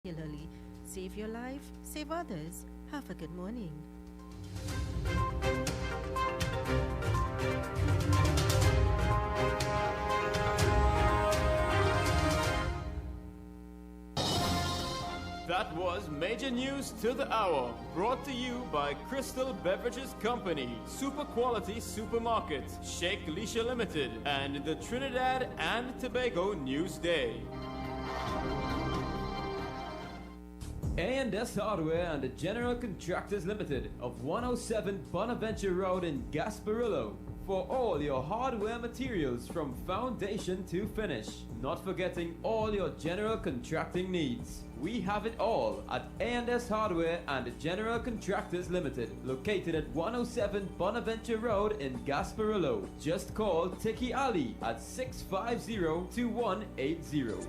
regularly. Save your life, save others. Have a good morning. That was Major News to the Hour, brought to you by Crystal Beverages Company, Super Quality Supermarket, Sheikh Leisha Limited, and the Trinidad and Tobago News Day. A&S Hardware and the General Contractors Limited of 107 Bonaventure Road in Gasparillo. For all your hardware materials from foundation to finish. Not forgetting all your general contracting needs. We have it all at A&S Hardware and the General Contractors Limited, located at 107 Bonaventure Road in Gasparillo. Just call Tiki Ali at 650-2180.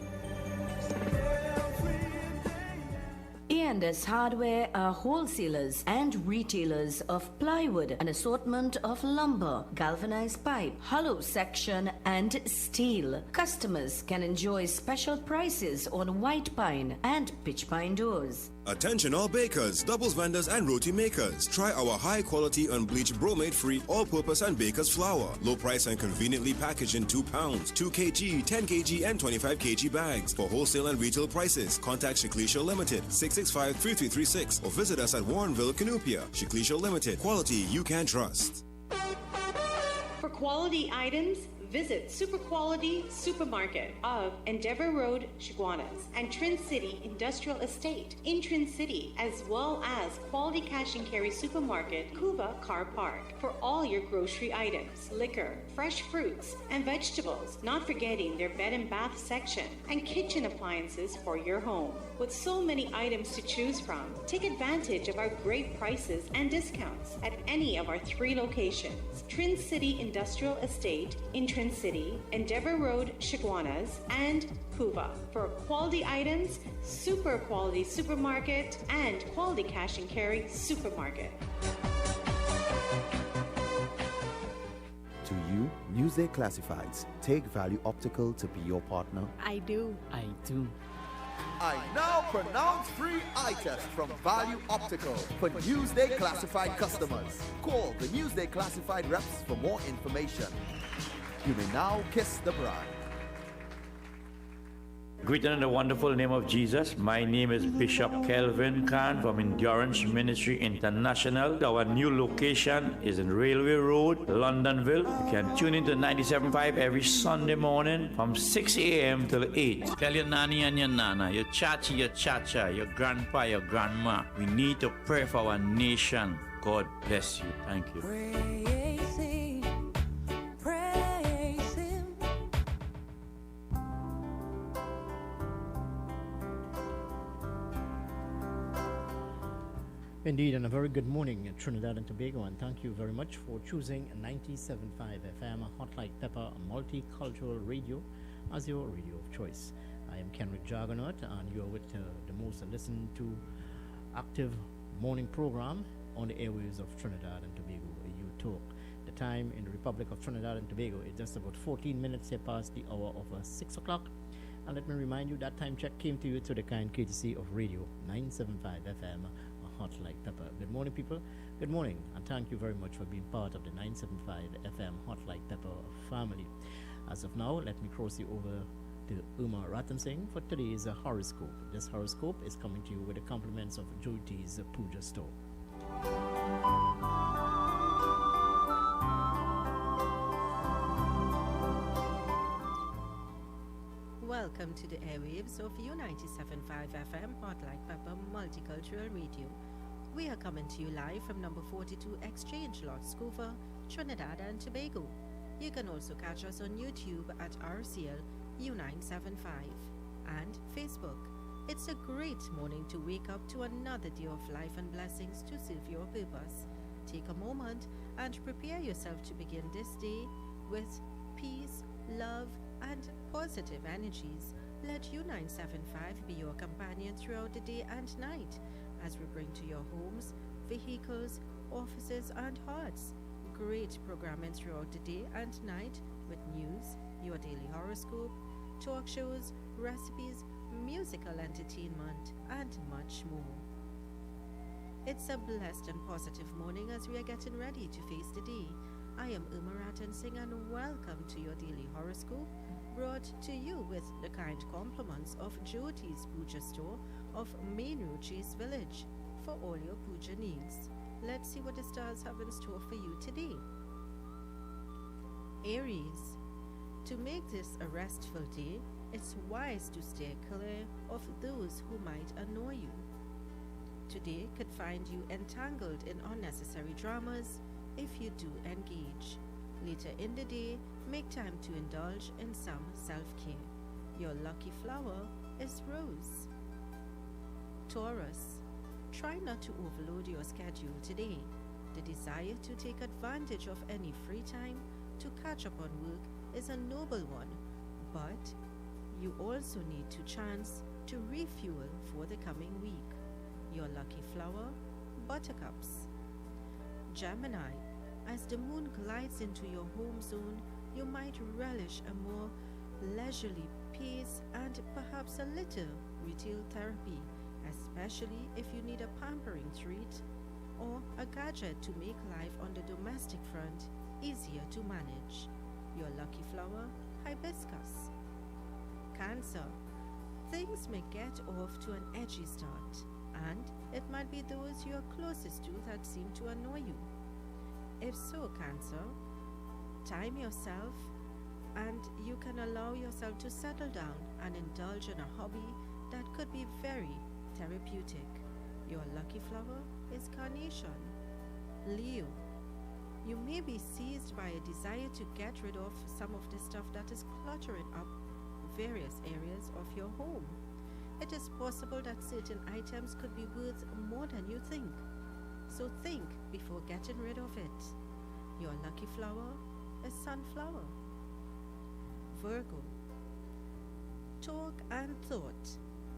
A&S Hardware are wholesalers and retailers of plywood, an assortment of lumber, galvanized pipe, hollow section, and steel. Customers can enjoy special prices on white pine and pitch pine doors. Attention all bakers, doubles vendors and roti makers. Try our high quality unbleached bromate free all-purpose and baker's flour. Low price and conveniently packaged in 2 pounds, 2 kg, 10 kg and 25 kg bags. For wholesale and retail prices, contact Shiklisha Limited 665-3336 or visit us at Warrenville, Canupia. Shiklisha Limited, quality you can trust. For quality items, visit Super Quality Supermarket of Endeavour Road, Chaguanas, and Trin City Industrial Estate in Trin City, as well as Quality Cash and Carry Supermarket, Cuba Car Park, for all your grocery items, liquor, fresh fruits, and vegetables, not forgetting their bed and bath section, and kitchen appliances for your home. With so many items to choose from, take advantage of our great prices and discounts at any of our 3 locations, Trin City Industrial Estate in Trin City, Endeavour Road, Chaguanas, and Cuba. For quality items, Super Quality Supermarket and Quality Cash and Carry Supermarket. To you, Newsday Classifieds. Take Value Optical to be your partner. I do. I do. I now pronounce free eye test from Value Optical for Newsday Classified customers. Call the Newsday Classified reps for more information. You may now kiss the bride. Greeted in the wonderful name of Jesus, my name is Bishop Kelvin Khan from Endurance Ministry International. Our new location is in Railway Road, Londonville. You can tune into 97.5 every Sunday morning from 6 a.m. till 8. Tell your nanny and your nana, your chachi, your chacha, your grandpa, your grandma. We need to pray for our nation. God bless you. Thank you. Indeed, and a very good morning in Trinidad and Tobago, and thank you very much for choosing 97.5 FM Hot Like Pepper Multicultural Radio as your radio of choice. I am Kenrick Juggernaut, and you are with the most listened to active morning program on the airwaves of Trinidad and Tobago, You Talk. The time in the Republic of Trinidad and Tobago is just about 14 minutes here past the hour of 6 o'clock. And let me remind you that time check came to you through the kind courtesy of radio 975 FM Hot Like Pepper. Good morning, people. Good morning, and thank you very much for being part of the 975 FM Hot Like Pepper family. As of now, let me cross you over to Uma Ratan Singh for today's horoscope. This horoscope is coming to you with the compliments of Jyoti's Puja Store. Welcome to the airwaves of U97.5 FM Hot Like Pepper Multicultural Radio. We are coming to you live from number 42 Exchange Lot, Scoover, Trinidad and Tobago. You can also catch us on YouTube at RCL U975 and Facebook. It's a great morning to wake up to another day of life and blessings to serve your purpose. Take a moment and prepare yourself to begin this day with peace, love, and positive energies. Let U975 be your companion throughout the day and night as we bring to your homes, vehicles, offices, and hearts great programming throughout the day and night with news, your daily horoscope, talk shows, recipes, musical entertainment, and much more. It's a blessed and positive morning as we are getting ready to face the day. I am Uma Ratan Singh and welcome to your daily horoscope, brought to you with the kind compliments of Jyoti's Puja Store of Main Road Chase Village for all your puja needs. Let's see what the stars have in store for you today. Aries, to make this a restful day, it's wise to stay clear of those who might annoy you. Today could find you entangled in unnecessary dramas if you do engage. Later in the day, make time to indulge in some self-care. Your lucky flower is rose. Taurus, try not to overload your schedule today. The desire to take advantage of any free time to catch up on work is a noble one, but you also need to chance to refuel for the coming week. Your lucky flower, buttercups. Gemini, as the moon glides into your home zone, you might relish a more leisurely pace and perhaps a little retail therapy, especially if you need a pampering treat or a gadget to make life on the domestic front easier to manage. Your lucky flower, hibiscus. Cancer, things may get off to an edgy start, and it might be those you are closest to that seem to annoy you. If so, Cancer, time yourself and you can allow yourself to settle down and indulge in a hobby that could be very therapeutic. Your lucky flower is carnation. Leo, you may be seized by a desire to get rid of some of the stuff that is cluttering up various areas of your home. It is possible that certain items could be worth more than you think. So think before getting rid of it. Your lucky flower is sunflower. Virgo, talk and thought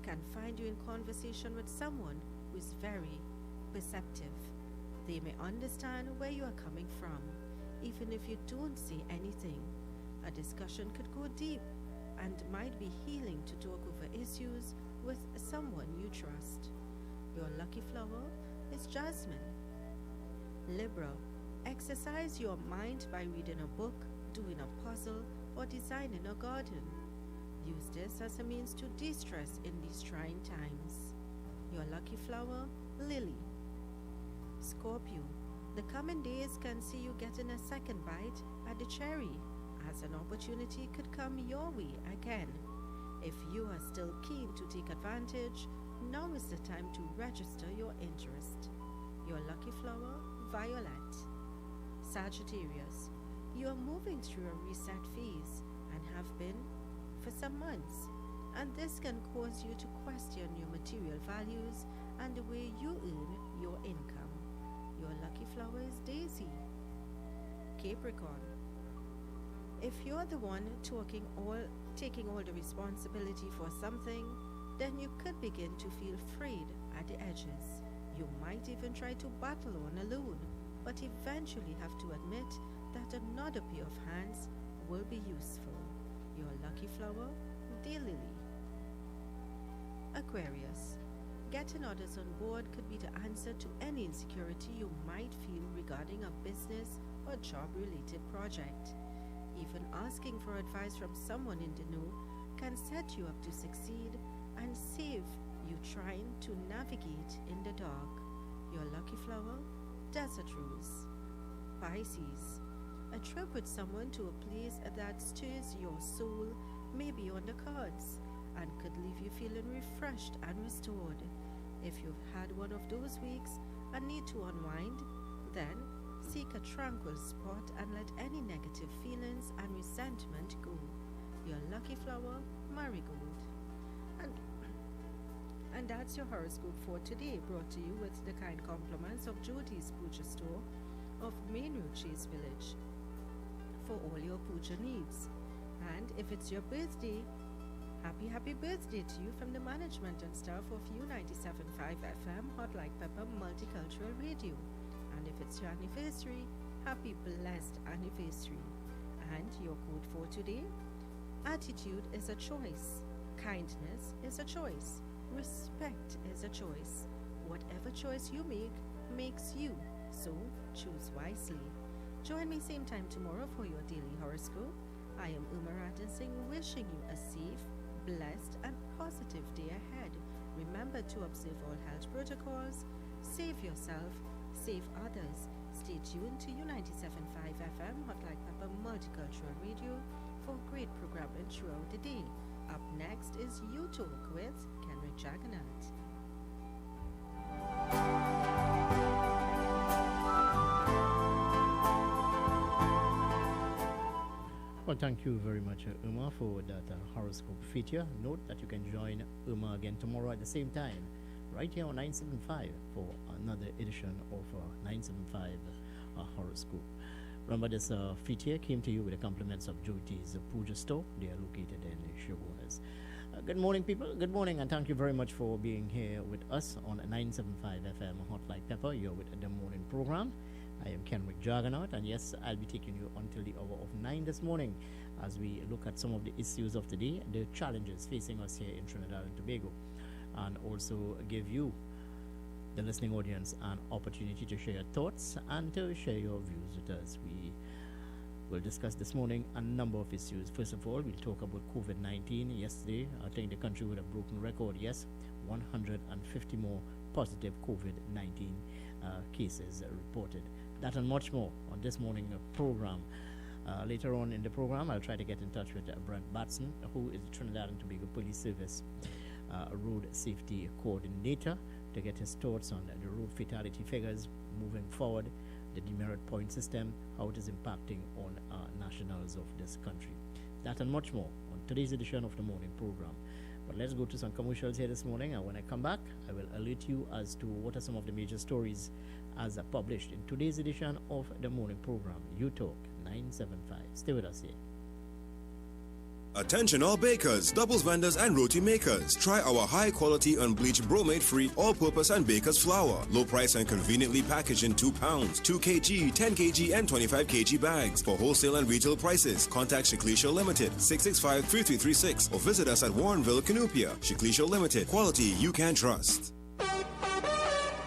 can find you in conversation with someone who is very perceptive. They may understand where you are coming from, even if you don't say anything. A discussion could go deep and might be healing to talk over issues with someone you trust. Your lucky flower is jasmine. Libra, exercise your mind by reading a book, doing a puzzle, or designing a garden. Use this as a means to de-stress in these trying times. Your lucky flower, lily. Scorpio, the coming days can see you getting a second bite at the cherry, as an opportunity could come your way again. If you are still keen to take advantage, now is the time to register your interest. Your lucky flower, violet. Sagittarius, you are moving through a reset phase and have been for some months, and this can cause you to question your material values and the way you earn your income. Your lucky flower is daisy. Capricorn, if you're the one taking all the responsibility for something, then you could begin to feel frayed at the edges. You might even try to battle on alone, but eventually have to admit that another pair of hands will be useful. Your lucky flower, daylily. Aquarius, getting others on board could be the answer to any insecurity you might feel regarding a business or job-related project. Even asking for advice from someone in the know can set you up to succeed and save you trying to navigate in the dark. Your lucky flower, desert rose. Pisces, a trip with someone to a place that stirs your soul may be on the cards and could leave you feeling refreshed and restored. If you've had one of those weeks and need to unwind, then seek a tranquil spot and let any negative feelings and resentment go. Your lucky flower, marigold. And that's your horoscope for today, brought to you with the kind compliments of Jyoti's Puja Store of Main Road Chase Village for all your puja needs. And if it's your birthday, happy birthday to you from the management and staff of U97.5 FM Hot Like Pepper Multicultural Radio. And if it's your anniversary, happy blessed anniversary. And your code for today, attitude is a choice, kindness is a choice, Respect is a choice. Whatever choice you make makes you. So choose wisely. Join me same time tomorrow for your daily horoscope. I am Uma Rajan Singh, wishing you a safe, blessed, and positive day ahead. Remember to observe all health protocols, save yourself, save others. Stay tuned to U97.5 FM, Hot Like Pepper Multicultural Radio, for great programming throughout the day. Up next is You Talk with Kenrick Jagannath. Well, thank you very much, Uma, for that horoscope feature. Note that you can join Uma again tomorrow at the same time, right here on 975 for another edition of 975 horoscope. Remember, this feature came to you with the compliments of Jyoti's Puja Store. They are located in Shogunas. Good morning, people. Good morning, and thank you very much for being here with us on 975 FM Hot Like Pepper. You're with the morning program. I am Kenrick Jagannath, and yes, I'll be taking you until the hour of 9 this morning as we look at some of the issues of the day, the challenges facing us here in Trinidad and Tobago, and also give you, the listening audience, an opportunity to share your thoughts and to share your views with us. We will discuss this morning a number of issues. First of all, we'll talk about COVID-19. Yesterday, I think the country would have broken record. Yes, 150 more positive COVID-19 cases reported. That and much more on this morning program. Later on in the program, I'll try to get in touch with Brent Batson, who is the Trinidad and Tobago Police Service Road Safety Coordinator, to get his thoughts on the road fatality figures moving forward, the demerit point system, how it is impacting on nationals of this country. That and much more on today's edition of the morning program. But let's go to some commercials here this morning, and when I come back, I will alert you as to what are some of the major stories as published in today's edition of the morning program, You Talk 975. Stay with us here. Attention all bakers, doubles vendors and roti makers. Try our high quality unbleached bromate free all purpose and baker's flour. Low price and conveniently packaged in 2 pounds, 2 kg, 10 kg and 25 kg bags. For wholesale and retail prices, contact Shiklisha Limited 665-3336 or visit us at Warrenville, Canupia. Shiklisha Limited, quality you can trust.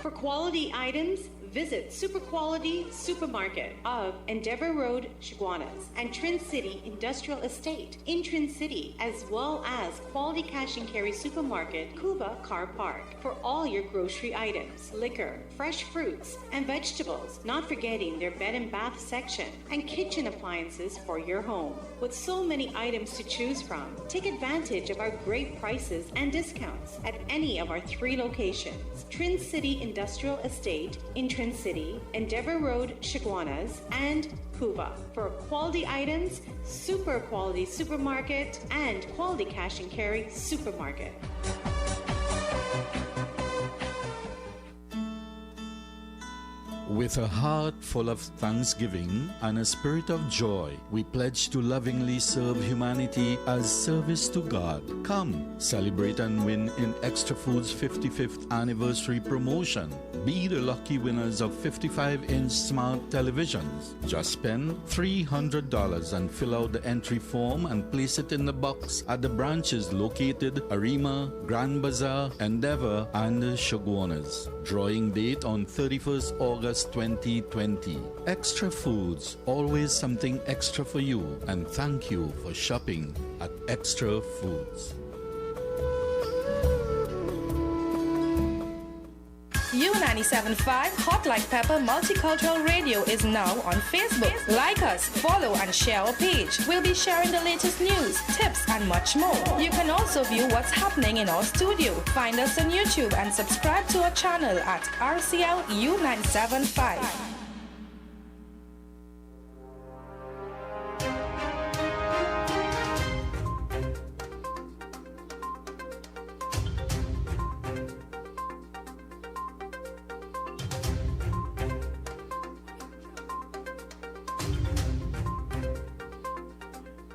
For quality items, visit Super Quality Supermarket of Endeavour Road, Chaguanas, and Trin City Industrial Estate in Trin City, as well as Quality Cash and Carry Supermarket, Cuba Car Park, for all your grocery items, liquor, fresh fruits, and vegetables, not forgetting their bed and bath section, and kitchen appliances for your home. With so many items to choose from, take advantage of our great prices and discounts at any of our 3 locations: Trin City Industrial Estate in Trin City, Endeavour Road, Chaguanas, and Cuba. For quality items, Super Quality Supermarket and Quality Cash and Carry Supermarket. With a heart full of thanksgiving and a spirit of joy, we pledge to lovingly serve humanity as service to God. Come, celebrate and win in Extra Foods' 55th anniversary promotion. Be the lucky winners of 55-inch smart televisions. Just spend $300 and fill out the entry form and place it in the box at the branches located Arima, Grand Bazaar, Endeavour, and Chaguanas. Drawing date on 31st August 2020. Extra Foods, always something extra for you, and thank you for shopping at Extra Foods. U97.5 Hot Like Pepper Multicultural Radio is now on Facebook. Like us, follow and share our page. We'll be sharing the latest news, tips and much more. You can also view what's happening in our studio. Find us on YouTube and subscribe to our channel at RCL U975.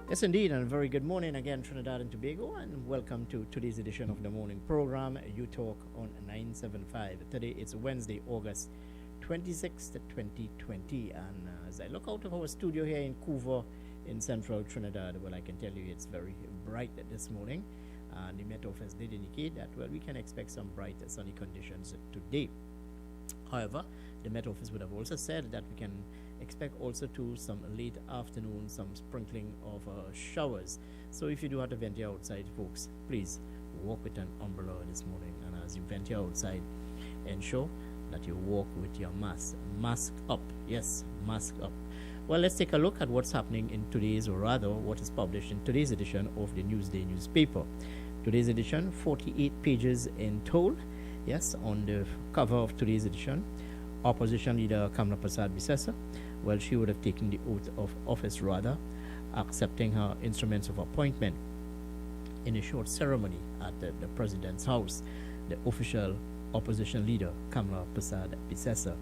Yes, indeed, and a very good morning again, Trinidad and Tobago, and welcome to today's edition of the morning program, You Talk on 975. Today it's Wednesday, August 26th, 2020, and as I look out of our studio here in Couva in central Trinidad, well, I can tell you it's very bright this morning. And the Met Office did indicate that, well, we can expect some bright sunny conditions today. However, the Met Office would have also said that we can expect also to some late afternoon, some sprinkling of showers. So if you do have to venture outside, folks, please walk with an umbrella this morning. And as you venture outside, ensure that you walk with your mask up. Yes, mask up. Well, let's take a look at what's happening in today's, or rather what is published in today's edition of the Newsday newspaper. Today's edition, 48 pages in total. Yes, on the cover of today's edition, Opposition Leader Kamla Prasad Bisesa, well, she would have taken the oath of office, rather, accepting her instruments of appointment in a short ceremony at the President's house. The official opposition leader, Kamla Prasad Bisesa,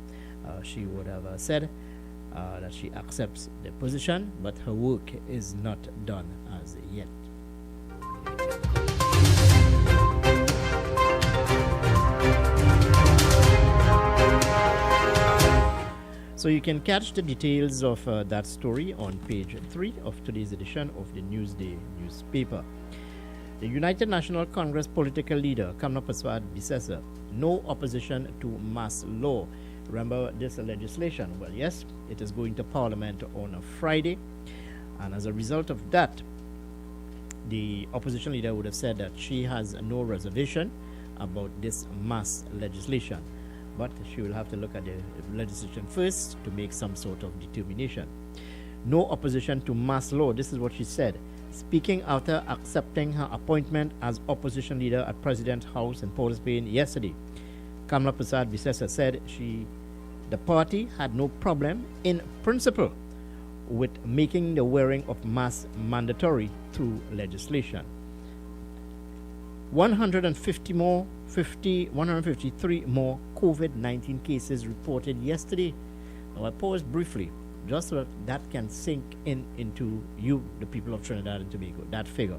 she would have said that she accepts the position, but her work is not done as yet. So you can catch the details of that story on page 3 of today's edition of the Newsday newspaper. The United National Congress political leader, Kamla Prasad Bisesa, no opposition to mass law. Remember this legislation? Well, yes, it is going to Parliament on a Friday. And as a result of that, the opposition leader would have said that she has no reservation about this mass legislation. But she will have to look at the legislation first to make some sort of determination. No opposition to mass law. This is what she said, speaking after accepting her appointment as opposition leader at President's House in Port of Spain yesterday. Kamla Prasad Bisesa said the party had no problem in principle with making the wearing of masks mandatory through legislation. 153 more COVID-19 cases reported yesterday. Now I pause briefly, just so that that can sink into you, the people of Trinidad and Tobago, that figure.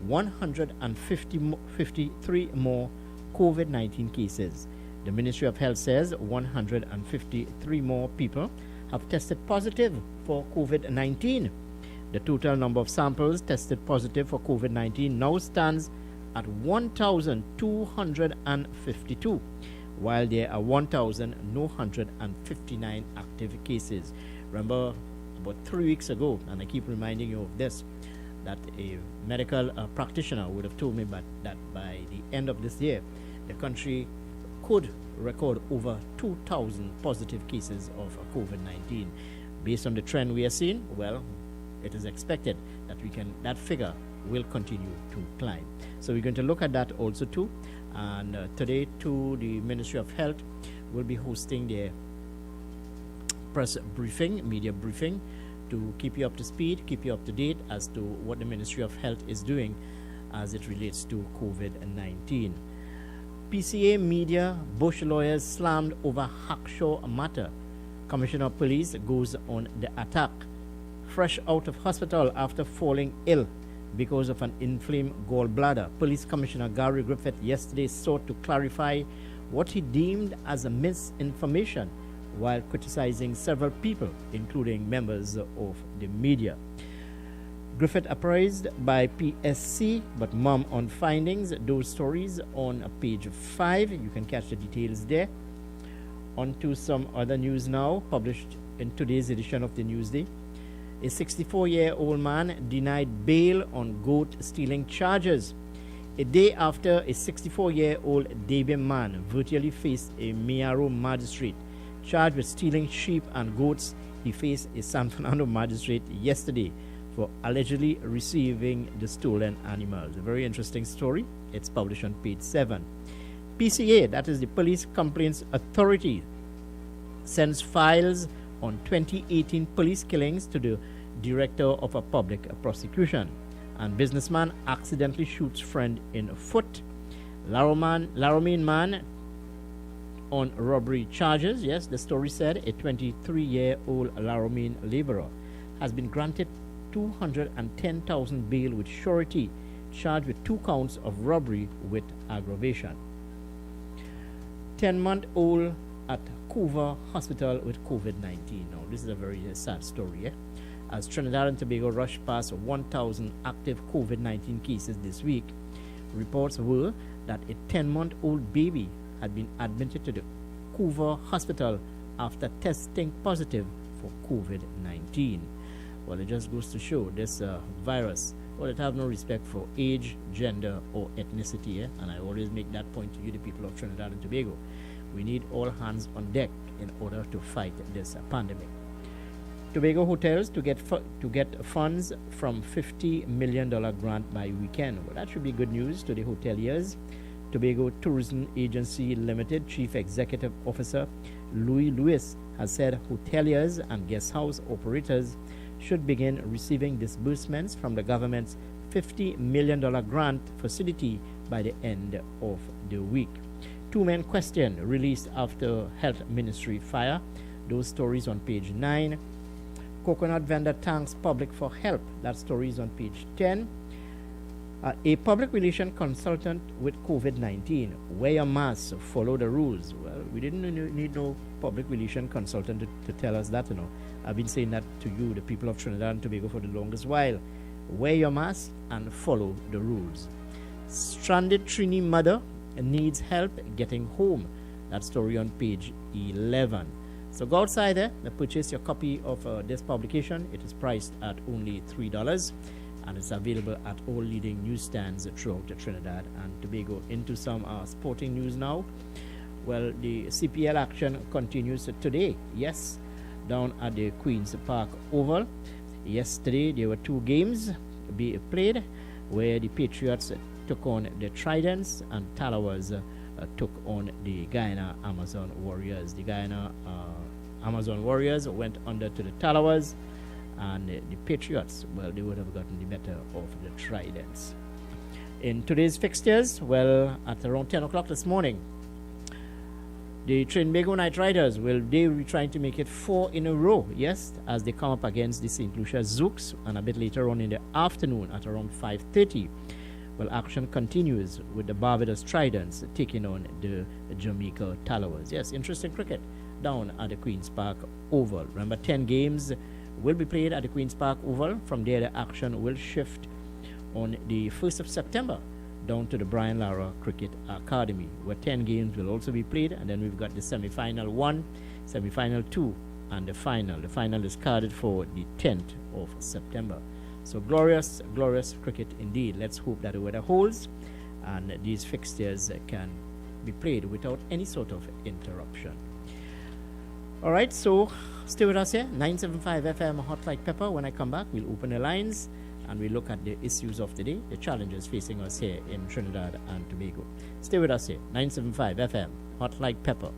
153 more COVID-19 cases. The Ministry of Health says 153 more people have tested positive for COVID-19. The total number of samples tested positive for COVID-19 now stands at 1,252, while there are 1,959 active cases. Remember, about 3 weeks ago, and I keep reminding you of this, that a medical practitioner would have told me that by the end of this year, the country could record over 2,000 positive cases of COVID-19. Based on the trend we are seeing, well, it is expected that that figure will continue to climb. So we're going to look at that also too. And today too, the Ministry of Health will be hosting their press briefing, media briefing, to keep you up to speed, keep you up to date as to what the Ministry of Health is doing as it relates to COVID-19. PCA media, Bush lawyers slammed over Hackshaw matter. Commissioner of Police goes on the attack. Fresh out of hospital after falling ill because of an inflamed gallbladder, Police Commissioner Gary Griffith yesterday sought to clarify what he deemed as a misinformation while criticizing several people, including members of the media. Griffith appraised by PSC, but mum on findings. Those stories on page 5. You can catch the details there. On to some other news now, published in today's edition of the Newsday. A 64-year-old man denied bail on goat stealing charges. A day after a 64-year-old Debian man virtually faced a Miaro magistrate charged with stealing sheep and goats, he faced a San Fernando magistrate yesterday for allegedly receiving the stolen animals. A very interesting story. It's published on page 7. PCA, that is the Police Complaints Authority, sends files on 2018 police killings to the director of a public prosecution. And businessman accidentally shoots friend in foot. Laramine man on robbery charges. Yes, the story said a 23-year-old Laramine laborer has been granted $210,000 bail with surety, charged with 2 counts of robbery with aggravation. 10-month-old at Couva Hospital with COVID-19. Now, this is a very sad story, as Trinidad and Tobago rushed past 1,000 active COVID-19 cases this week. Reports were that a 10-month-old baby had been admitted to the Couva Hospital after testing positive for COVID-19. Well, it just goes to show this virus, well, it have no respect for age, gender, or ethnicity, and I always make that point to you, the people of Trinidad and Tobago. We need all hands on deck in order to fight this pandemic. Tobago hotels to get funds from $50 million grant by weekend. Well, that should be good news to the hoteliers. Tobago Tourism Agency Limited Chief Executive Officer Louis Lewis has said hoteliers and guest house operators should begin receiving disbursements from the government's $50 million grant facility by the end of the week. 2 men questioned released after Health Ministry fire. Those stories on page 9. Coconut vendor thanks public for help. That story is on page 10. A public relation consultant with COVID-19. Wear your mask, follow the rules. Well, we didn't need no public relation consultant to tell us that, I've been saying that to you, the people of Trinidad and Tobago, for the longest while. Wear your mask and follow the rules. Stranded Trini mother needs help getting home. That story on page 11. So go outside there and purchase your copy of this publication. It is priced at only $3 and it's available at all leading newsstands throughout Trinidad and Tobago. Into some sporting news now. Well, the CPL action continues today. Yes, down at the Queen's Park Oval. Yesterday there were 2 games being played where the Patriots took on the Tridents and Talawas took on the Guyana Amazon Warriors. The Guyana Amazon Warriors went under to the Talawas, and the Patriots, well, they would have gotten the better of the Tridents. In today's fixtures, well, at around 10 o'clock this morning, the Trinbago Knight Riders will be trying to make it 4 in a row, yes, as they come up against the St. Lucia Zooks, and a bit later on in the afternoon at around 5:30. Well, action continues with the Barbados Tridents taking on the Jamaica Talawas. Yes, interesting cricket down at the Queen's Park Oval. Remember, 10 games will be played at the Queen's Park Oval. From there, the action will shift on the 1st of September down to the Brian Lara Cricket Academy, where 10 games will also be played, and then we've got the semi-final 1, semi-final 2, and the final. The final is carded for the 10th of September. So glorious, glorious cricket indeed. Let's hope that the weather holds and these fixtures can be played without any sort of interruption. All right, so stay with us here. 975 FM Hot Like Pepper. When I come back, we'll open the lines and we'll look at the issues of the day, the challenges facing us here in Trinidad and Tobago. Stay with us here. 975 FM Hot Like Pepper.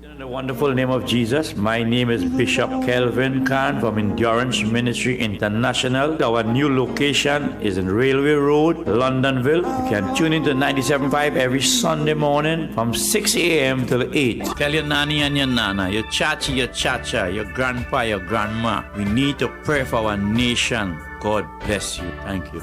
In the wonderful name of Jesus, my name is Bishop Kelvin Khan from Endurance Ministry International. Our new location is in Railway Road, Londonville. You can tune into 97.5 every Sunday morning from 6 a.m. till 8. Tell your nanny and your nana, your chachi, your chacha, your grandpa, your grandma. We need to pray for our nation. God bless you. Thank you.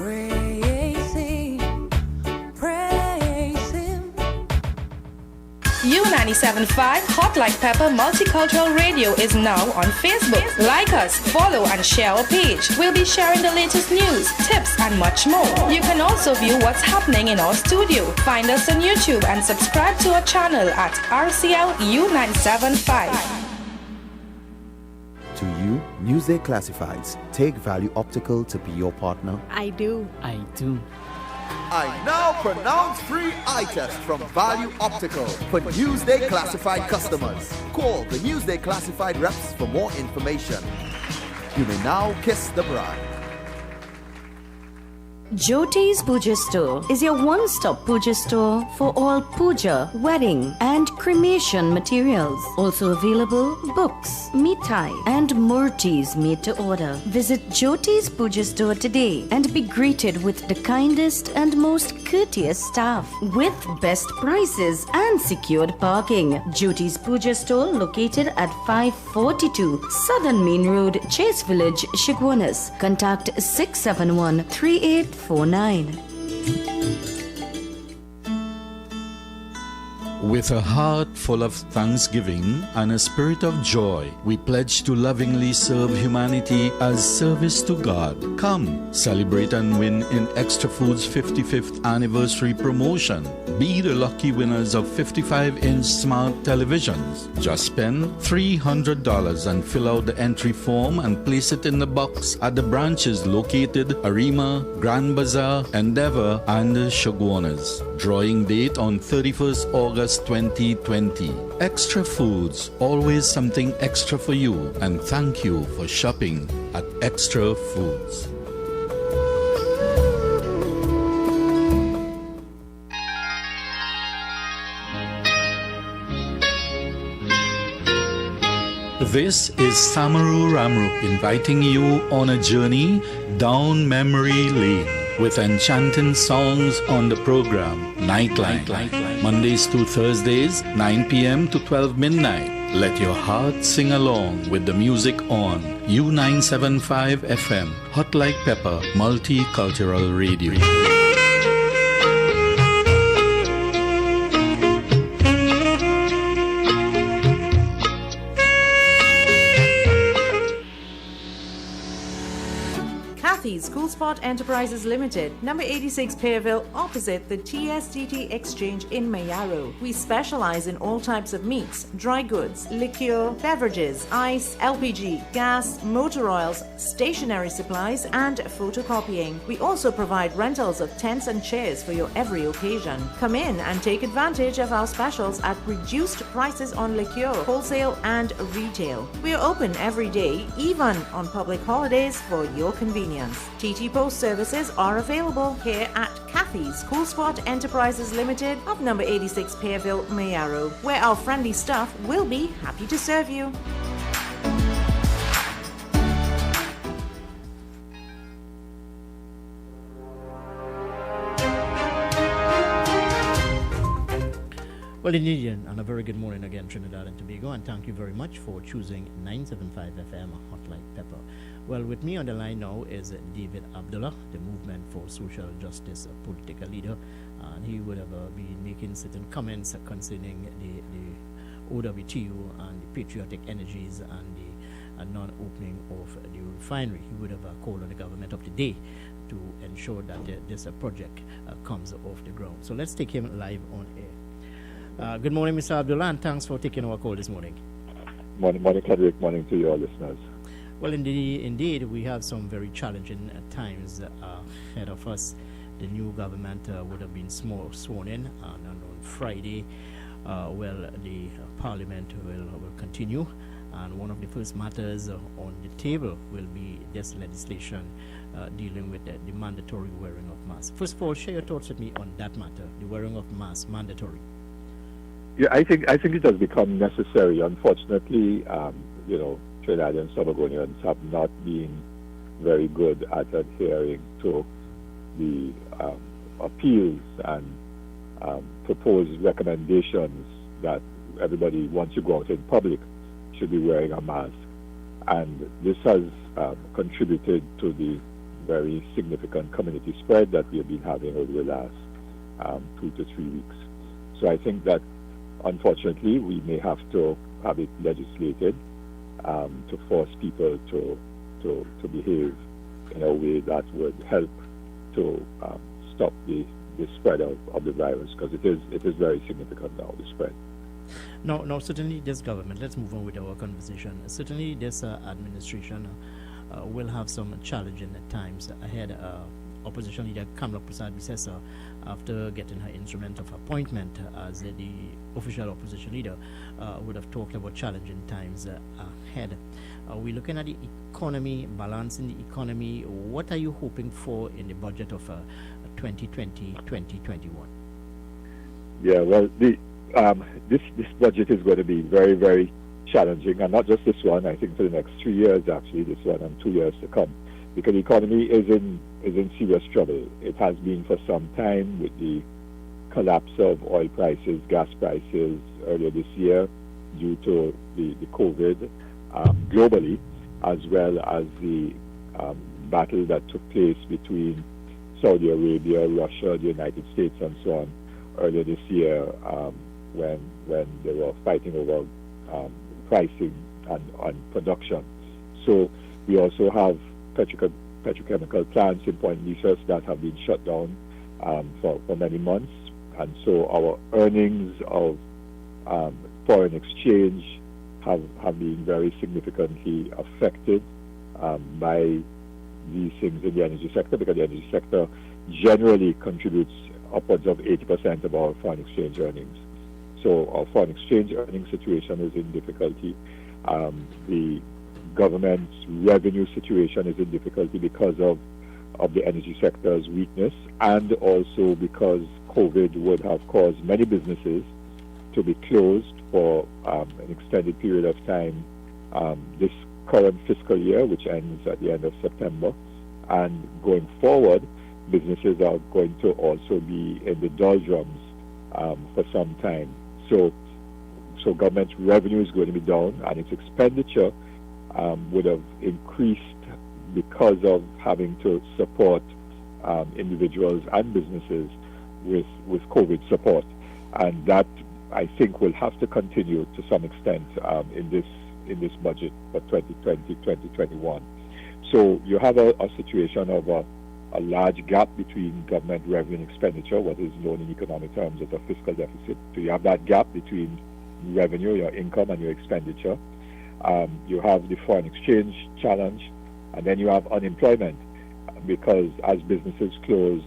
U97.5 Hot Like Pepper Multicultural Radio is now on Facebook. Like us, follow and share our page. We'll be sharing the latest news, tips and much more. You can also view what's happening in our studio. Find us on YouTube and subscribe to our channel at RCL U97.5. To you, Newsday Classifieds. Take Value Optical to be your partner. I do. I do. I now pronounce free eye test from Value Optical for Newsday Classified customers. Call the Newsday Classified reps for more information. You may now kiss the bride. Jyoti's Puja Store is your one-stop puja store for all puja, wedding and cremation materials. Also available books, mithai and murtis made to order. Visit Jyoti's Puja Store today and be greeted with the kindest and most courteous staff with best prices and secured parking. Jyoti's Puja Store located at 542 Southern Main Road, Chase Village, Shiguanas. Contact 671-3849. With a heart full of thanksgiving and a spirit of joy, we pledge to lovingly serve humanity as service to God. Come, celebrate and win in Extra Foods 55th anniversary promotion. Be the lucky winners of 55-inch smart televisions. Just spend $300 and fill out the entry form and place it in the box at the branches located Arima, Grand Bazaar, Endeavour, and Chaguanas. Drawing date on 31st August 2020. Extra Foods, always something extra for you, and thank you for shopping at Extra Foods. This is Samaru Ramru inviting you on a journey down memory lane with enchanting songs on the program Nightline. Mondays to Thursdays, 9 p.m. to 12 midnight. Let your heart sing along with the music on U975 FM, Hot Like Pepper, Multicultural Radio. School Sport Enterprises Limited, number 86 Pearville, opposite the TSTT Exchange in Mayaro. We specialize in all types of meats, dry goods, liquor, beverages, ice, LPG, gas, motor oils, stationery supplies, and photocopying. We also provide rentals of tents and chairs for your every occasion. Come in and take advantage of our specials at reduced prices on liquor, wholesale and retail. We are open every day, even on public holidays, for your convenience. TT Post services are available here at Kathy's School Sport Enterprises Limited of number 86 Pearville, Mayaro, where our friendly staff will be happy to serve you. Well, indeed, and a very good morning again, Trinidad and Tobago, and thank you very much for choosing 975 FM Hot Like Pepper. Well, with me on the line now is David Abdullah, the Movement for Social Justice political leader, and he would have been making certain comments concerning the OWTU and the patriotic energies and the non-opening of the refinery. He would have called on the government of the day to ensure that this project comes off the ground. So let's take him live on air. Good morning, Mr. Abdullah, and thanks for taking our call this morning. Morning, Cedric. Morning to your listeners. Well, indeed, we have some very challenging times ahead of us. The new government would have been sworn in, and on Friday, the Parliament will continue, and one of the first matters on the table will be this legislation dealing with the mandatory wearing of masks. First of all, share your thoughts with me on that matter, the wearing of masks, mandatory. Yeah, I think it has become necessary. Unfortunately, Trinidad and Tobagonians have not been very good at adhering to the appeals and proposed recommendations that everybody, once you go out in public, should be wearing a mask. And this has contributed to the very significant community spread that we have been having over the last 2 to 3 weeks. So I think that, unfortunately, we may have to have it legislated to force people to behave in a way that would help to stop the spread of the virus, because it is very significant now, the spread. No, certainly this government, let's move on with our conversation. Certainly this administration will have some challenging times ahead. Opposition leader Kamala Prasad-Bissessar, after getting her instrument of appointment as the official opposition leader, would have talked about challenging times ahead. Are we looking at the economy, balancing the economy? What are you hoping for in the budget of 2020-2021? Yeah, well, this budget is going to be very, very challenging, and not just this one. I think for the next 3 years, actually, this one and 2 years to come, because the economy is in serious trouble. It has been for some time, with the collapse of oil prices, gas prices earlier this year due to the COVID globally, as well as the battle that took place between Saudi Arabia, Russia, the United States, and so on earlier this year, when they were fighting over pricing and production. So we also have petrochemical plants in Point Nevis that have been shut down for many months. And so our earnings of foreign exchange have been very significantly affected by these things in the energy sector, because the energy sector generally contributes upwards of 80% of our foreign exchange earnings. So our foreign exchange earnings situation is in difficulty. The government's revenue situation is in difficulty because of the energy sector's weakness, and also because COVID would have caused many businesses to be closed for an extended period of time this current fiscal year, which ends at the end of September. And going forward, businesses are going to also be in the doldrums for some time. So government revenue is going to be down, and its expenditure would have increased because of having to support individuals and businesses with COVID support. And that, I think, will have to continue to some extent in this budget for 2020-2021. So you have a situation of a large gap between government revenue and expenditure, what is known in economic terms as a fiscal deficit. So you have that gap between revenue, your income, and your expenditure. You have the foreign exchange challenge, and then you have unemployment, because as businesses close,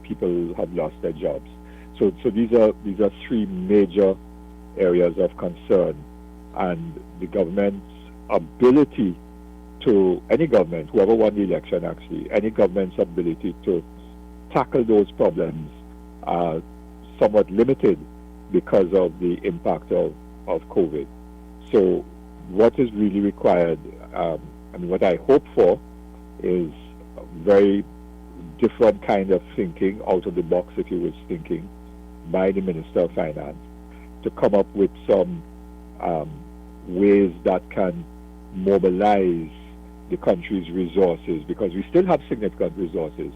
people have lost their jobs. So these are three major areas of concern, and the government's ability to, any government, whoever won the election actually, any government's ability to tackle those problems are somewhat limited because of the impact of COVID. So what is really required, what I hope for is a very different kind of thinking, out of the box, if you wish, thinking by the Minister of Finance to come up with some ways that can mobilize the country's resources, because we still have significant resources.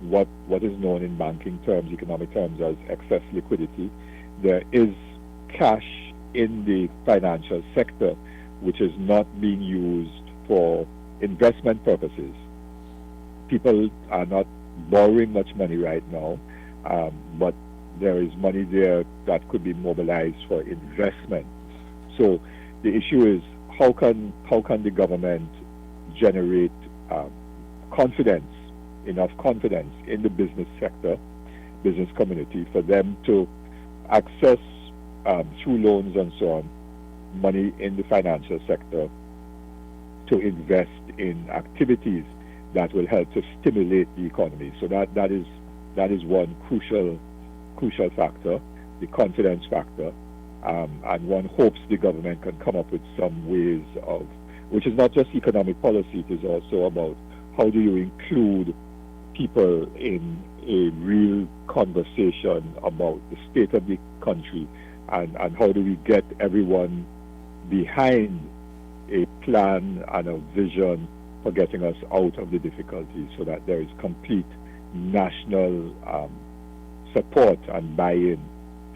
What is known in banking terms, economic terms, as excess liquidity. There is cash in the financial sector which is not being used for investment purposes. People are not borrowing much money right now, but there is money there that could be mobilized for investment. So the issue is, how can the government generate enough confidence in the business sector, business community, for them to access through loans and so on, money in the financial sector to invest in activities that will help to stimulate the economy. So that is one crucial factor, the confidence factor. And one hopes the government can come up with some ways of, which is not just economic policy, it is also about how do you include people in a real conversation about the state of the country, and how do we get everyone behind a plan and a vision for getting us out of the difficulties, so that there is complete national support and buy-in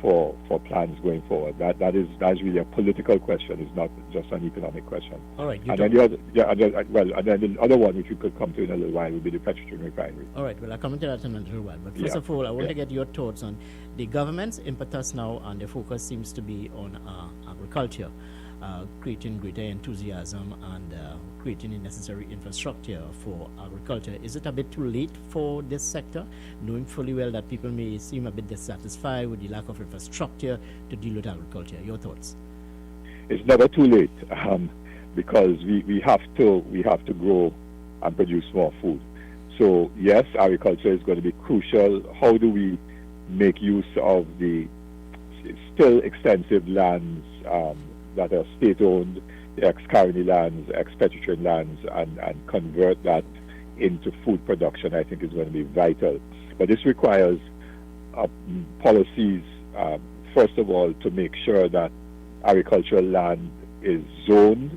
for plans going forward. That's really a political question. It's not just an economic question. All right. And then the other one, which we could come to in a little while, would be the petroleum refinery. All right. Well, I'll come into that in a little while. But first of all, I want to get your thoughts on the government's impetus now, and the focus seems to be on agriculture, creating greater enthusiasm and creating the necessary infrastructure for agriculture. Is it a bit too late for this sector, knowing fully well that people may seem a bit dissatisfied with the lack of infrastructure to deal with agriculture? Your thoughts? It's never too late, because we have to grow and produce more food. So yes, agriculture is going to be crucial. How do we make use of the still extensive lands that are state-owned, the ex-colony lands, ex-Petrotrin lands, and convert that into food production, I think is going to be vital. But this requires policies, first of all, to make sure that agricultural land is zoned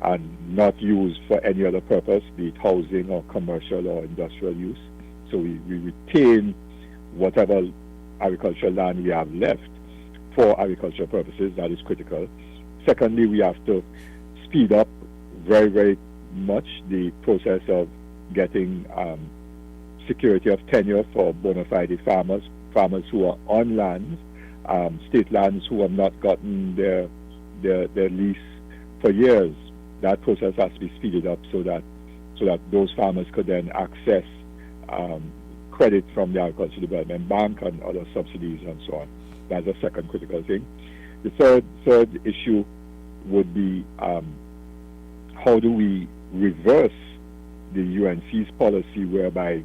and not used for any other purpose, be it housing or commercial or industrial use. So we retain whatever agricultural land we have left, for agricultural purposes. That is critical. Secondly, we have to speed up very, very much the process of getting security of tenure for bona fide farmers who are on lands, state lands who have not gotten their lease for years. That process has to be speeded up so that those farmers could then access credit from the Agricultural Development Bank and other subsidies and so on. That's a second critical thing. The third issue would be how do we reverse the UNC's policy whereby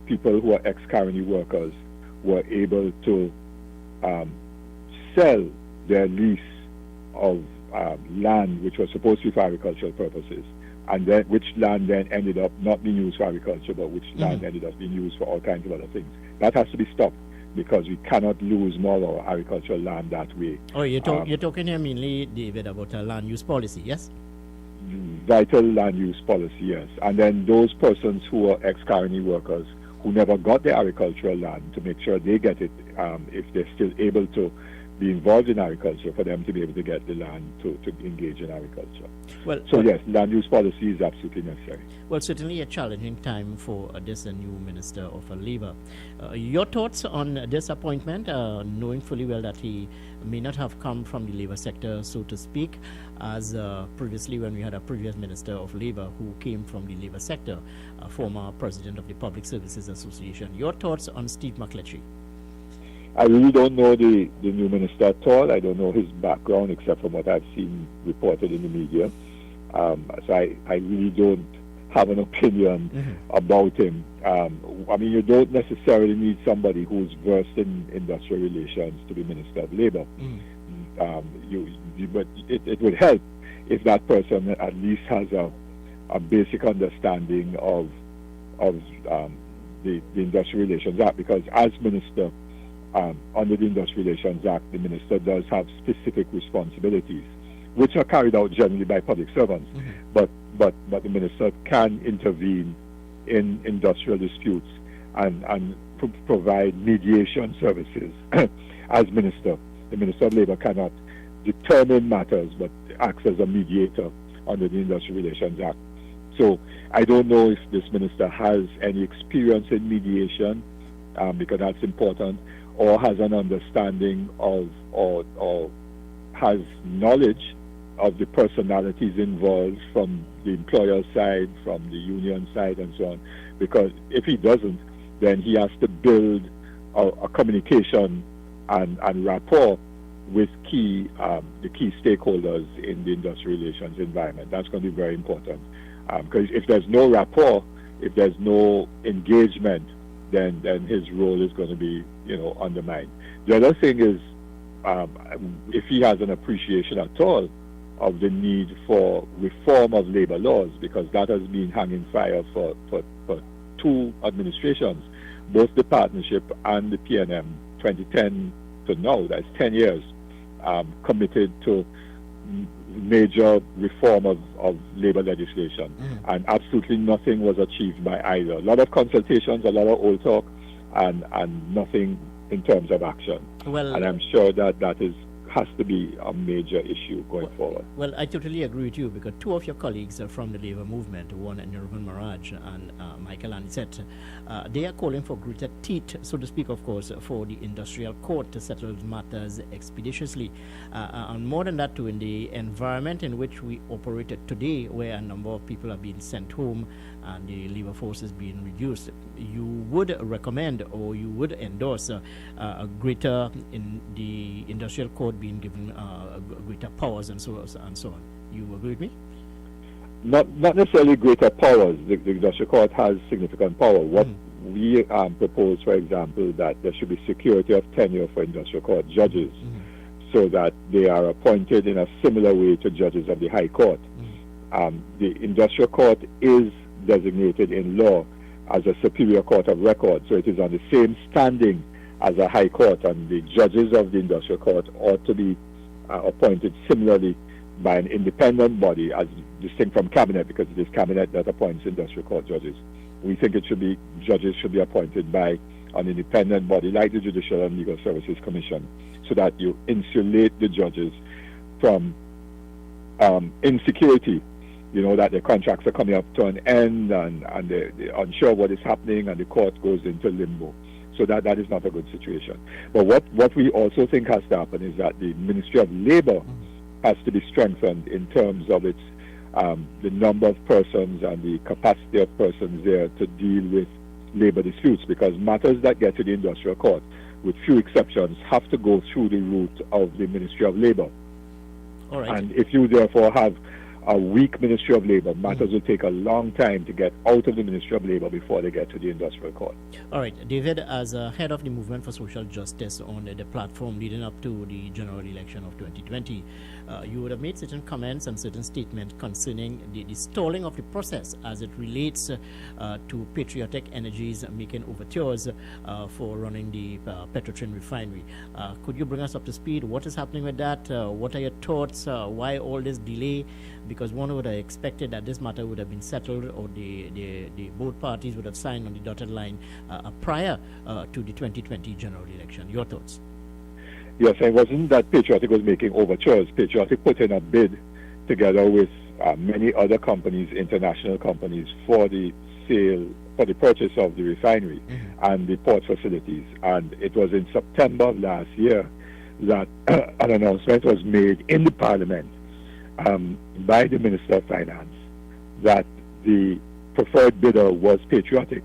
people who are ex-colony workers were able to sell their lease of land which was supposed to be for agricultural purposes, and then which land then ended up not being used for agriculture, but which land ended up being used for all kinds of other things. That has to be stopped because we cannot lose more of our agricultural land that way. Oh, you're talking here mainly, David, about a land use policy, yes? Vital land use policy, yes. And then those persons who are ex-colony workers who never got their agricultural land, to make sure they get it if they're still able to be involved in agriculture, for them to be able to get the land to engage in agriculture. Well, yes, land use policy is absolutely necessary. Well, certainly a challenging time for this new Minister of Labour. Your thoughts on this appointment, knowing fully well that he may not have come from the labour sector, so to speak, as previously when we had a previous Minister of Labour who came from the labour sector, former President of the Public Services Association. Your thoughts on Steve McCletchie? I really don't know the new minister at all. I don't know his background except from what I've seen reported in the media. So I really don't have an opinion about him. I mean, you don't necessarily need somebody who's versed in industrial relations to be Minister of Labour. But it would help if that person at least has a basic understanding of the Industrial Relations Act, because as Minister, under the Industrial Relations Act, the minister does have specific responsibilities, which are carried out generally by public servants. But the minister can intervene in industrial disputes and provide mediation services. As minister, the Minister of Labour cannot determine matters, but acts as a mediator under the Industrial Relations Act. So I don't know if this minister has any experience in mediation, because that's important, or has an understanding of or has knowledge of the personalities involved from the employer side, from the union side, and so on. Because if he doesn't, then he has to build a communication and rapport with the key stakeholders in the industrial relations environment. That's going to be very important. Because if there's no rapport, if there's no engagement, then his role is going to be, undermined. The other thing is, if he has an appreciation at all of the need for reform of labor laws, because that has been hanging fire for two administrations, both the partnership and the PNM, 2010 to now, that's 10 years, committed to major reform of labor legislation, and absolutely nothing was achieved by either. A lot of consultations, a lot of old talk, and nothing in terms of action. Well, and I'm sure that has to be a major issue going forward. Well, I totally agree with you, because two of your colleagues are from the labor movement, one Nirvan Maraj and Michael Anisette, they are calling for greater teeth, so to speak, of course, for the industrial court to settle matters expeditiously. And more than that, too, in the environment in which we operated today, where a number of people are being sent home and the labor force is being reduced, you would recommend or you would endorse a greater in the industrial court being given greater powers and so on. You agree with me? Not necessarily greater powers. The industrial court has significant power. What we propose, for example, that there should be security of tenure for industrial court judges, so that they are appointed in a similar way to judges of the High Court. The industrial court is designated in law as a superior court of record, so it is on the same standing as a High Court, and the judges of the industrial court ought to be appointed similarly by an independent body, as distinct from cabinet, because it is cabinet that appoints industrial court judges. We think judges should be appointed by an independent body like the Judicial and Legal Services Commission, so that you insulate the judges from insecurity, that their contracts are coming up to an end and they're unsure what is happening and the court goes into limbo. So that is not a good situation. But what we also think has to happen is that the Ministry of Labor has to be strengthened in terms of its the number of persons and the capacity of persons there to deal with labor disputes, because matters that get to the industrial court, with few exceptions, have to go through the route of the Ministry of Labor. All right. And if you therefore have a weak Ministry of Labor, matters will take a long time to get out of the Ministry of Labor before they get to the industrial court. All right, David, as head of the Movement for Social Justice on the platform leading up to the general election of 2020, you would have made certain comments and certain statements concerning the stalling of the process as it relates to Patriotic Energies making overtures for running the Petrotrin refinery. Could you bring us up to speed? What is happening with that? What are your thoughts? Why all this delay? Because one would have expected that this matter would have been settled, or the both parties would have signed on the dotted line prior to the 2020 general election. Your thoughts? Yes, it wasn't that Patriotic was making overtures. Patriotic put in a bid together with many other companies, international companies, for the purchase of the refinery and the port facilities. And it was in September of last year that an announcement was made in the Parliament by the Minister of Finance that the preferred bidder was Patriotic.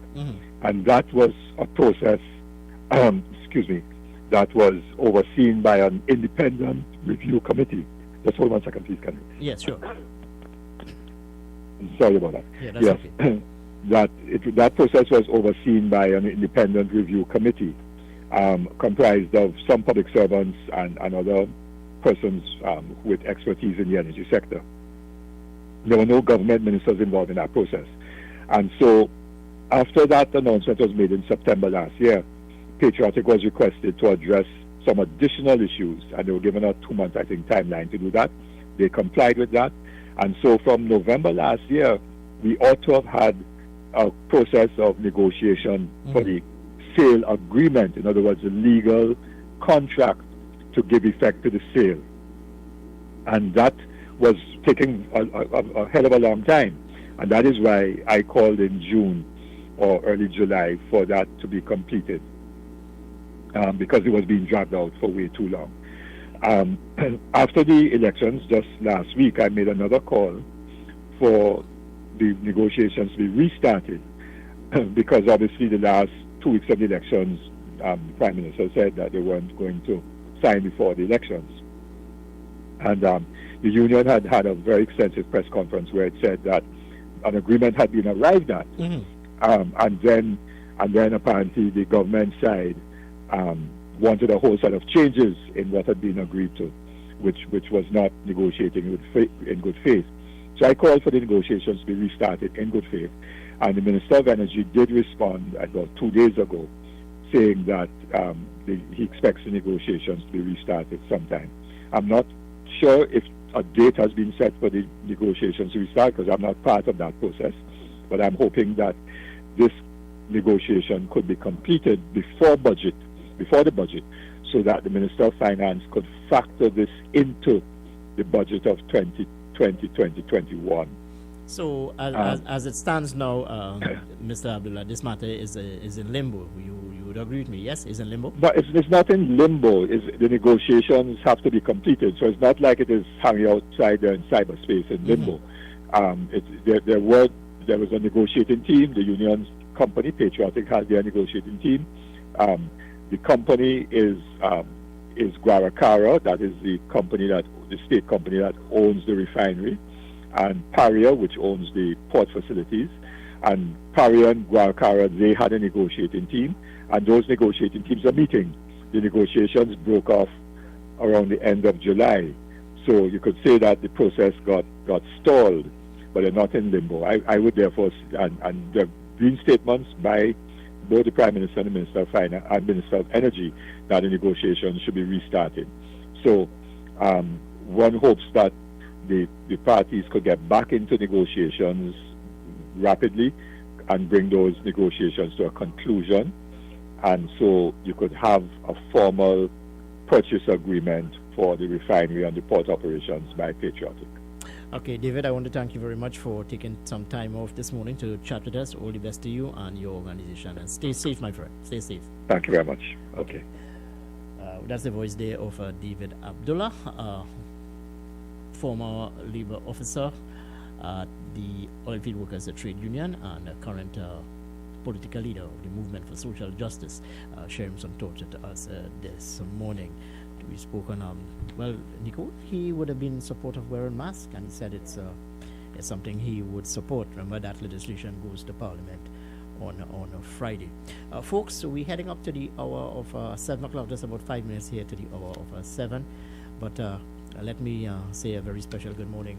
And that was a process, that was overseen by an independent review committee. Just hold 1 second, please, can you? Yes, sure. Sorry about that. Yeah, that's okay. That process was overseen by an independent review committee comprised of some public servants and other persons with expertise in the energy sector. There were no government ministers involved in that process. And so after that announcement was made in September last year, Patriotic was requested to address some additional issues, and they were given a 2-month, I think, timeline to do that. They complied with that. And so from November last year, we ought to have had a process of negotiation for the sale agreement, in other words, a legal contract to give effect to the sale. And that was taking a hell of a long time. And that is why I called in June or early July for that to be completed, because it was being dragged out for way too long. After the elections just last week, I made another call for the negotiations to be restarted because obviously the last 2 weeks of the elections, the Prime Minister said that they weren't going to sign before the elections. And the union had a very extensive press conference where it said that an agreement had been arrived at. And then apparently the government side wanted a whole set of changes in what had been agreed to, which was not negotiating in good faith. So I called for the negotiations to be restarted in good faith, and the Minister of Energy did respond about 2 days ago, saying that he expects the negotiations to be restarted sometime. I'm not sure if a date has been set for the negotiations to restart, because I'm not part of that process, but I'm hoping that this negotiation could be completed before the budget, so that the Minister of Finance could factor this into the budget of 2020-2021. So as it stands now, Mr. Abdullah, this matter is in limbo. You would agree with me? Yes, it's in limbo? But it's not in limbo. The negotiations have to be completed. So it's not like it is hanging outside there in cyberspace in limbo. There was a negotiating team. The union's company, Patriotic, has their negotiating team. The company is Guaracara. That is the state company that owns the refinery, and Paria, which owns the port facilities. And Paria and Guaracara, they had a negotiating team, and those negotiating teams are meeting. The negotiations broke off around the end of July. So you could say that the process got stalled, but they're not in limbo. I would therefore, and there have been statements by both the Prime Minister and the Minister of Finance and Minister of Energy that the negotiations should be restarted. So one hopes that the parties could get back into negotiations rapidly and bring those negotiations to a conclusion. and so you could have a formal purchase agreement for the refinery and the port operations by Patriotic. Okay, David, I want to thank you very much for taking some time off this morning to chat with us. All the best to you and your organization. And stay safe, my friend. Stay safe. Thank you very much. Okay. That's the voice there of David Abdullah, former labor officer at the Oilfield Workers Trade Union and current political leader of the Movement for Social Justice, sharing some thoughts with us this morning. We spoke on, well, Nico, he would have been in support of wearing masks, and he said it's something he would support. Remember, that legislation goes to Parliament on a Friday. Folks, so we're heading up to the hour of 7 o'clock, just about 5 minutes here to the hour of 7. But let me say a very special good morning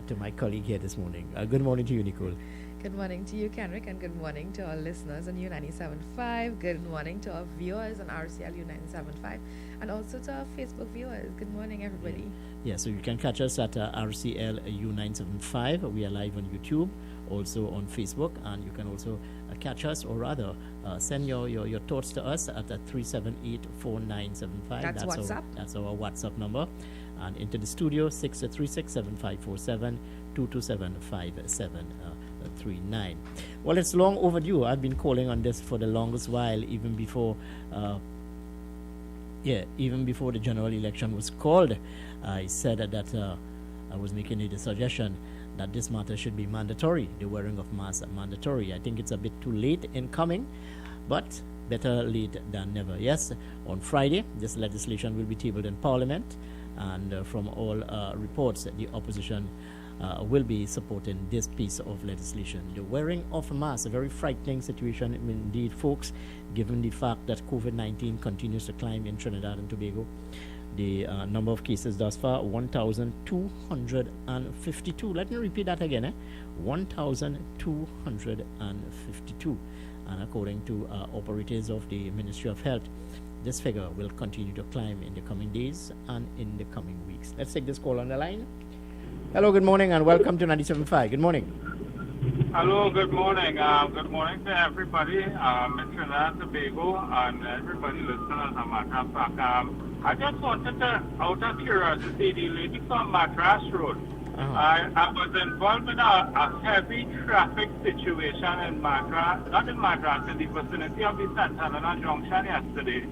to my colleague here this morning. Good morning to you, Nicole. Good morning to you, Kenrick, and good morning to our listeners on U97.5. Good morning to our viewers on RCL U975, and also to our Facebook viewers. Good morning, everybody. Yeah, so you can catch us at RCL U975. We are live on YouTube, also on Facebook, and you can also catch us, or rather, send your thoughts to us at 378-4975. That's WhatsApp. That's our WhatsApp number. And into the studio, 636-7547, 227-5739. Well, it's long overdue. I've been calling on this for the longest while, even before the general election was called. I said that I was making a suggestion that this matter should be mandatory, the wearing of masks mandatory. I think it's a bit too late in coming, but better late than never. Yes, on Friday, this legislation will be tabled in Parliament, and from all reports, the opposition will be supporting this piece of legislation. The wearing of a mask, a very frightening situation indeed, folks, given the fact that COVID-19 continues to climb in Trinidad and Tobago. The number of cases thus far, 1,252. Let me repeat that again, 1,252. And according to operators of the Ministry of Health, this figure will continue to climb in the coming days and in the coming weeks. Let's take this call on the line. Hello, good morning, and welcome to 97.5. Good morning. Hello, good morning. Good morning to everybody in Trinidad and Tobago and everybody listening, as a matter of fact. I just wanted to, out of curiosity, the lady from Madras Road. I was involved in a heavy traffic situation in Madras, not in Madras, in the vicinity of the St. Helena Junction yesterday.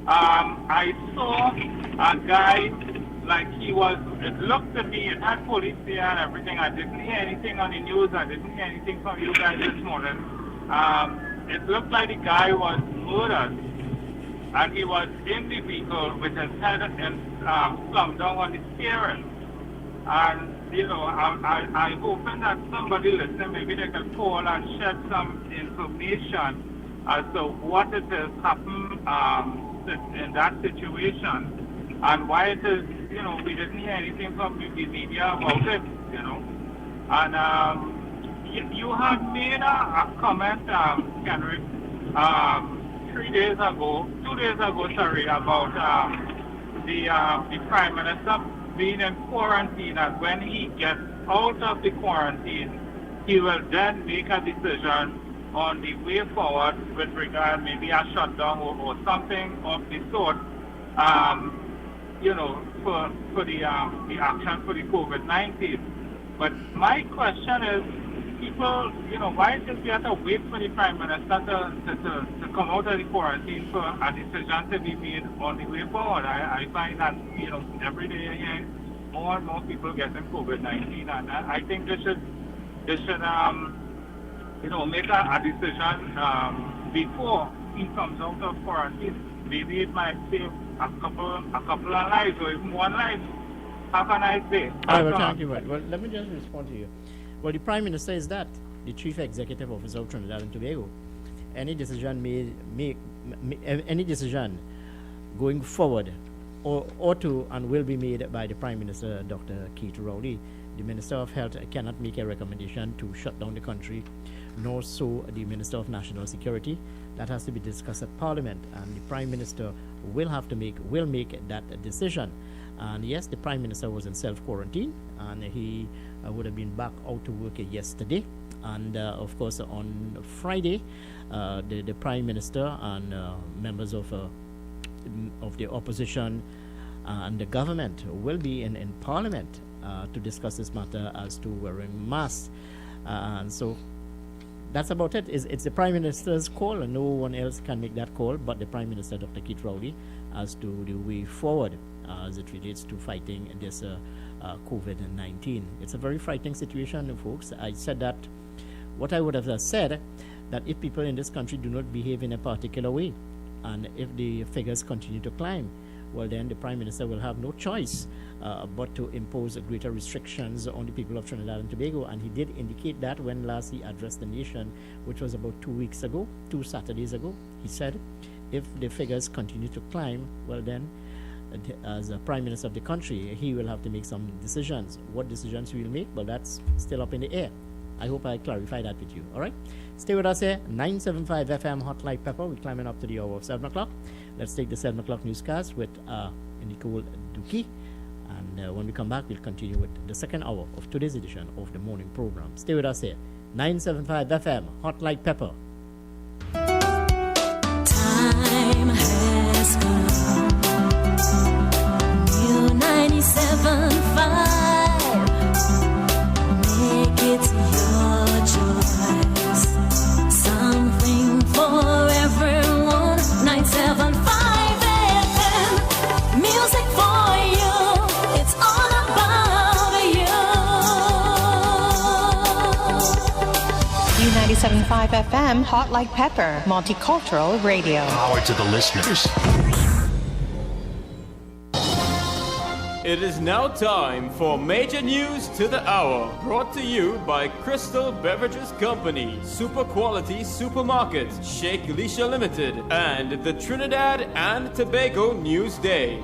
I saw a guy, like he was, it looked to me, it had police there and everything. I didn't hear anything on the news. I didn't hear anything from you guys this morning. It looked like the guy was murdered. And he was in the vehicle with his head slumped down on the steering. And, you know, I'm hoping that somebody listening, maybe they can call and shed some information as to what it is happened in that situation and why it is, you know, we didn't hear anything from the media about it, you know. And you had made a comment, Henry, 2 days ago, about the Prime Minister being in quarantine, and when he gets out of the quarantine, he will then make a decision on the way forward with regard maybe a shutdown or something of the sort, you know, for the action for the COVID-19. But my question is, people, you know, why just we have to wait for the Prime Minister to come out of the quarantine for a decision to be made on the way forward? I find that, you know, every day I hear more and more people getting COVID-19, and I think they should you know, make a decision before he comes out of quarantine. Maybe it might save a couple of lives or even one life. Have a nice day. Thank you. Well, let me just respond to you. Well, the Prime Minister is that, the Chief Executive Officer of Trinidad and Tobago. Any decision any decision going forward ought to and will be made by the Prime Minister, Dr. Keith Rowley. The Minister of Health cannot make a recommendation to shut down the country, nor so the Minister of National Security. That has to be discussed at Parliament, and the Prime Minister will make that decision. And yes, the Prime Minister was in self-quarantine, and he would have been back out to work yesterday, And of course, on Friday, the Prime Minister and members of the opposition and the government will be in Parliament to discuss this matter as to wearing masks. And so that's about it. It's the Prime Minister's call, and no one else can make that call but the Prime Minister, Dr. Keith Rowley, as to the way forward as it relates to fighting this COVID-19. It's a very frightening situation, folks. I said that what I would have said, that if people in this country do not behave in a particular way, and if the figures continue to climb, well, then the Prime Minister will have no choice but to impose greater restrictions on the people of Trinidad and Tobago. And he did indicate that when last he addressed the nation, which was about 2 Saturdays ago. He said, if the figures continue to climb, well, then as a Prime Minister of the country, he will have to make some decisions. What decisions he will make, well, that's still up in the air. I hope I clarified that with you. All right? Stay with us here. 975 FM Hot Like Pepper. We're climbing up to the hour of 7 o'clock. Let's take the 7 o'clock newscast with Nicole Duki. And when we come back, we'll continue with the second hour of today's edition of the morning program. Stay with us here. 975 FM Hot Like Pepper. Time has come. New 97.5. Make it your choice. Something for everyone. 975 FM. Music for you. It's all about you. New 97.5 FM, Hot Like Pepper, Multicultural Radio. Power to the listeners. It is now time for Major News to the Hour, brought to you by Crystal Beverages Company, Super Quality Supermarket, Sheikh Elisha Limited, and the Trinidad and Tobago News Day.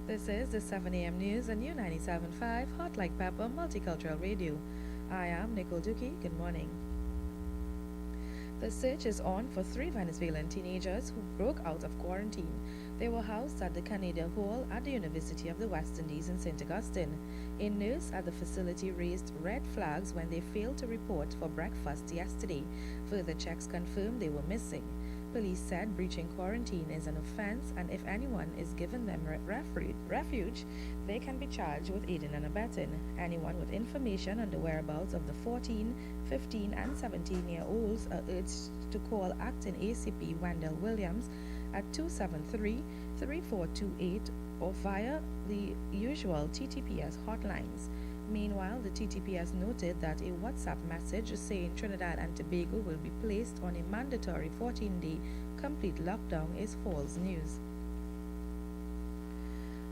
This is the 7 a.m. news on U97.5 Hot Like Pepper Multicultural Radio. I am Nicole Duki. Good morning. The search is on for 3 Venezuelan teenagers who broke out of quarantine. They were housed at the Canada Hall at the University of the West Indies in St. Augustine. A nurse at the facility raised red flags when they failed to report for breakfast yesterday. Further checks confirmed they were missing. Police said breaching quarantine is an offense, and if anyone is given them refuge, they can be charged with aiding and abetting. Anyone with information on the whereabouts of the 14, 15, and 17-year-olds are urged to call Acting ACP Wendell Williams at 273-3428 or via the usual TTPS hotlines. Meanwhile, the TTPS noted that a WhatsApp message saying Trinidad and Tobago will be placed on a mandatory 14-day complete lockdown is false news.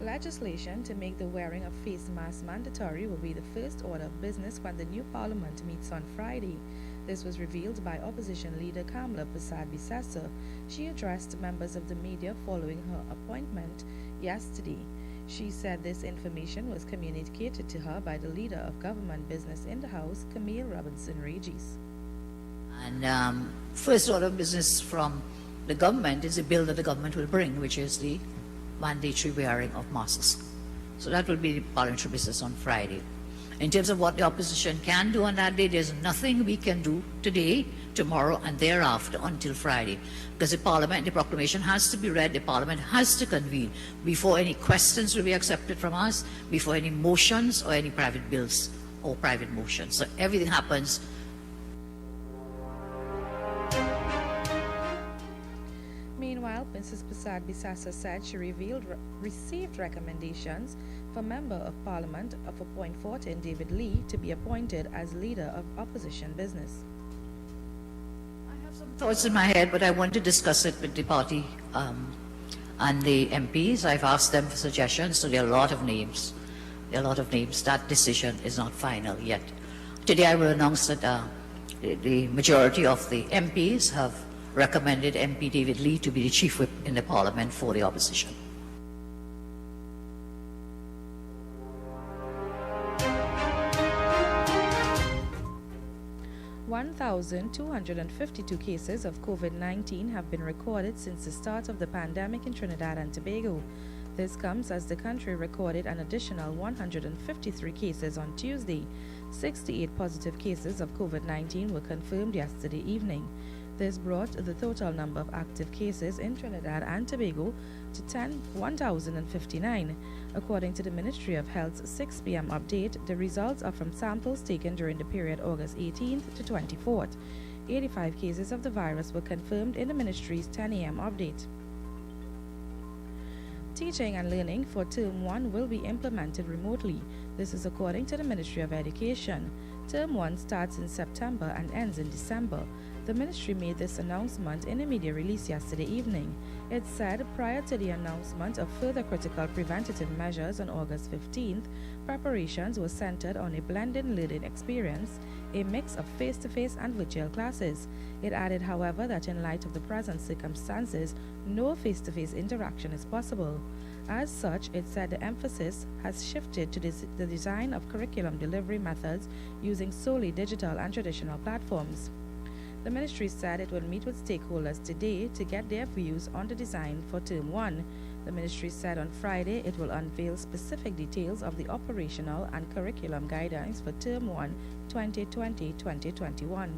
Legislation to make the wearing of face masks mandatory will be the first order of business when the new parliament meets on Friday. This was revealed by opposition leader Kamla Persad-Bissessar. She addressed members of the media following her appointment yesterday. She said this information was communicated to her by the leader of government business in the House, Camille Robinson-Regis. And first order of business from the government is a bill that the government will bring, which is the mandatory wearing of masks. So that will be the parliamentary business on Friday. In terms of what the opposition can do on that day, there's nothing we can do today, tomorrow, and thereafter until Friday. Because the proclamation has to be read, the parliament has to convene before any questions will be accepted from us, before any motions or any private bills or private motions. So everything happens. Meanwhile, Mrs. Persad-Bissessar said she received recommendations for Member of Parliament for Point Fortin, David Lee, to be appointed as leader of opposition business. I have some thoughts in my head, but I want to discuss it with the party and the MPs. I've asked them for suggestions, so there are a lot of names. There are a lot of names. That decision is not final yet. Today I will announce that the majority of the MPs have recommended MP David Lee to be the chief whip in the parliament for the opposition. (1,252) cases of COVID-19 have been recorded since the start of the pandemic in Trinidad and Tobago. This comes as the country recorded an additional 153 cases on Tuesday. 68 positive cases of COVID-19 were confirmed yesterday evening. This brought the total number of active cases in Trinidad and Tobago to 1,059. According to the Ministry of Health's 6 p.m. update, the results are from samples taken during the period August 18th to 24th. 85 cases of the virus were confirmed in the ministry's 10 a.m. update. Teaching and learning for Term 1 will be implemented remotely. This is according to the Ministry of Education. Term 1 starts in September and ends in December. The ministry made this announcement in a media release yesterday evening. It said prior to the announcement of further critical preventative measures on August 15th, preparations were centered on a blended learning experience, a mix of face-to-face and virtual classes. It added, however, that in light of the present circumstances, no face-to-face interaction is possible. As such, it said the emphasis has shifted to the design of curriculum delivery methods using solely digital and traditional platforms. The ministry said it will meet with stakeholders today to get their views on the design for Term 1. The ministry said on Friday it will unveil specific details of the operational and curriculum guidelines for Term 1 2020-2021.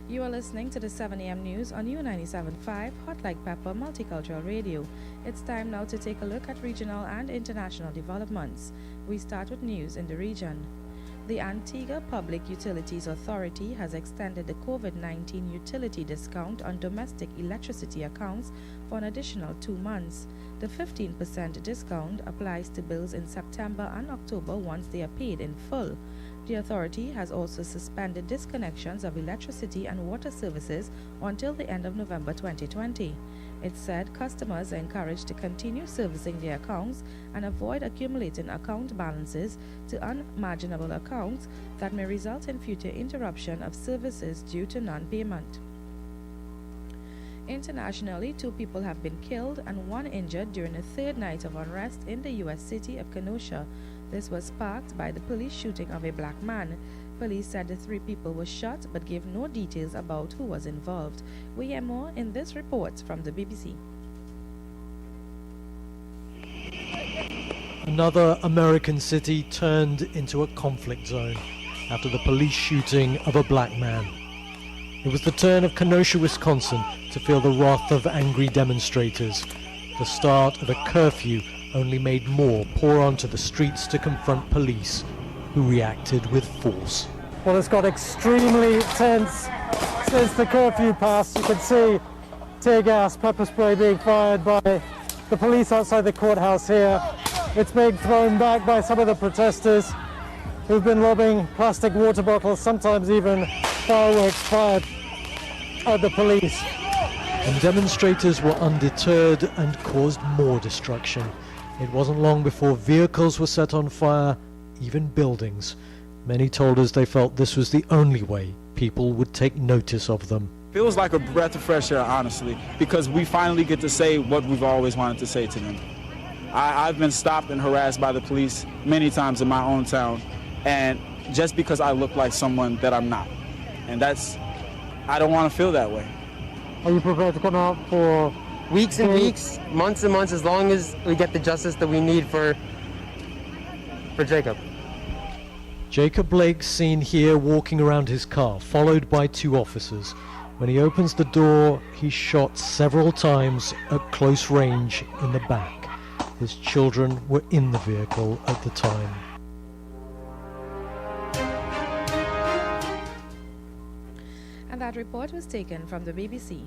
You are listening to the 7 a.m. news on U97.5 Hot Like Pepper Multicultural Radio. It's time now to take a look at regional and international developments. We start with news in the region. The Antigua Public Utilities Authority has extended the COVID-19 utility discount on domestic electricity accounts for an additional 2 months. The 15% discount applies to bills in September and October once they are paid in full. The authority has also suspended disconnections of electricity and water services until the end of November 2020. It said customers are encouraged to continue servicing their accounts and avoid accumulating account balances to unmarginable accounts that may result in future interruption of services due to non-payment. Internationally, 2 people have been killed and 1 injured during a third night of unrest in the U.S. city of Kenosha. This was sparked by the police shooting of a black man. Police said the 3 people were shot but gave no details about who was involved. We hear more in this report from the BBC. Another American city turned into a conflict zone after the police shooting of a black man. It was the turn of Kenosha, Wisconsin to feel the wrath of angry demonstrators. The start of a curfew only made more pour onto the streets to confront police, who reacted with force. Well, it's got extremely tense since the curfew passed. You can see tear gas, pepper spray being fired by the police outside the courthouse here. It's being thrown back by some of the protesters who've been lobbing plastic water bottles, sometimes even fireworks fired at the police. And demonstrators were undeterred and caused more destruction. It wasn't long before vehicles were set on fire, even buildings. Many told us they felt this was the only way people would take notice of them. Feels like a breath of fresh air, honestly, because we finally get to say what we've always wanted to say to them. I've been stopped and harassed by the police many times in my own town, and just because I look like someone that I'm not. And I don't want to feel that way. Are you prepared to come out for weeks and weeks, months and months, as long as we get the justice that we need for Jacob? Jacob Blake's seen here walking around his car, followed by 2 officers. When he opens the door, he's shot several times at close range in the back. His children were in the vehicle at the time. And that report was taken from the BBC.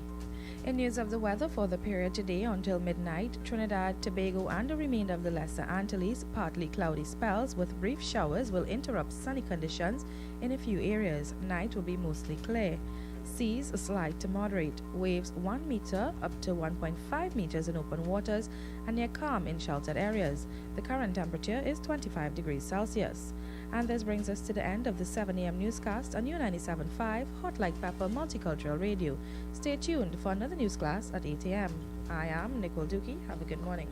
In news of the weather for the period today until midnight, Trinidad, Tobago and the remainder of the Lesser Antilles, partly cloudy spells with brief showers will interrupt sunny conditions in a few areas. Night will be mostly clear. Seas slight to moderate. Waves 1 meter up to 1.5 meters in open waters and near calm in sheltered areas. The current temperature is 25 degrees Celsius. And this brings us to the end of the 7 a.m. newscast on U97.5 Hot Like Pepper Multicultural Radio. Stay tuned for another news class at 8 a.m. I am Nicole Dookie. Have a good morning.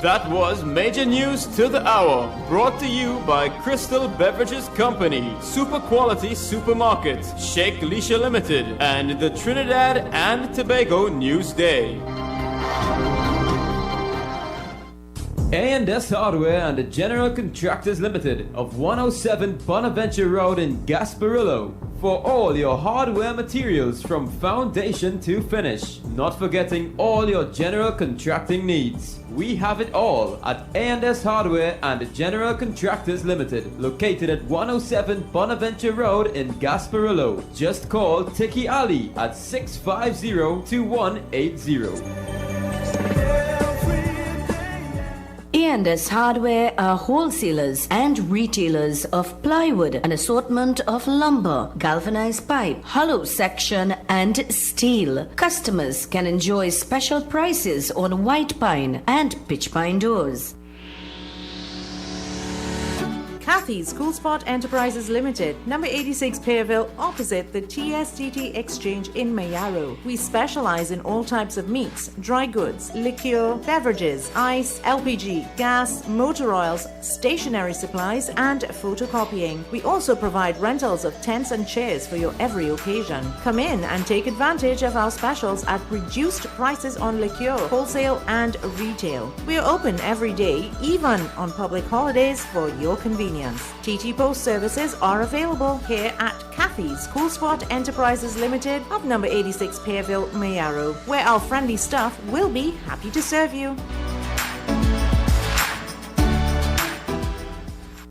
That was Major News to the Hour, brought to you by Crystal Beverages Company, Super Quality Supermarket, Shake Leisure Limited, and the Trinidad and Tobago Newsday. A&S Hardware and the General Contractors Limited of 107 Bonaventure Road in Gasparillo. For all your hardware materials from foundation to finish. Not forgetting all your general contracting needs. We have it all at A&S Hardware and the General Contractors Limited, located at 107 Bonaventure Road in Gasparillo. Just call Tiki Ali at 650-2180. A&S Hardware are wholesalers and retailers of plywood, an assortment of lumber, galvanized pipe, hollow section, and steel. Customers can enjoy special prices on white pine and pitch pine doors. Kathy's Cool Spot Enterprises Limited, number 86 Pearville, opposite the TSTT Exchange in Mayaro. We specialize in all types of meats, dry goods, liquor, beverages, ice, LPG, gas, motor oils, stationery supplies, and photocopying. We also provide rentals of tents and chairs for your every occasion. Come in and take advantage of our specials at reduced prices on liquor, wholesale, and retail. We are open every day, even on public holidays, for your convenience. TT Post services are available here at Kathy's Cool Spot Enterprises Limited of number 86 Pearville, Mayaro, where our friendly staff will be happy to serve you.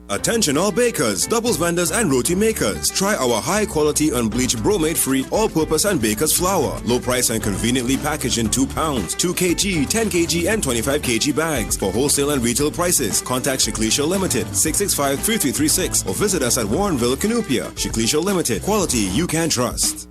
Attention all bakers, doubles vendors and roti makers. Try our high quality unbleached bromate free all purpose and baker's flour. Low price and conveniently packaged in 2 pounds, 2 kg, 10 kg and 25 kg bags. For wholesale and retail prices, contact Shikleisha Limited 665-3336 or visit us at Warrenville, Canupia. Shikleisha Limited, quality you can trust.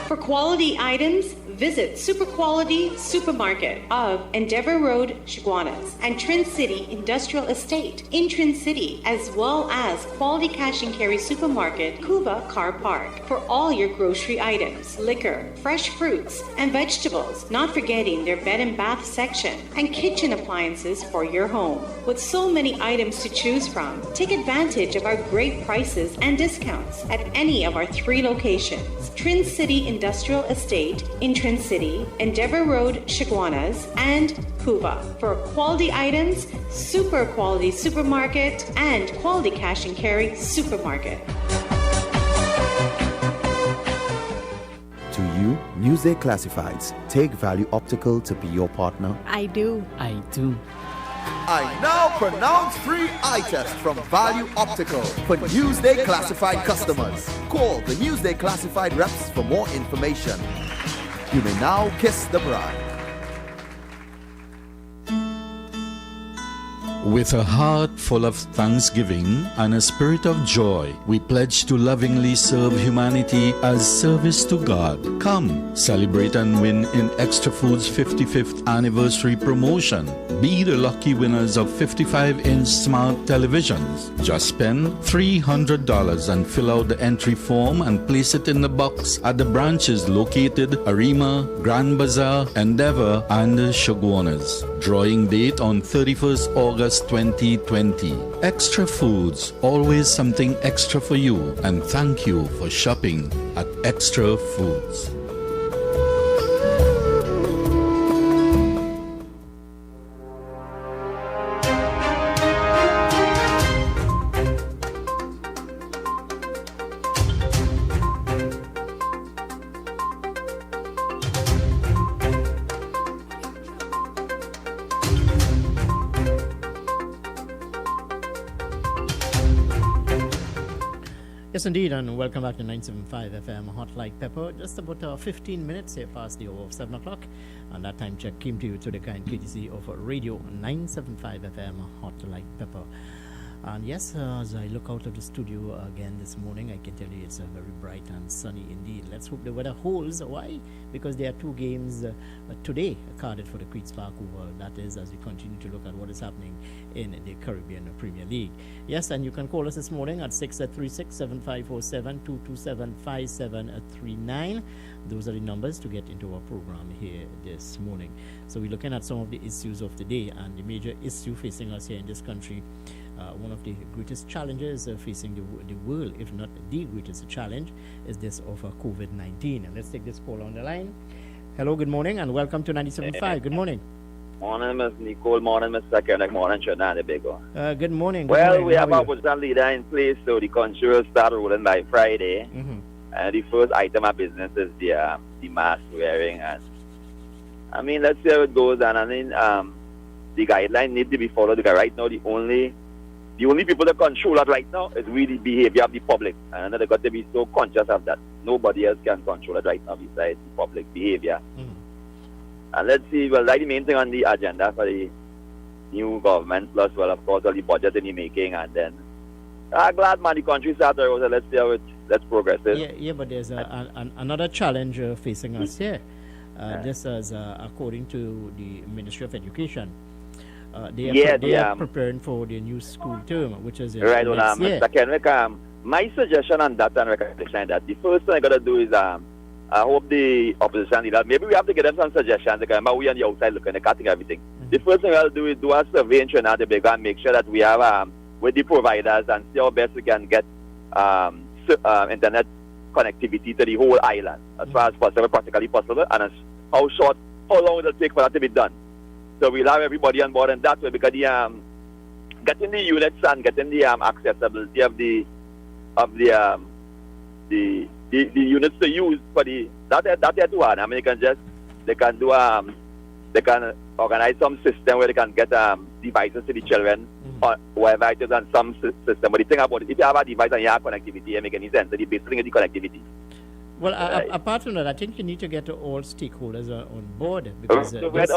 For quality items, visit Super Quality Supermarket of Endeavour Road, Chaguanas, and Trin City Industrial Estate in Trin City, as well as Quality Cash and Carry Supermarket, Cuba Car Park, for all your grocery items, liquor, fresh fruits, and vegetables, not forgetting their bed and bath section, and kitchen appliances for your home. With so many items to choose from, take advantage of our great prices and discounts at any of our 3 locations, Trin City Industrial Estate in Trin City, Endeavour Road, Chaguanas, and Cuba. For quality items, Super Quality Supermarket and Quality Cash and Carry Supermarket. To you, Newsday Classifieds. Take Value Optical to be your partner. I do. I now pronounce free eye test from Value Optical for Newsday Classified customers. Call the Newsday Classified reps for more information. You may now kiss the bride. With a heart full of thanksgiving and a spirit of joy, we pledge to lovingly serve humanity as service to God. Come, celebrate and win in Extra Foods' 55th anniversary promotion. Be the lucky winners of 55-inch smart televisions. Just spend $300 and fill out the entry form and place it in the box at the branches located Arima, Grand Bazaar, Endeavour, and Chaguanas. Drawing date on 31st August 2020. Extra Foods, always something extra for you, and thank you for shopping at Extra Foods. Yes, indeed, and welcome back to 975 FM Hot Like Pepper. Just about 15 minutes here past the hour of 7 o'clock, and that time check came to you to the kind courtesy of Radio 975 FM Hot Like Pepper. And yes, as I look out of the studio again this morning, I can tell you it's very bright and sunny indeed. Let's hope the weather holds. Why? Because there are two games today carded for the Queen's Park Oval. That is, as we continue to look at what is happening in the Caribbean Premier League. Yes, and you can call us this morning at 636-7547, 227-5739. Those are the numbers to get into our program here this morning. So we're looking at some of the issues of the day, and the major issue facing us here in this country, one of the greatest challenges facing the world, if not the greatest challenge, is this of COVID-19. And let's take this call on the line. Hello, good morning, and welcome to 97.5. Good morning. Morning, Ms. Nicole. Morning, Mr. Kenneth. Morning, Trinidad and Tobago. Good morning. Well, morning. we have our opposition leader in place, so the country will start rolling by Friday. And the first item of business is the mask wearing. And I mean, let's see how it goes. And I mean, the guidelines need to be followed, because right now the only people that control that right now is really behavior of the public, and they've got to be so conscious of that. Nobody else can control it right now besides the public behavior. And let's see, well, that's the main thing on the agenda for the new government, plus, well, of course, all the budget in the making, and then glad, man, the country started, so let's see how let's progress it. Yeah, but there's another challenge facing us here. This is according to the Ministry of Education. They are preparing for the new school term, which is right. Next year. Mr. Kenwick, my suggestion on that and recommendation that the first thing I gotta do is I hope the opposition leader, maybe we have to get them some suggestions, because we on the outside looking, they can't think everything. The first thing I'll do is do a survey in Trinidad and Tobago and make sure that we have with the providers and see how best we can get internet connectivity to the whole island as far as possible, practically possible, and how long it will take for that to be done. So we'll have everybody on board in that way, because getting the units and getting the accessibility of the units to use for that one. I mean, they can organize some system where they can get devices to the children or whatever it is, and some system. But the thing about it, if you have a device and you have connectivity, it makes any sense. So the basic thing is the connectivity. Well, apart from that, I think you need to get all stakeholders on board, because so the first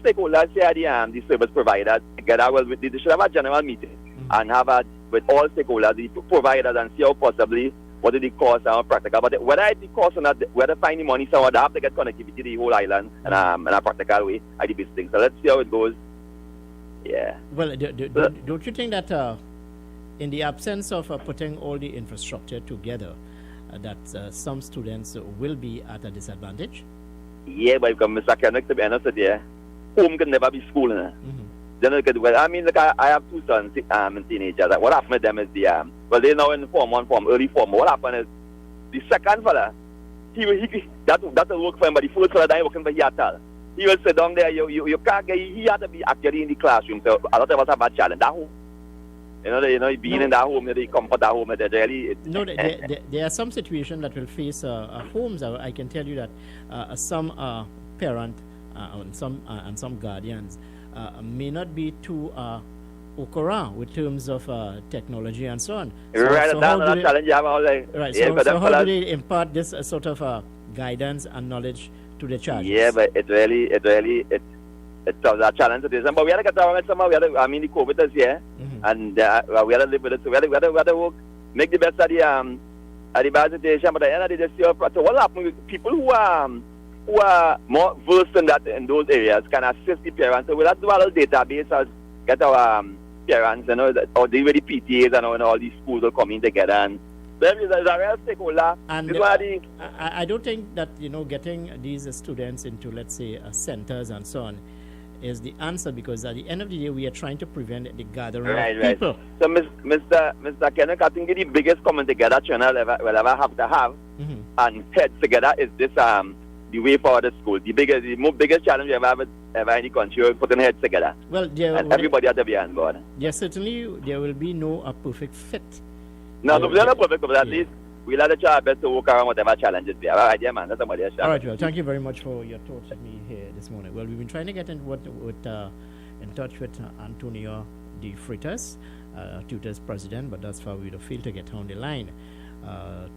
stakeholders here, the service providers, together they should have a general meeting and have with all stakeholders, the providers, and see how possibly what is the cost and practical. But whether it's the cost or not, whether finding money somewhere, they have to get connectivity to the whole island in a practical way, are the best thing. So let's see how it goes. Yeah. Well, don't you think that in the absence of putting all the infrastructure together, that some students will be at a disadvantage? Yeah, but Mr. Kendrick, to be honest with you, home can never be school. I mean, look, I have two sons, teenagers. What happened with them is they're now in Form 1, early Form 1. What happened is the second fella, that'll work for him, but the first fella that working for Yatal, he will sit down there. You can't get. He had to be actually in the classroom. So a lot of us have a challenge. That home. Being in that home, the comfort that home, there are some situations that will face homes. I can tell you that some parent and some guardians may not be too au courant with terms of technology and so on. So how do they impart this sort of guidance and knowledge to the child? Yeah, but it's a challenge to this. But we had to get around it somehow. I mean, the COVID is here, and we had to live with it. So we had to work, make the best of the bad situation. But at the end of the day, so what happens with people who are more versed in those areas can assist the parents. So we'll have to do a little database and get our parents, or deal with the PTAs and all these schools will come in together. And there's a real stakeholder. And I don't think that, getting these students into, let's say, centers and so on is the answer, because at the end of the day, we are trying to prevent the gathering of people. So, Mr. Kenneth, I think the biggest common together China will ever have to have and head together is this the way forward to school. The biggest challenge we ever have in the country is putting heads together. Well, everybody has to be on board. Yes, certainly there will be no perfect fit. No, we're not perfect, but at least we'll have to try our best to work around whatever challenges we have. All right, yeah, man. That's somebody else. All right, well, thank you very much for your thoughts with me here this morning. Well, we've been trying to get in touch with Antonio De Freitas, tutors president, but thus far we'd have failed to get on the line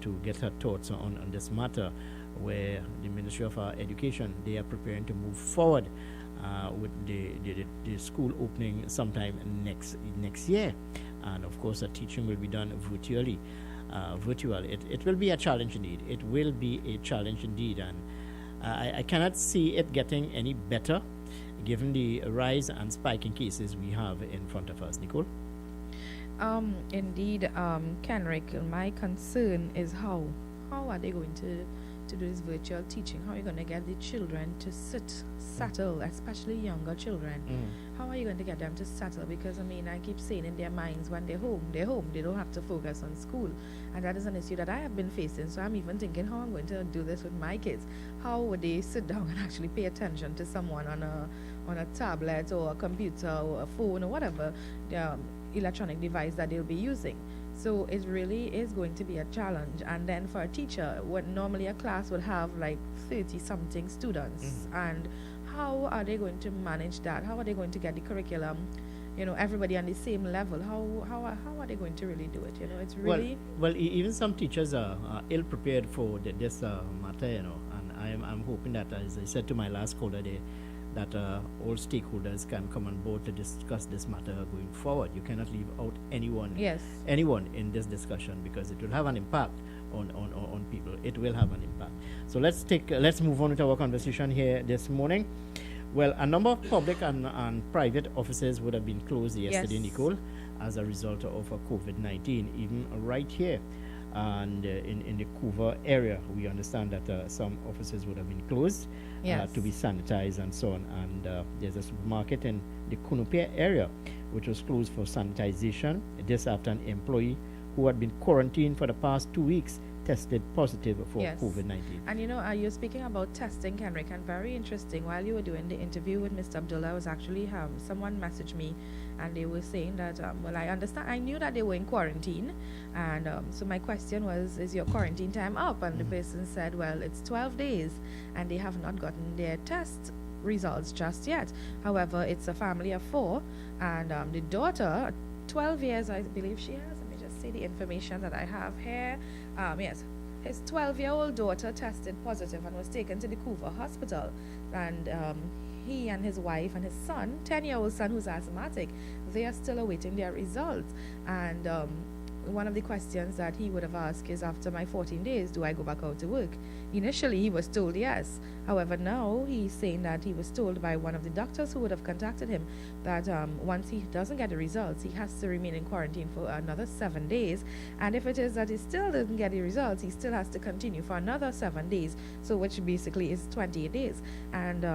to get her thoughts on this matter, where the Ministry of Education, they are preparing to move forward with the school opening sometime next year. And of course, the teaching will be done virtually. It will be a challenge indeed. It will be a challenge indeed, and I cannot see it getting any better given the rise and spike in cases we have in front of us. Nicole? Indeed, Kenrick, my concern is how are they going to do this virtual teaching? How are you going to get the children to settle, especially younger children? How are you going to get them to settle? Because, I mean, I keep saying in their minds, when they're home. They don't have to focus on school. And that is an issue that I have been facing. So I'm even thinking how I'm going to do this with my kids. How would they sit down and actually pay attention to someone on a tablet or a computer or a phone or whatever electronic device that they'll be using? So it really is going to be a challenge. And then for a teacher, what normally a class would have like 30-something students, and how are they going to manage that? How are they going to get the curriculum, everybody on the same level? How are they going to really do it? It's really... Well, even some teachers are ill-prepared for this matter, and I'm hoping that, as I said to my last caller there, that all stakeholders can come on board to discuss this matter going forward. You cannot leave out anyone in this discussion, because it will have an impact on people. It will have an impact. So let's move on with our conversation here this morning. Well, a number of public and private offices would have been closed yesterday, Nicole, as a result of COVID-19, even right here. And in the Couva area, we understand that some offices would have been closed to be sanitized and so on. And there's a supermarket in the Kunupia area which was closed for sanitization. This after an employee who had been quarantined for the past 2 weeks tested positive for COVID-19. And you're speaking about testing, Kenrick, and very interesting. While you were doing the interview with Mr. Abdullah, I was actually someone messaged me, and they were saying that I understand, I knew that they were in quarantine, and so my question was, is your quarantine time up? And the person said, well, it's 12 days, and they have not gotten their test results just yet. However, it's a family of 4, and the daughter, 12 years, I believe she has. Let me just see the information that I have here. Yes, his 12-year-old daughter tested positive and was taken to the Couva hospital. And he and his wife and his son, 10-year-old son who's asthmatic, they are still awaiting their results. And one of the questions that he would have asked is, after my 14 days, do I go back out to work? Initially, he was told yes. However, now he's saying that he was told by one of the doctors who would have contacted him that once he doesn't get the results, he has to remain in quarantine for another 7 days. And if it is that he still doesn't get the results, he still has to continue for another 7 days, so which basically is 28 days. And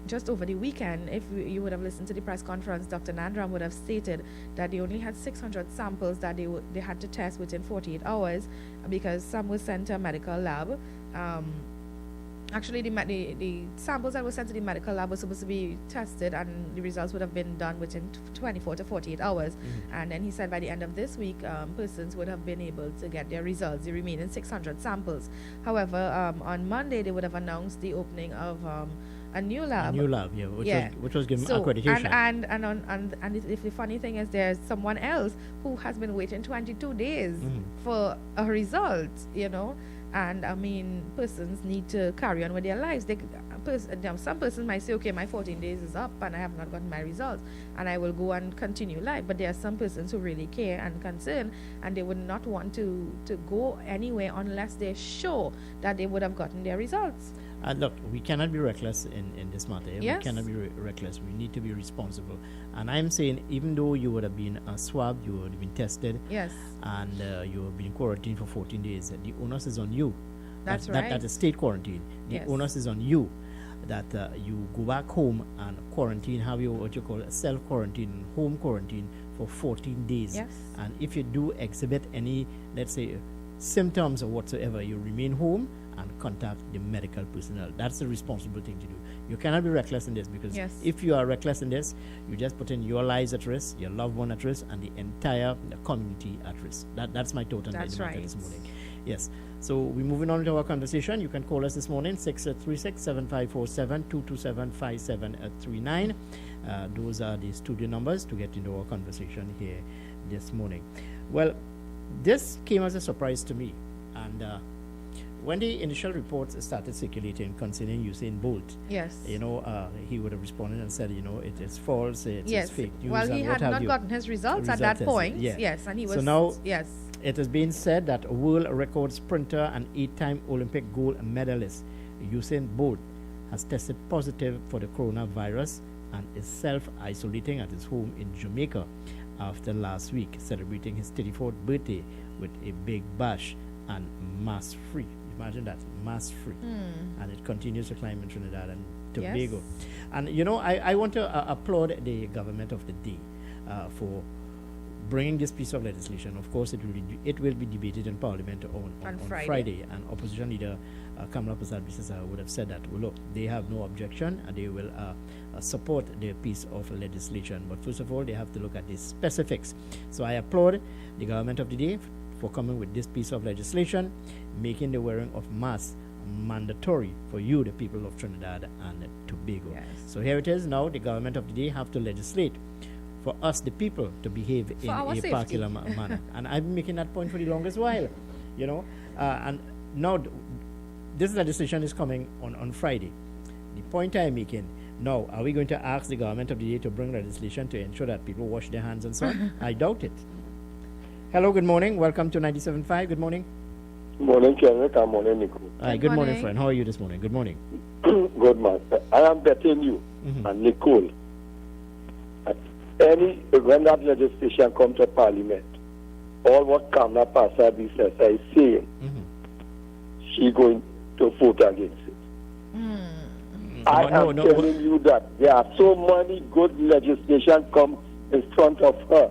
just over the weekend, if you would have listened to the press conference, Dr. Nandram would have stated that they only had 600 samples that they had to test within 48 hours, because some were sent to a medical lab. Actually, the samples that were sent to the medical lab were supposed to be tested, and the results would have been done within 24 to 48 hours. And then he said by the end of this week, persons would have been able to get their results, the remaining 600 samples. However, on Monday, they would have announced the opening of a new lab. Which was given accreditation. And if the funny thing is, there's someone else who has been waiting 22 days for a result, And I mean, persons need to carry on with their lives. Some persons might say, okay, my 14 days is up and I have not gotten my results, and I will go and continue life. But there are some persons who really care and concerned, and they would not want to go anywhere unless they're sure that they would have gotten their results. Look, we cannot be reckless in this matter. We cannot be reckless. We need to be responsible. And I'm saying, even though you would have been swabbed, you would have been tested, and you have been quarantined for 14 days, the onus is on you. That's right. That is state quarantine. The onus is on you, that you go back home and quarantine, have your what you call self-quarantine, home quarantine for 14 days. And if you do exhibit any, let's say, symptoms or whatsoever, you remain home and contact the medical personnel. That's the responsible thing to do. You cannot be reckless in this, because if you are reckless in this, you just put in your lives at risk, your loved one at risk, and the entire community at risk. That's my thought on this morning. Yes. So we're moving on to our conversation. You can call us this morning, 636-7547-227-5739. Those are the studio numbers to get into our conversation here this morning. Well, this came as a surprise to me, and when the initial reports started circulating concerning Usain Bolt, yes, he would have responded and said, it is false, it's fake news. Well, he and had what not gotten his results at that point. Yes, and he was. So now, yes, it has been said that world record sprinter and 8-time Olympic gold medalist Usain Bolt has tested positive for the coronavirus and is self-isolating at his home in Jamaica after last week celebrating his 34th birthday with a big bash and mask-free. Imagine that, mask-free. And it continues to climb in Trinidad and Tobago. Yes. And, I want to applaud the government of the day for bringing this piece of legislation. Of course, it will be debated in Parliament on Friday. And Opposition Leader Kamala Prasad would have said that, well, look, they have no objection and they will support the piece of legislation. But first of all, they have to look at the specifics. So I applaud the government of the day for coming with this piece of legislation, making the wearing of masks mandatory for you, the people of Trinidad and Tobago. Yes. So here it is now, the government of the day have to legislate for us, the people, to behave in a particular manner. And I've been making that point for the longest while, and now this legislation is coming on Friday. The point I'm making, now, are we going to ask the government of the day to bring legislation to ensure that people wash their hands and so on? I doubt it. Hello, good morning. Welcome to 97.5. Good morning. Morning, Kenrick. Good morning, Nico. Hi, good morning, friend. How are you this morning? Good morning. Good, master. I am betting you and Nicole. When that legislation comes to Parliament, all what Kamala Prasad is saying, she's going to vote against it. I am telling you that there are so many good legislation come in front of her,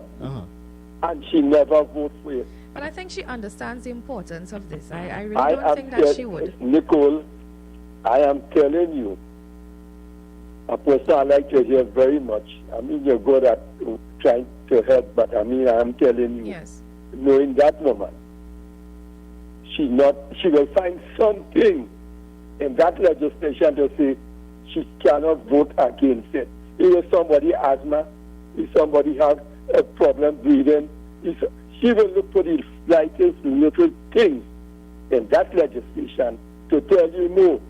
and she never votes for it. But I think she understands the importance of this. I really don't think that she would. Nicole, I am telling you, a person I like to hear very much. I mean, you're good at trying to help, but I mean, I'm telling you, knowing that woman, she will find something in that legislation to say she cannot vote against it. If somebody asthma, if somebody has a problem breathing, she will look for the slightest little thing in that legislation to tell you no.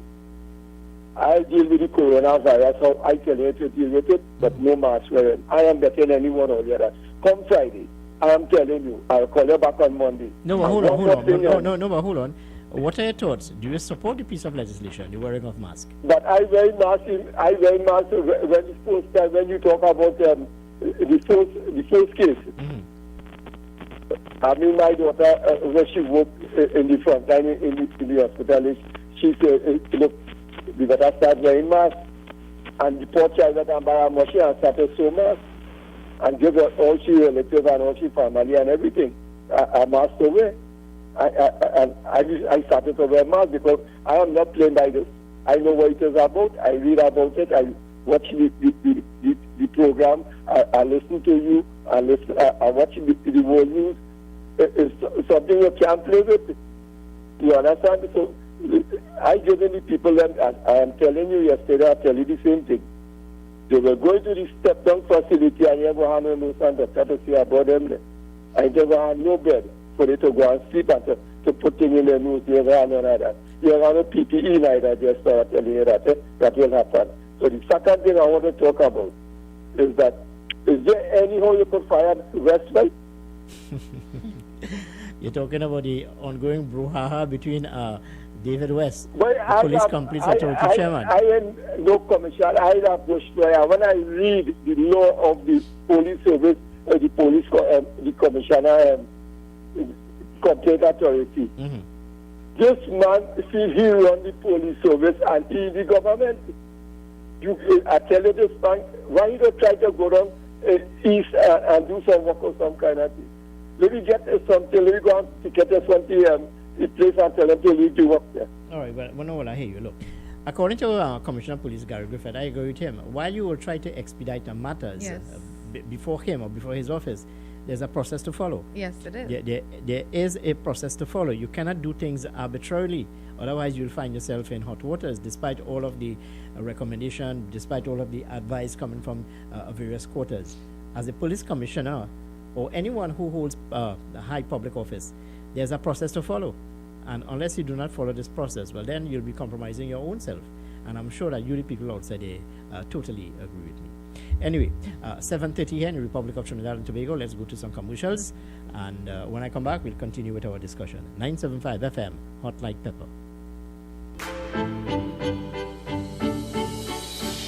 I'll deal with the coronavirus, how I tell you to deal with it, but no mask wearing. I am betting anyone out there that come Friday, I am telling you, I'll call you back on Monday. No, but hold on. No, but hold on. What are your thoughts? Do you support the piece of legislation, the wearing of mask? But I very much when you talk about the first case. I mean, my daughter, when she worked in the front line in the hospital, she said, look, we better start wearing masks. And the poor child that I'm by and started so mask and give her all she relatives and all she family and everything a mask to wear. I started to wear mask because I am not playing by this. I know what it is about. I read about it. I watch the program. I listen to you. I watch the world news. It's something you can't play with. You understand? So I given the people, and I am telling you yesterday, I tell you the same thing. They were going to the step-down facility and you never had no son to see about them there. I never had no bed for them to go and sleep and to put things in their nose. You never had none of that. You never had no PPE neither. Just start telling you that that will happen. So the second thing I want to talk about is that, is there anyhow you could fire respite? You're talking about the ongoing brouhaha between David West, well, the police complex authority chairman. I am no commissioner. I am a bush lawyer. When I read the law of the police service, the commissioner complaint authority, this man, see, he run the police service and he the government. I tell you this man, why you don't try to go down east and do some work or some kind of thing? Let me get something, let me go and get something, the place and tell them to leave the work there. All right, well, I hear you. Look, according to Commissioner of Police Gary Griffith, I agree with him. While you will try to expedite the matters before him or before his office, there's a process to follow. Yes, it is. There is a process to follow. You cannot do things arbitrarily. Otherwise, you'll find yourself in hot waters, despite all of the recommendation, despite all of the advice coming from various quarters. As a police commissioner, or anyone who holds a high public office, there's a process to follow. And unless you do not follow this process, well, then you'll be compromising your own self. And I'm sure that you, the people outside there, totally agree with me. Anyway, 7:30 here in the Republic of Trinidad and Tobago. Let's go to some commercials. And when I come back, we'll continue with our discussion. 975 FM, Hot Like Pepper.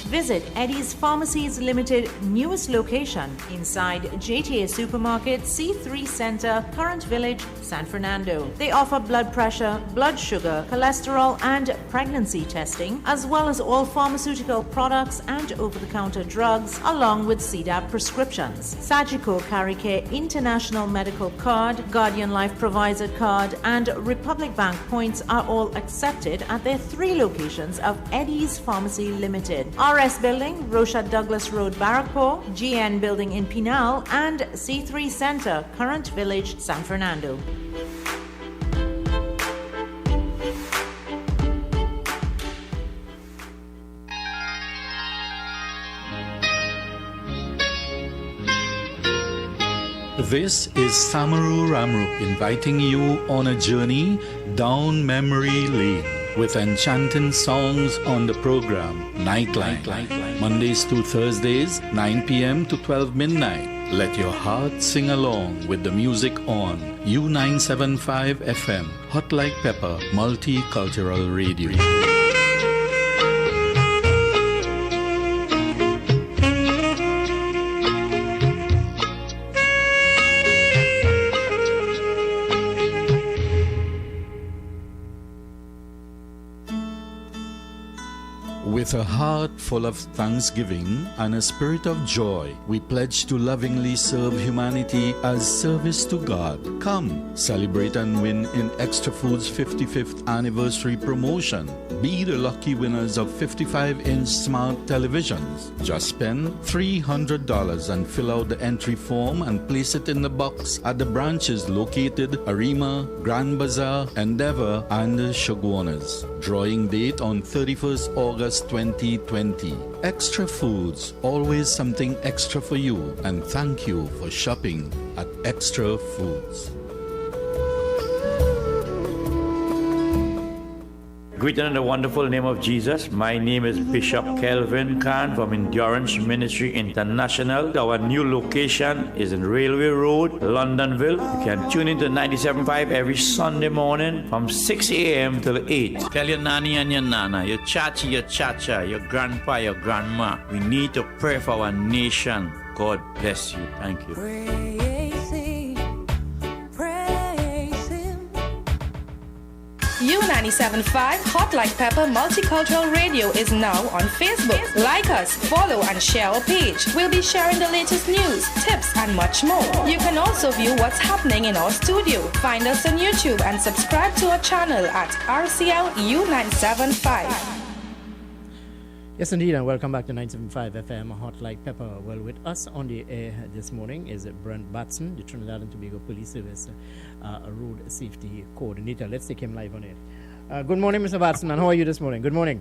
Visit Eddie's Pharmacies Limited newest location inside JTA Supermarket, C3 Center, Current Village, San Fernando. They offer blood pressure, blood sugar, cholesterol, and pregnancy testing, as well as all pharmaceutical products and over-the-counter drugs, along with CDAP prescriptions. Sagicor Caricare International Medical Card, Guardian Life Provider Card, and Republic Bank points are all accepted at their 3 locations of Eddie's Pharmacy Limited. RS Building, Rocha Douglas Road, Barrackpore, GN Building in Pinal, and C3 Center, Current Village, San Fernando. This is Samaru Ramru inviting you on a journey down memory lane with enchanting songs on the program Nightline, Mondays to Thursdays, 9 p.m. to 12 midnight. Let your heart sing along with the music on U975 FM, Hot Like Pepper, Multicultural Radio. With a heart full of thanksgiving and a spirit of joy, we pledge to lovingly serve humanity as service to God. Come, celebrate and win in Extra Foods' 55th anniversary promotion. Be the lucky winners of 55-inch smart televisions. Just spend $300 and fill out the entry form and place it in the box at the branches located Arima, Grand Bazaar, Endeavour, and Chaguanas. Drawing date on 31st August 2020. Extra Foods, always something extra for you, and thank you for shopping at Extra Foods. Greeted in the wonderful name of Jesus. My name is Bishop Kelvin Khan from Endurance Ministry International. Our new location is in Railway Road, Londonville. You can tune into 97.5 every Sunday morning from 6 a.m. till 8. Tell your nanny and your nana, your chachi, your chacha, your grandpa, your grandma. We need to pray for our nation. God bless you. Thank you. U97.5 Hot Like Pepper Multicultural Radio is now on Facebook. Like us, follow and share our page. We'll be sharing the latest news, tips and much more. You can also view what's happening in our studio. Find us on YouTube and subscribe to our channel at RCL U975. Yes, indeed, and welcome back to 975 FM, Hot Like Pepper. Well, with us on the air this morning is Brent Batson, the Trinidad and Tobago Police Service Road Safety Coordinator. Let's take him live on air. Good morning, Mr. Batson, and how are you this morning? Good morning.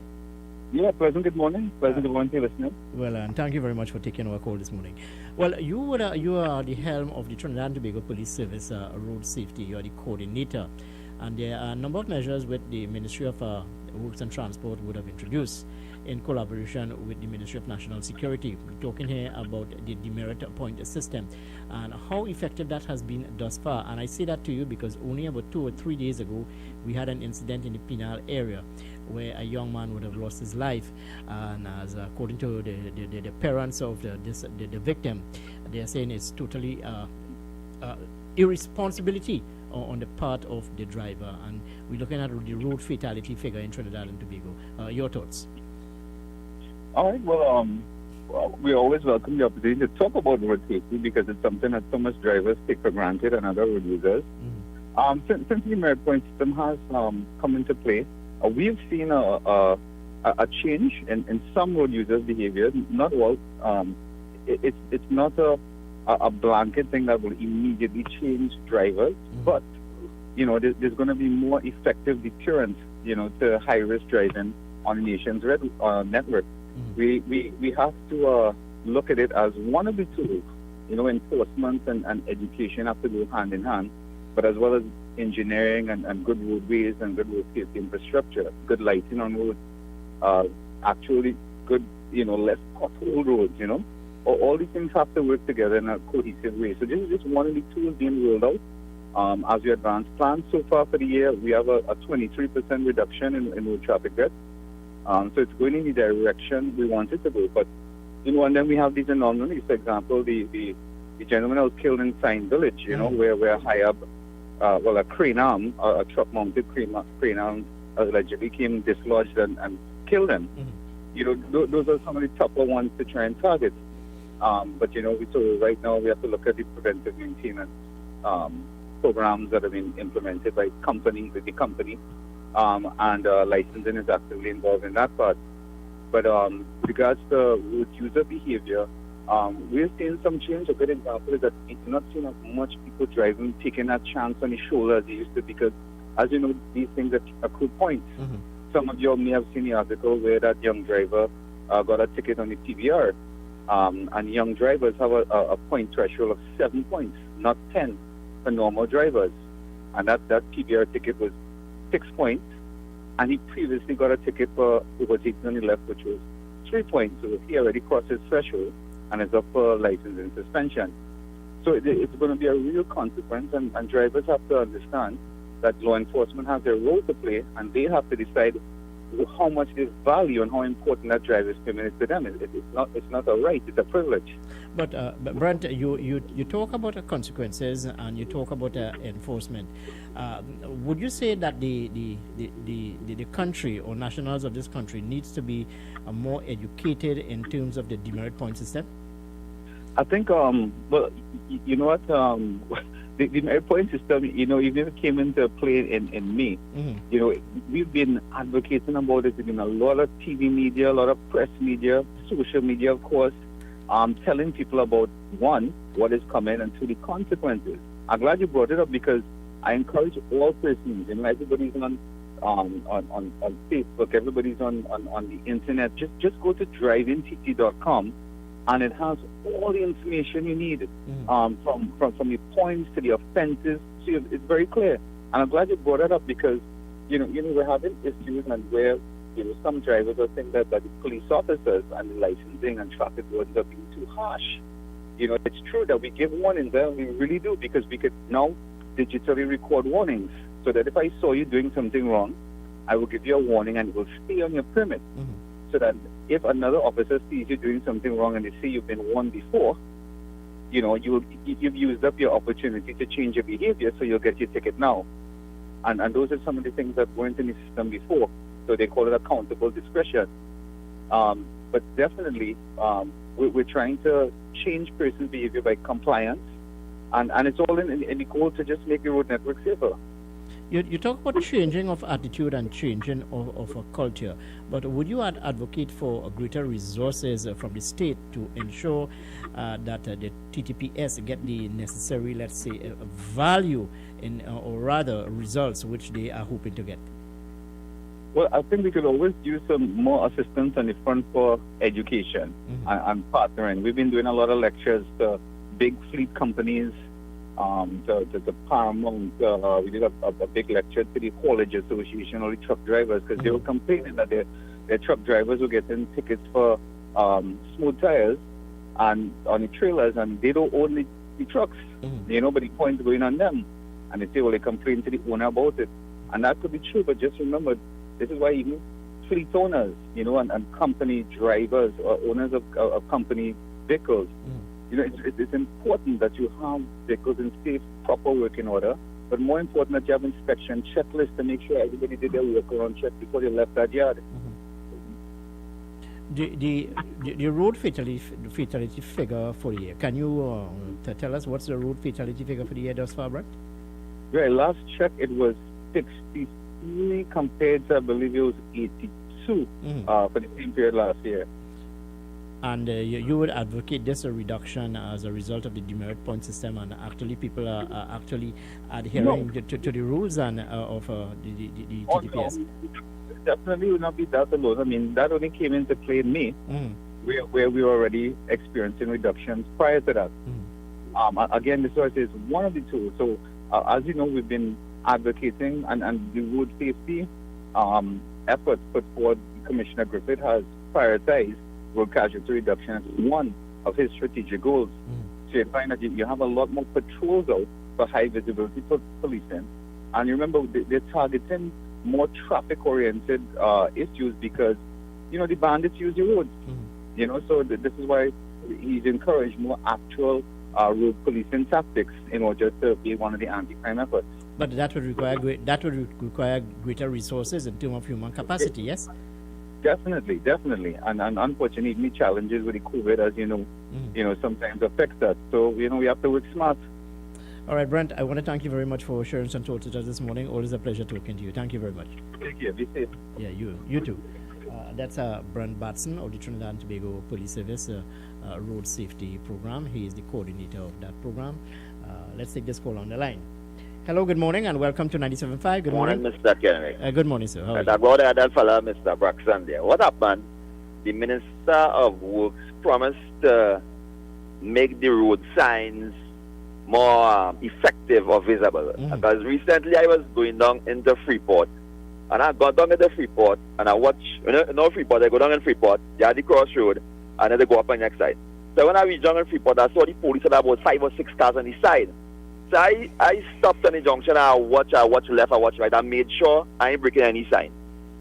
Yeah, pleasant good morning. Pleasant good morning to you, listeners. Well, and thank you very much for taking our call this morning. Well, you are the helm of the Trinidad and Tobago Police Service Road Safety. You are the coordinator. And there are a number of measures with the Ministry of Works and Transport would have introduced in collaboration with the Ministry of National Security. We're talking here about the demerit point system and how effective that has been thus far. And I say that to you because only about 2 or 3 days ago, we had an incident in the Pinal area where a young man would have lost his life. And as according to the parents of the victim, they are saying it's totally irresponsibility on the part of the driver. And we're looking at the road fatality figure in Trinidad and Tobago. Your thoughts? All right. Well, we always welcome the opportunity to talk about road safety because it's something that so much drivers take for granted and other road users. Since the demerit point system has come into play, we've seen a change in some road users' behavior. Not all. It's not a blanket thing that will immediately change drivers, but there's going to be more effective deterrence, to high-risk driving on the nation's network. We have to look at it as one of the tools enforcement and education have to go hand in hand, but as well as engineering and good roadways and good road safety infrastructure, good lighting on roads, actually good, less pothole roads, all these things have to work together in a cohesive way. So this is just one of the tools being rolled out as we advance plans. So far for the year, we have a 23% reduction in road traffic deaths. So it's going in the direction we want it to go. But, and then we have these anomalies. For example, the gentleman that was killed in Sign Village, where a crane arm, a truck-mounted crane arm allegedly came dislodged and killed him. Those are some of the tougher ones to try and target. But, so right now we have to look at the preventive maintenance programs that have been implemented by the company, and licensing is actively involved in that part. But regards to road user behavior, we're seeing some change. A good example is that it's not seeing as much people driving, taking that chance on the shoulder as they used to, because, as you know, these things accrue points. Some of you may have seen the article where that young driver got a ticket on the TBR. And young drivers have a point threshold of 7 points, not 10 for normal drivers. And that TBR ticket was 6 points. And he previously got a ticket for overtaking on the left, which was 3 points. So he already crossed his threshold and is up for license and suspension. So it's going to be a real consequence, and drivers have to understand that law enforcement has their role to play, and they have to decide how much they value and how important that driver's permit is to them. It's not a right, it's a privilege. But Brent, you talk about consequences and you talk about enforcement. Would you say that the country or nationals of this country needs to be more educated in terms of the demerit point system? I think, you know what, the demerit point system, even if it came into play in May, we've been advocating about it in a lot of TV media, a lot of press media, social media, of course, telling people about, one, what is coming, and two, the consequences. I'm glad you brought it up, because I encourage all persons, everybody's on Facebook, everybody's on the internet, just go to driveintt.com, and it has all the information you need, from the points to the offenses. So it's very clear. And I'm glad you brought it up, because, we're having issues and where, some drivers are saying that the police officers and the licensing and traffic wardens are being too harsh. It's true that we give warnings there, we really do, because we could now digitally record warnings, so that if I saw you doing something wrong, I will give you a warning and it will stay on your permit. So that if another officer sees you doing something wrong and they see you've been warned before, you've used up your opportunity to change your behavior, so you'll get your ticket now. And those are some of the things that weren't in the system before. So they call it accountable discretion. But definitely, we're trying to change person's behavior by compliance. And it's all in the goal to just make the road network safer. You talk about changing of attitude and changing of a culture, but would you advocate for greater resources from the state to ensure that the TTPS get the necessary, let's say, value or rather results which they are hoping to get? Well, I think we could always use some more assistance on the front for education and partnering. We've been doing a lot of lectures to big fleet companies, to Paramount. We did a big lecture to the Haulage Association, all the truck drivers, because they were complaining that their truck drivers were getting tickets for smooth tires and on the trailers, and they don't own the trucks, but the points going on them. And they say, well, they complain to the owner about it. And that could be true, but just remember, this is why even fleet owners, and company drivers or owners of company vehicles, it's important that you have vehicles in safe, proper working order, but more important that you have inspection checklists to make sure everybody did their work around check before they left that yard. The road fatality figure for the year, can you tell us what's the road fatality figure for the year thus far, Brett? Right, last check it was 63 compared to, I believe it was 82 for the same period last year. And you would advocate this a reduction as a result of the demerit point system, and actually people are actually adhering to the rules and of the TTPS? No, definitely would not be that alone. I mean, that only came into play in May, where we were already experiencing reductions prior to that. Again, this source is one of the two. So, as you know, we've been advocating and the road safety efforts put forward. Commissioner Griffith has prioritized road casualty reduction as one of his strategic goals. So you find that you have a lot more patrols out for high visibility policing. And remember, they're targeting more traffic-oriented issues because, you know, the bandits use the roads. You know, so this is why he's encouraged more actual road policing tactics in order to be one of the anti-crime efforts. But that would require greater resources in terms of human capacity, yes? Definitely. And unfortunately, challenges with the COVID, as you know, sometimes affect that. So, you know, we have to work smart. All right, Brent, I want to thank you very much for sharing some thoughts with us this morning. Always a pleasure talking to you. Thank you very much. Take care. Be safe. Yeah, you too. That's Brent Batson of the Trinidad and Tobago Police Service Road Safety Program. He is the coordinator of that program. Let's take this call on the line. Hello, good morning, and welcome to 97.5. Good morning. Mr. Kenrick. Good morning, sir. How are you? About that fellow, Mr. Braxton there. What happened? The Minister of Works promised to make the road signs more effective or visible. Because recently I was going down into Freeport, and I got down into Freeport, and I watched, Freeport, I go down in Freeport, they had the crossroad, and then they go up on the next side. So when I reached down in Freeport, I saw the police had about 5 or 6 cars on the side. So I stopped on the junction, I watch left, I watch right, I made sure I ain't breaking any sign.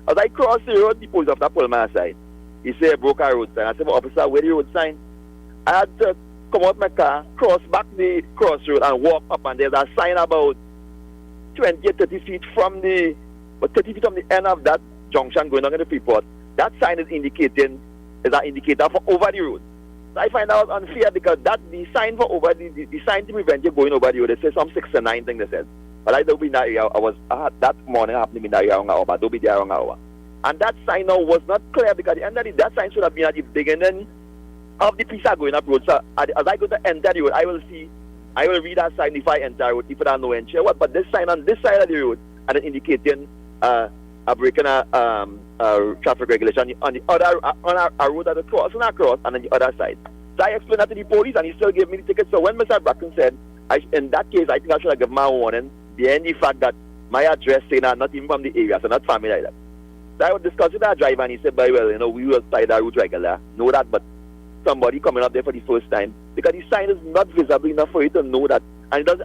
As I crossed the road, the police officer pulled my aside. He said, broke our road sign. I said, well, officer, where the road sign? I had to come out my car, cross back the crossroad and walk up, and there's a sign about 20 or 30 feet from the 30 feet from the end of that junction going down in the Freeport. That sign is an indicator for over the road. So I find out unfair because the sign for over the sign to prevent you going over the road, they say some 6 or 9 thing they said. But I don't be in that area. That morning I happened to be in that area around hour, but I don't be there around hour. And that sign now was not clear because at the end of the day, that sign should have been at the beginning of the piece are going up road. So as I go to enter the road, I will read that sign if I enter the road, if I don't know entry what. But this sign on this side of the road and it indicating a breaking traffic regulation on the other on our road at the cross and across and on the other side. So I explained that to the police and he still gave me the ticket. So when Mr. Bracken said, in that case, I think I should have given my warning, behind the fact that my address saying I'm not even from the area, so not family like that. So I was discussing with our driver and he said, well, we will side our route regular, know that, but somebody coming up there for the first time, because the sign is not visible enough for you to know that. And it does,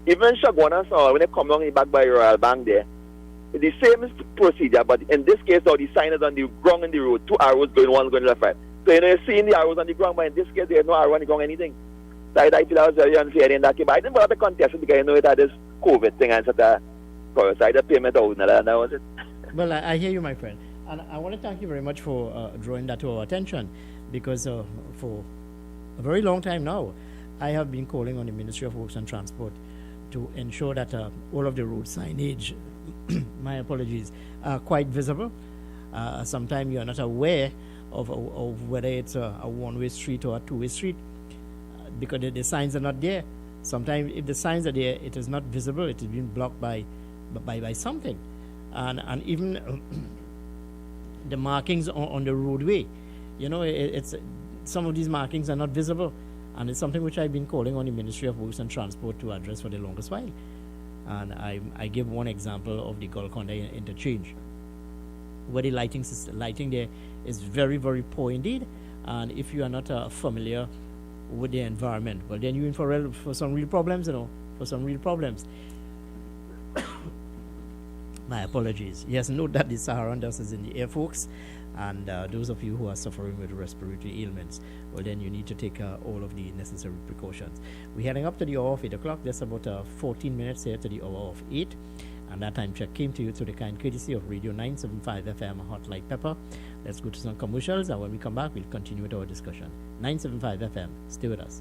even Shagwana saw when they come along back by Royal Bank there, the same procedure, but in this case, now the sign is on the ground in the road, 2 arrows going, one going left right. So you're seeing the arrows on the ground, but in this case, there's no arrow on the ground, anything. So I feel that was very unfair in that case. But I didn't bother to contest it because it had this COVID thing and such a side of payment out, and that was it. Well, I hear you, my friend. And I want to thank you very much for drawing that to our attention, because for a very long time now, I have been calling on the Ministry of Works and Transport to ensure that all of the road signage, my apologies, are quite visible. Sometimes you are not aware of whether it's a one-way street or a two-way street because the signs are not there. Sometimes if the signs are there, it is not visible. It is being blocked by something. And even the markings on the roadway, it's some of these markings are not visible, and it's something which I've been calling on the Ministry of Works and Transport to address for the longest while. And I give one example of the Golconda interchange, where the lighting there is very, very poor indeed. And if you are not familiar with the environment, well, then you're in for some real problems, for some real problems. My apologies. Yes, note that the Saharan dust is in the air, folks. And those of you who are suffering with respiratory ailments, well, then you need to take all of the necessary precautions. We're heading up to the hour of 8 o'clock. There's about 14 minutes here to the hour of 8. And that time check came to you through the kind courtesy of Radio 975 FM Hot Like Pepper. Let's go to some commercials, and when we come back, we'll continue with our discussion. 975 FM. Stay with us.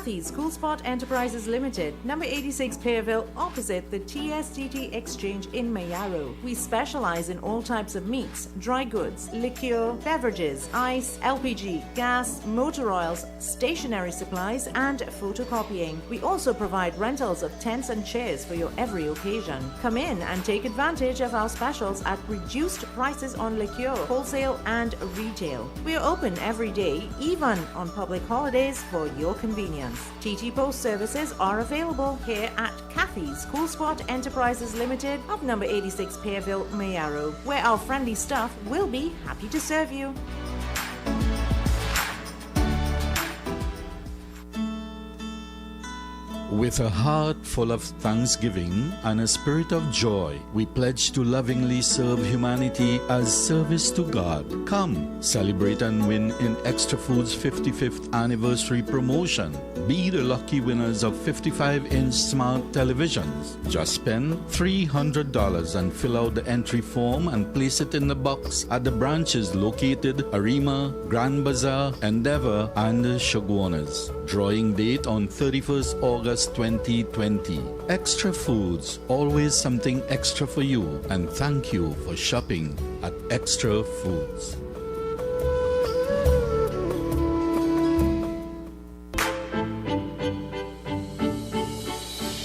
Kathy's Cool Spot Enterprises Limited, number 86 Pearville, opposite the TSTT Exchange in Mayaro. We specialize in all types of meats, dry goods, liquor, beverages, ice, LPG, gas, motor oils, stationery supplies, and photocopying. We also provide rentals of tents and chairs for your every occasion. Come in and take advantage of our specials at reduced prices on liquor, wholesale and retail. We are open every day, even on public holidays, for your convenience. TT Post services are available here at Kathy's Cool Spot Enterprises Limited of number 86 Pearville, Mayaro, where our friendly staff will be happy to serve you. With a heart full of thanksgiving and a spirit of joy, we pledge to lovingly serve humanity as service to God. Come, celebrate and win in Extra Foods' 55th anniversary promotion. Be the lucky winners of 55-inch smart televisions. Just spend $300 and fill out the entry form and place it in the box at the branches located Arima, Grand Bazaar, Endeavour, and Chaguanas. Drawing date on 31st August 2020. Extra Foods, always something extra for you, and thank you for shopping at Extra Foods.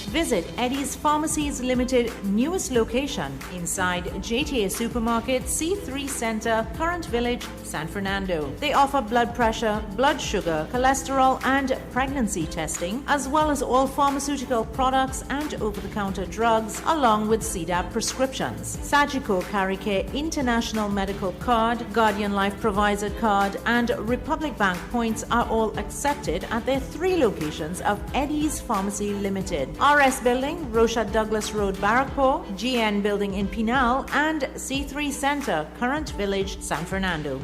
Visit Eddie's Pharmacies Limited newest location inside JTA Supermarket C3 Center, Current Village, San Fernando. They offer blood pressure, blood sugar, cholesterol and pregnancy testing, as well as all pharmaceutical products and over-the-counter drugs, along with CDAP prescriptions. Sagicor Caricare International Medical Card, Guardian Life Provider Card and Republic Bank points are all accepted at their 3 locations of Eddie's Pharmacy Limited. RS Building, Rocha Douglas Road, Barrackpore, GN Building in Pinal, and C3 Center, Current Village, San Fernando.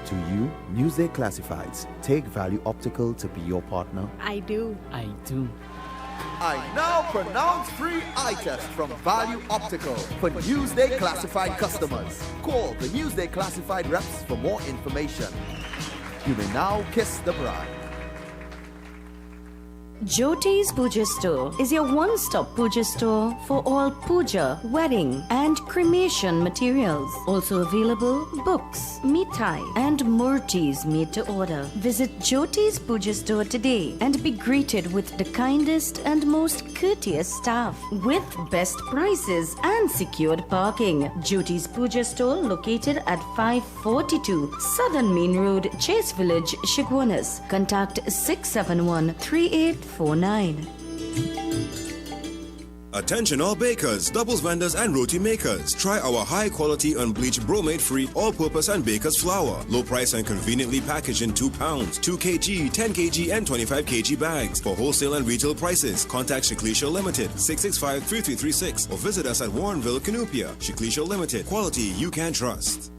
To you, Newsday Classifieds. Take Value Optical to be your partner. I do. I now pronounce free eye test from Value Optical for Newsday Classified customers. Call the Newsday Classified reps for more information. You may now kiss the bride. Jyoti's Puja Store is your one-stop puja store for all puja, wedding and cremation materials. Also available books, mithai and murtis made to order. Visit Jyoti's Puja Store today and be greeted with the kindest and most courteous staff with best prices and secured parking. Jyoti's Puja Store located at 542 Southern Main Road, Chase Village, Chaguanas. Contact 671-3849. Attention all bakers, doubles vendors and roti makers. Try our high quality unbleached bromate free all-purpose and baker's flour. Low price and conveniently packaged in 2 pounds, 2 kg, 10 kg and 25 kg bags. For wholesale and retail prices, contact Shiklisha Limited 665-3336 or visit us at Warrenville, Canupia. Shiklisha Limited, quality you can trust.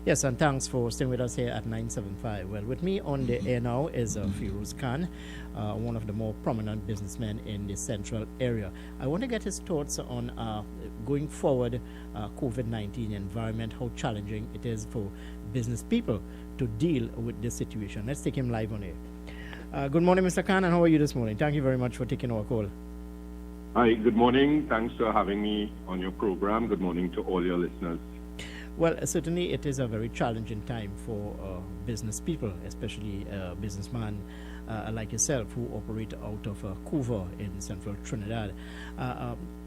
Yes, and thanks for staying with us here at 975. Well, with me on the air now is Firoz Khan, one of the more prominent businessmen in the central area. I want to get his thoughts on going forward, COVID-19 environment, how challenging it is for business people to deal with this situation. Let's take him live on air. Good morning, Mr. Khan, and how are you this morning? Thank you very much for taking our call. Hi, good morning. Thanks for having me on your program. Good morning to all your listeners. Well, certainly it is a very challenging time for business people, especially businessmen like yourself who operate out of Couva in central Trinidad.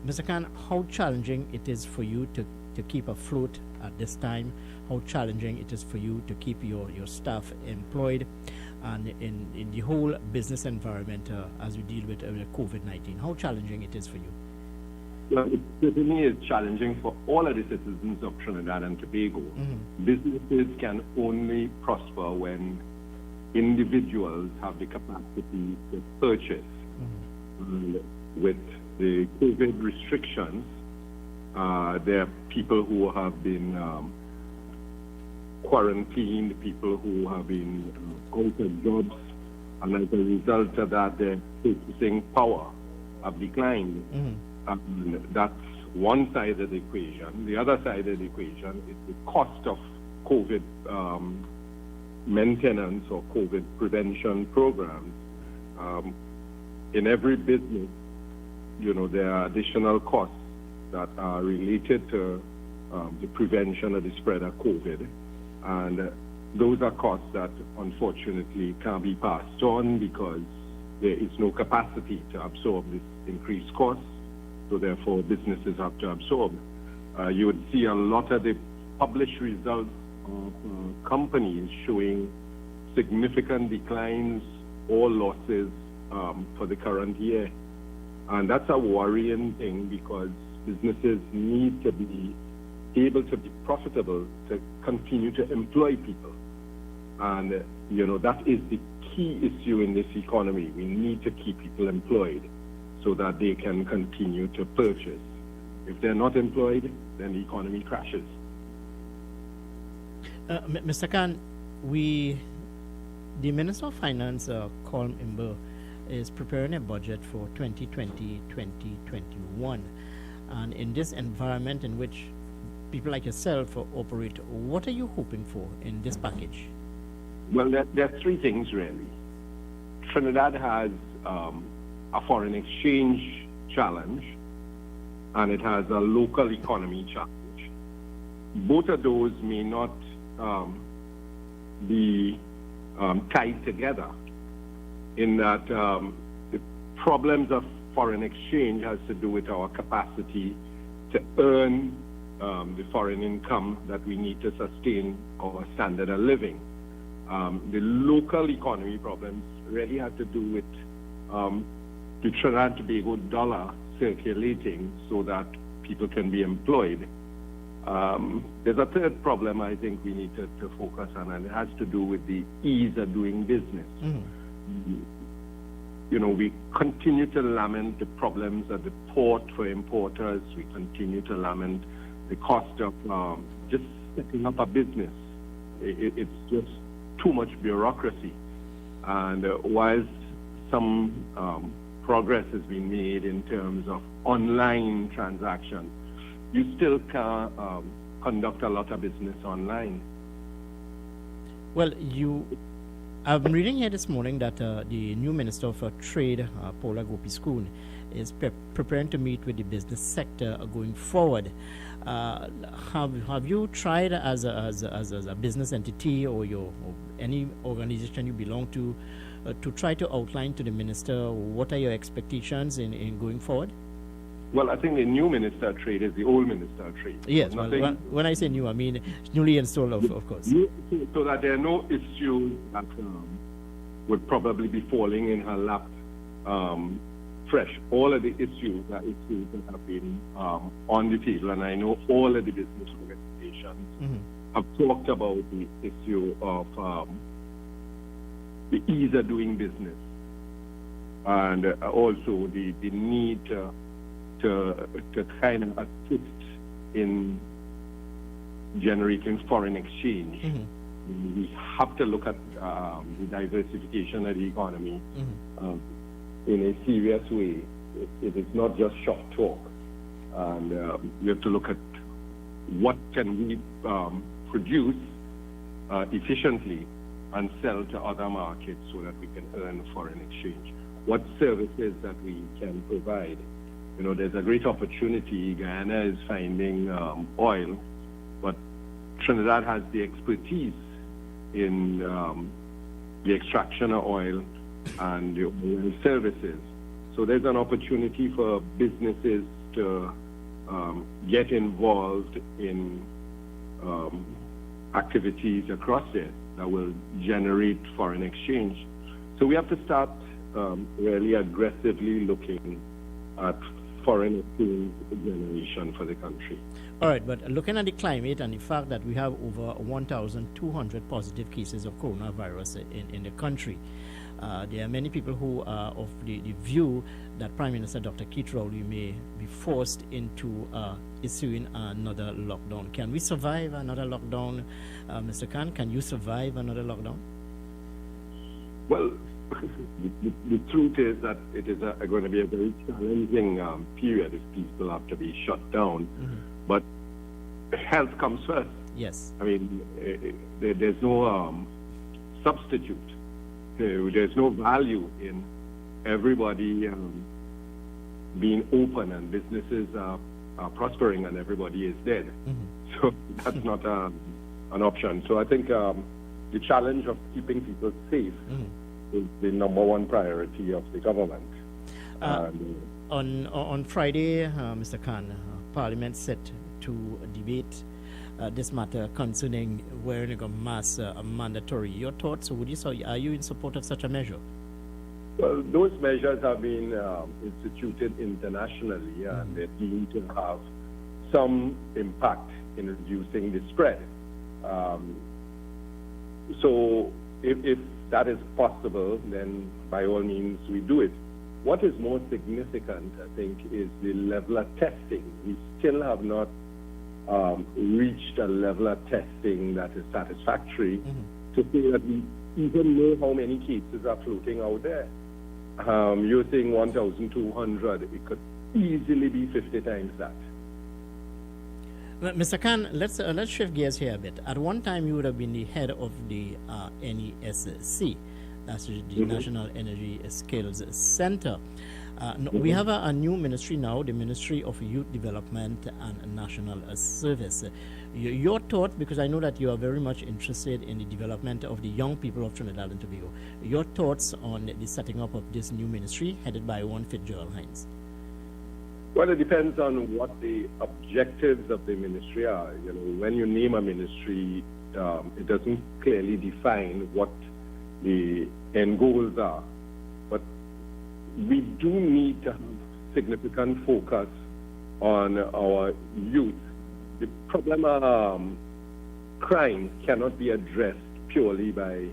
Mr. Khan, how challenging it is for you to keep afloat at this time, how challenging it is for you to keep your staff employed, and in the whole business environment as we deal with COVID-19, how challenging it is for you? Well, it certainly is challenging for all of the citizens of Trinidad and Tobago. Businesses can only prosper when individuals have the capacity to purchase. With the COVID restrictions, there are people who have been quarantined, people who have been out of jobs, and as a result of that, their purchasing power have declined. And that's one side of the equation. The other side of the equation is the cost of COVID maintenance or COVID prevention programs. In every business, there are additional costs that are related to the prevention of the spread of COVID. And those are costs that unfortunately can't be passed on because there is no capacity to absorb this increased cost. So therefore, businesses have to absorb. You would see a lot of the published results of companies showing significant declines or losses for the current year. And that's a worrying thing because businesses need to be able to be profitable to continue to employ people. And, that is the key issue in this economy. We need to keep people employed so that they can continue to purchase. If they're not employed, then the economy crashes. Mr. Khan, the Minister of Finance, Colm Imber, is preparing a budget for 2020-2021. And in this environment in which people like yourself operate, what are you hoping for in this package? Well, there are three things, really. Trinidad has a foreign exchange challenge, and it has a local economy challenge. Both of those may not be tied together in that the problems of foreign exchange has to do with our capacity to earn the foreign income that we need to sustain our standard of living. The local economy problems really have to do with the Trinidad and Tobago dollar circulating so that people can be employed. There's a third problem I think we need to focus on, and it has to do with the ease of doing business. We continue to lament the problems at the port for importers. We continue to lament the cost of just setting up a business. It's just too much bureaucracy. And whilst some progress has been made in terms of online transactions, you still can't conduct a lot of business online. Well, I've been reading here this morning that the new Minister of Trade, Paula Gopiskun, is preparing to meet with the business sector going forward. Have you tried as a business entity or any organization you belong to try to outline to the minister what are your expectations in going forward? Well, I think the new Minister of Trade is the old Minister of Trade. Yes, well, when I say new, I mean newly installed, of course. So that there are no issues that would probably be falling in her lap fresh. All of the issues are issues that have been on the table, and I know all of the business organizations have talked about the issue of the ease of doing business, and also the need to kind of assist in generating foreign exchange. We have to look at the diversification of the economy in a serious way. It is not just shop talk. And we have to look at what can we produce efficiently and sell to other markets so that we can earn foreign exchange. What services that we can provide. There's a great opportunity. Guyana is finding oil, but Trinidad has the expertise in the extraction of oil and the oil services. So there's an opportunity for businesses to get involved in activities across there that will generate foreign exchange. So we have to start really aggressively looking at foreign exchange generation for the country. All right, but looking at the climate and the fact that we have over 1,200 positive cases of coronavirus in the country, there are many people who are of the view that Prime Minister Dr. Keith Rowley may be forced into issuing another lockdown. Can we survive another lockdown? Mr. Khan, can you survive another lockdown? Well, the truth is that it is going to be a very challenging period if people have to be shut down. But health comes first. Yes. I mean, there's no substitute. There's no value in everybody being open and businesses are prospering and everybody is dead. So that's not an option. So I think the challenge of keeping people safe is the number one priority of the government. On Friday, Mr. Khan, Parliament set to debate this matter concerning wearing a mask mandatory. Your thoughts? Are you in support of such a measure? Well, those measures have been instituted internationally, and they seem to have some impact in reducing the spread. So if that is possible, then by all means we do it. What is more significant, I think, is the level of testing. We still have not reached a level of testing that is satisfactory to say that we even know how many cases are floating out there. You're saying 1,200. It could easily be 50 times that. Mr. Khan, let's shift gears here a bit. At one time, you would have been the head of the NESC, that's the National Energy Skills Center. We have a new ministry now, the Ministry of Youth Development and National Service. Your thought, because I know that you are very much interested in the development of the young people of Trinidad and Tobago, your thoughts on the setting up of this new ministry headed by one Fitzgerald Hines? Well, it depends on what the objectives of the ministry are. You know, when you name a ministry, it doesn't clearly define what the end goals are. But we do need to have significant focus on our youth. The problem of crime cannot be addressed purely by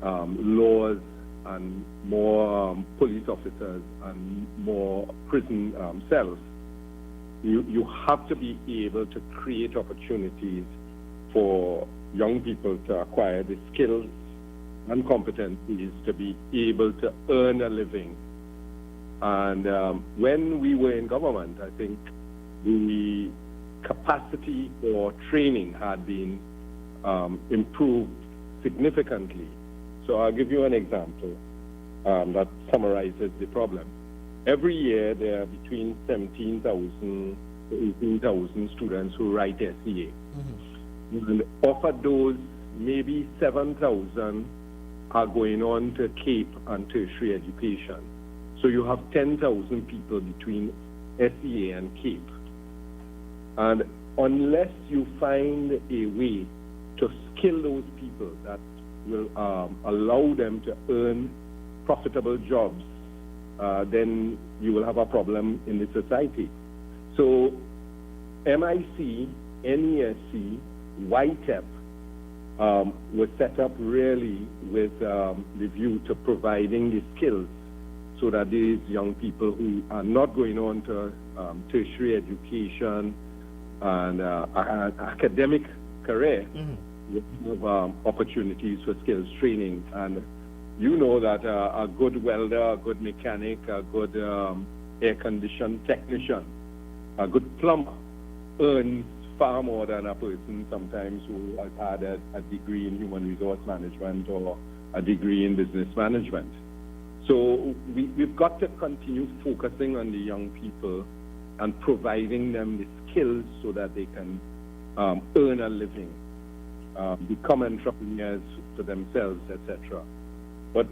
laws and more police officers and more prison cells. You have to be able to create opportunities for young people to acquire the skills and competencies to be able to earn a living. And when we were in government, I think the capacity for training had been improved significantly. So I'll give you an example that summarizes the problem. Every year there are between 17,000 to 18,000 students who write SEA. And of those, maybe 7,000 are going on to CAPE and tertiary education. So you have 10,000 people between SEA and CAPE. And unless you find a way to skill those people that will allow them to earn profitable jobs, then you will have a problem in the society. So MIC, NESC, YTEP was set up really with the view to providing the skills so that these young people who are not going on to tertiary education and academic career will have opportunities for skills training. And you know that a good welder, a good mechanic, a good air-conditioned technician, a good plumber earns far more than a person sometimes who has had a degree in human resource management or a degree in business management. So we've got to continue focusing on the young people and providing them the skills so that they can earn a living, become entrepreneurs for themselves, etc. But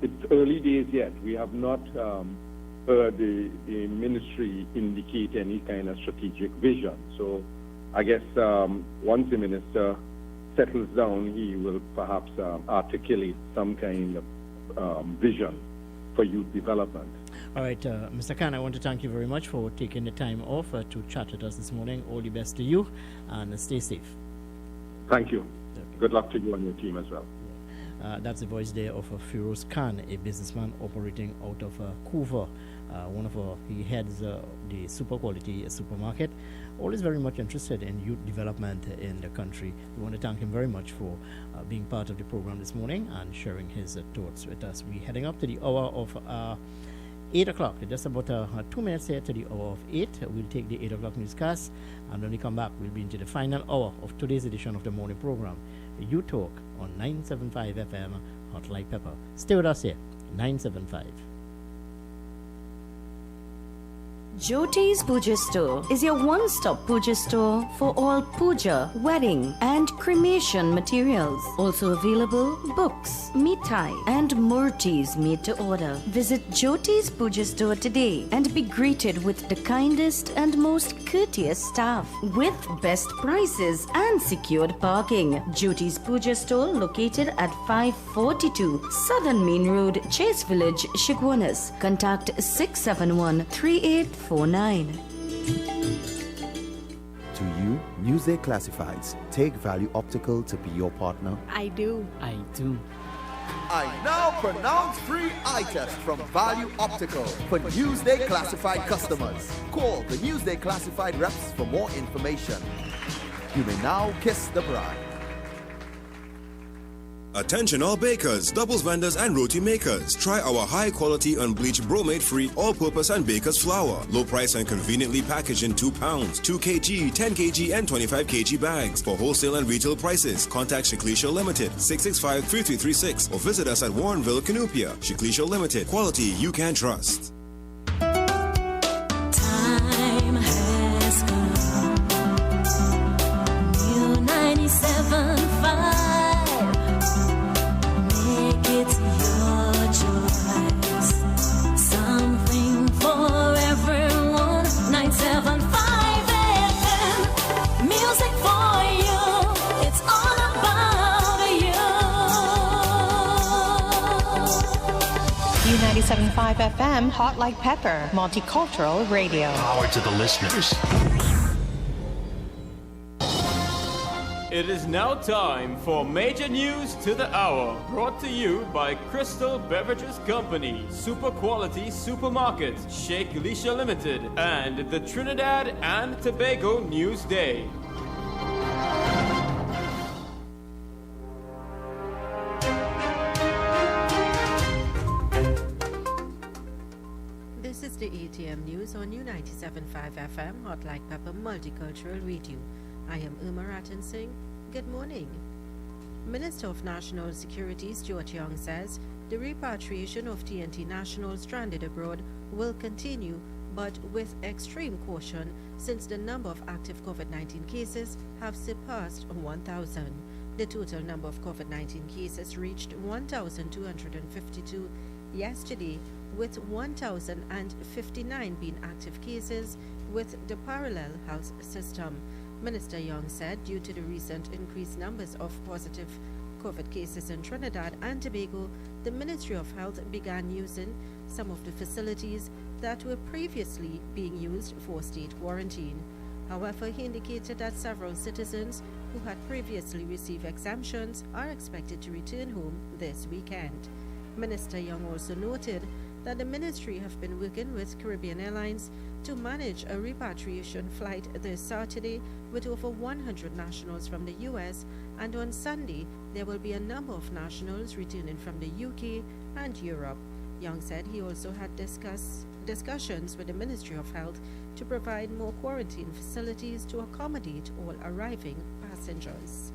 it's early days yet. We have not heard the ministry indicate any kind of strategic vision. So I guess once the minister settles down, he will perhaps articulate some kind of vision for youth development. All right, Mr. Khan, I want to thank you very much for taking the time off to chat with us this morning. All the best to you, and stay safe. Thank you. Good luck to you and your team as well. That's the voice there of Firoz Khan, a businessman operating out of Couva. He heads the Super Quality supermarket always very much interested in youth development in the country. We want to thank him very much for being part of the program this morning and sharing his thoughts with us. We're heading up to the hour of 8 o'clock. Just about 2 minutes here to the hour of 8. We'll take the 8 o'clock newscast, and when we come back, we'll be into the final hour of today's edition of the morning program, You Talk on 975 FM, Hot Like Pepper. Stay with us here, 975. Jyoti's Puja Store is your one-stop puja store for all puja, wedding and cremation materials. Also available books, mithai and murtis made to order. Visit Jyoti's Puja Store today and be greeted with the kindest and most courteous staff with best prices and secured parking. Jyoti's Puja Store located at 542 Southern Main Road, Chase Village, Shigwanas. Contact 671-3849. To you, Newsday Classifieds. Take Value Optical to be your partner. I do. I do. I now pronounce free eye test from Value Optical for Newsday Classified customers. Call the Newsday Classified reps for more information. You may now kiss the bride. Attention all bakers, doubles vendors and roti makers. Try our high quality unbleached bromate free all-purpose and baker's flour. Low price and conveniently packaged in 2 pounds, 2 kg, 10 kg and 25 kg bags. For wholesale and retail prices, contact Shiklisha Limited 665-3336 or visit us at Warrenville, Canupia. Shiklisha Limited, quality you can trust. Time has come. New 97.5. It's your choice. Something for everyone. 975 FM. Music for you. It's all about you. U97.5 FM, Hot Like Pepper, Multicultural Radio. Power to the listeners. It is now time for Major News to the Hour, brought to you by Crystal Beverages Company, Super Quality Supermarket, Sheikh Lisha Limited, and the Trinidad and Tobago News Day. This is the ATM News on U97.5 FM, Hot Like Pepper Multicultural Radio. I am Uma Ratan Singh. Good morning. Minister of National Security Stuart Young says the repatriation of TNT nationals stranded abroad will continue, but with extreme caution since the number of active COVID-19 cases have surpassed 1,000. The total number of COVID-19 cases reached 1,252 yesterday, with 1,059 being active cases with the parallel health system. Minister Young said due to the recent increased numbers of positive COVID cases in Trinidad and Tobago, the Ministry of Health began using some of the facilities that were previously being used for state quarantine. However, he indicated that several citizens who had previously received exemptions are expected to return home this weekend. Minister Young also noted that the ministry have been working with Caribbean Airlines to manage a repatriation flight this Saturday with over 100 nationals from the U.S., and on Sunday there will be a number of nationals returning from the UK and Europe. Young said he also had discussions with the Ministry of Health to provide more quarantine facilities to accommodate all arriving passengers.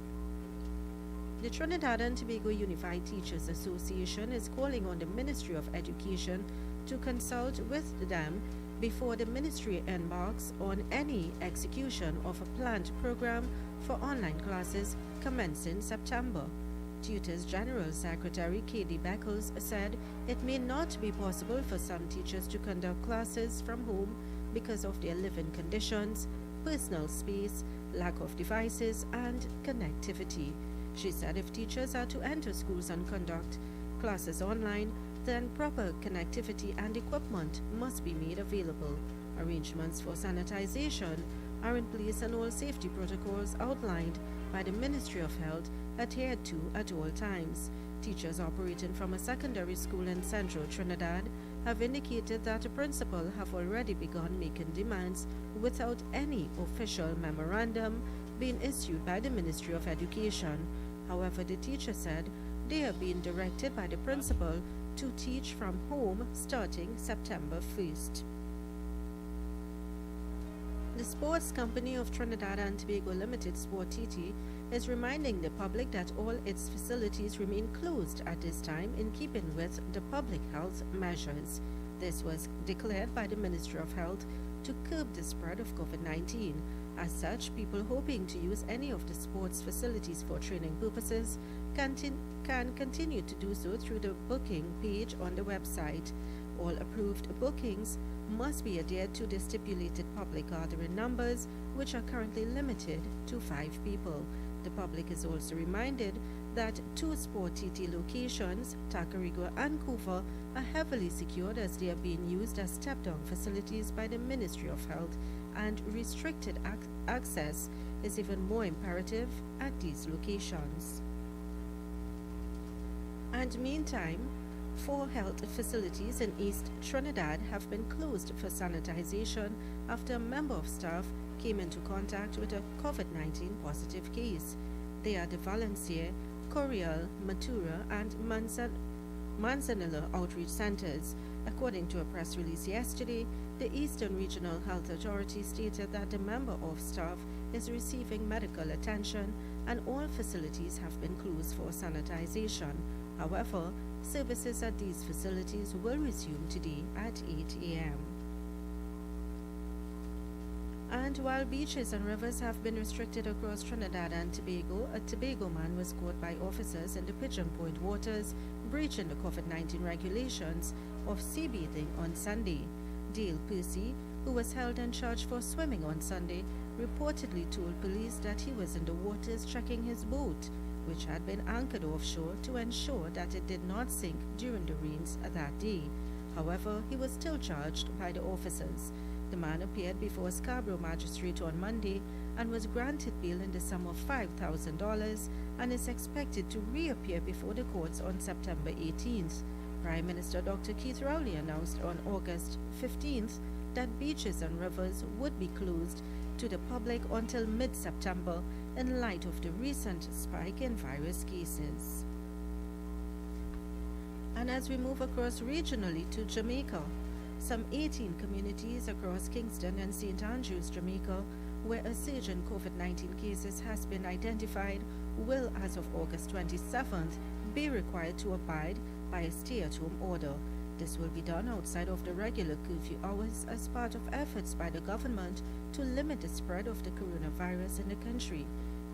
The Trinidad and Tobago Unified Teachers Association is calling on the Ministry of Education to consult with them before the ministry embarks on any execution of a planned program for online classes commencing September. Tutors General Secretary K.D. Beckles said it may not be possible for some teachers to conduct classes from home because of their living conditions, personal space, lack of devices, and connectivity. She said if teachers are to enter schools and conduct classes online, then proper connectivity and equipment must be made available. Arrangements for sanitization are in place and all safety protocols outlined by the Ministry of Health adhered to at all times. Teachers operating from a secondary school in central Trinidad have indicated that the principal have already begun making demands without any official memorandum being issued by the Ministry of Education. However, the teacher said they are being directed by the principal to teach from home starting September 1st. The Sports Company of Trinidad and Tobago Limited, Sport TT, is reminding the public that all its facilities remain closed at this time in keeping with the public health measures. This was declared by the Ministry of Health to curb the spread of COVID-19. As such, people hoping to use any of the sports facilities for training purposes can continue to do so through the booking page on the website. All approved bookings must be adhered to the stipulated public gathering numbers, which are currently limited to 5 people. The public is also reminded that 2 Sport TT locations, Tacarigua and Couva, are heavily secured as they are being used as step-down facilities by the Ministry of Health, and restricted access is even more imperative at these locations. And meantime, 4 health facilities in East Trinidad have been closed for sanitization after a member of staff came into contact with a COVID-19 positive case. They are the Valencia, Coriel, Matura, and Manzanilla Outreach Centers. According to a press release yesterday, the Eastern Regional Health Authority stated that the member of staff is receiving medical attention and all facilities have been closed for sanitization. However, services at these facilities will resume today at 8 a.m. And while beaches and rivers have been restricted across Trinidad and Tobago, a Tobago man was caught by officers in the Pigeon Point waters, breaching the COVID-19 regulations of sea bathing on Sunday. Dale Percy, who was held in charge for swimming on Sunday, reportedly told police that he was in the waters checking his boat, which had been anchored offshore to ensure that it did not sink during the rains that day. However, he was still charged by the officers. The man appeared before Scarborough Magistrate on Monday and was granted bail in the sum of $5,000 and is expected to reappear before the courts on September 18th. Prime Minister Dr. Keith Rowley announced on August 15th that beaches and rivers would be closed to the public until mid-September in light of the recent spike in virus cases. And as we move across regionally to Jamaica, some 18 communities across Kingston and St. Andrews, Jamaica, where a surge in COVID-19 cases has been identified, will, as of August 27th, be required to abide by a stay-at-home order. This will be done outside of the regular curfew hours as part of efforts by the government to limit the spread of the coronavirus in the country.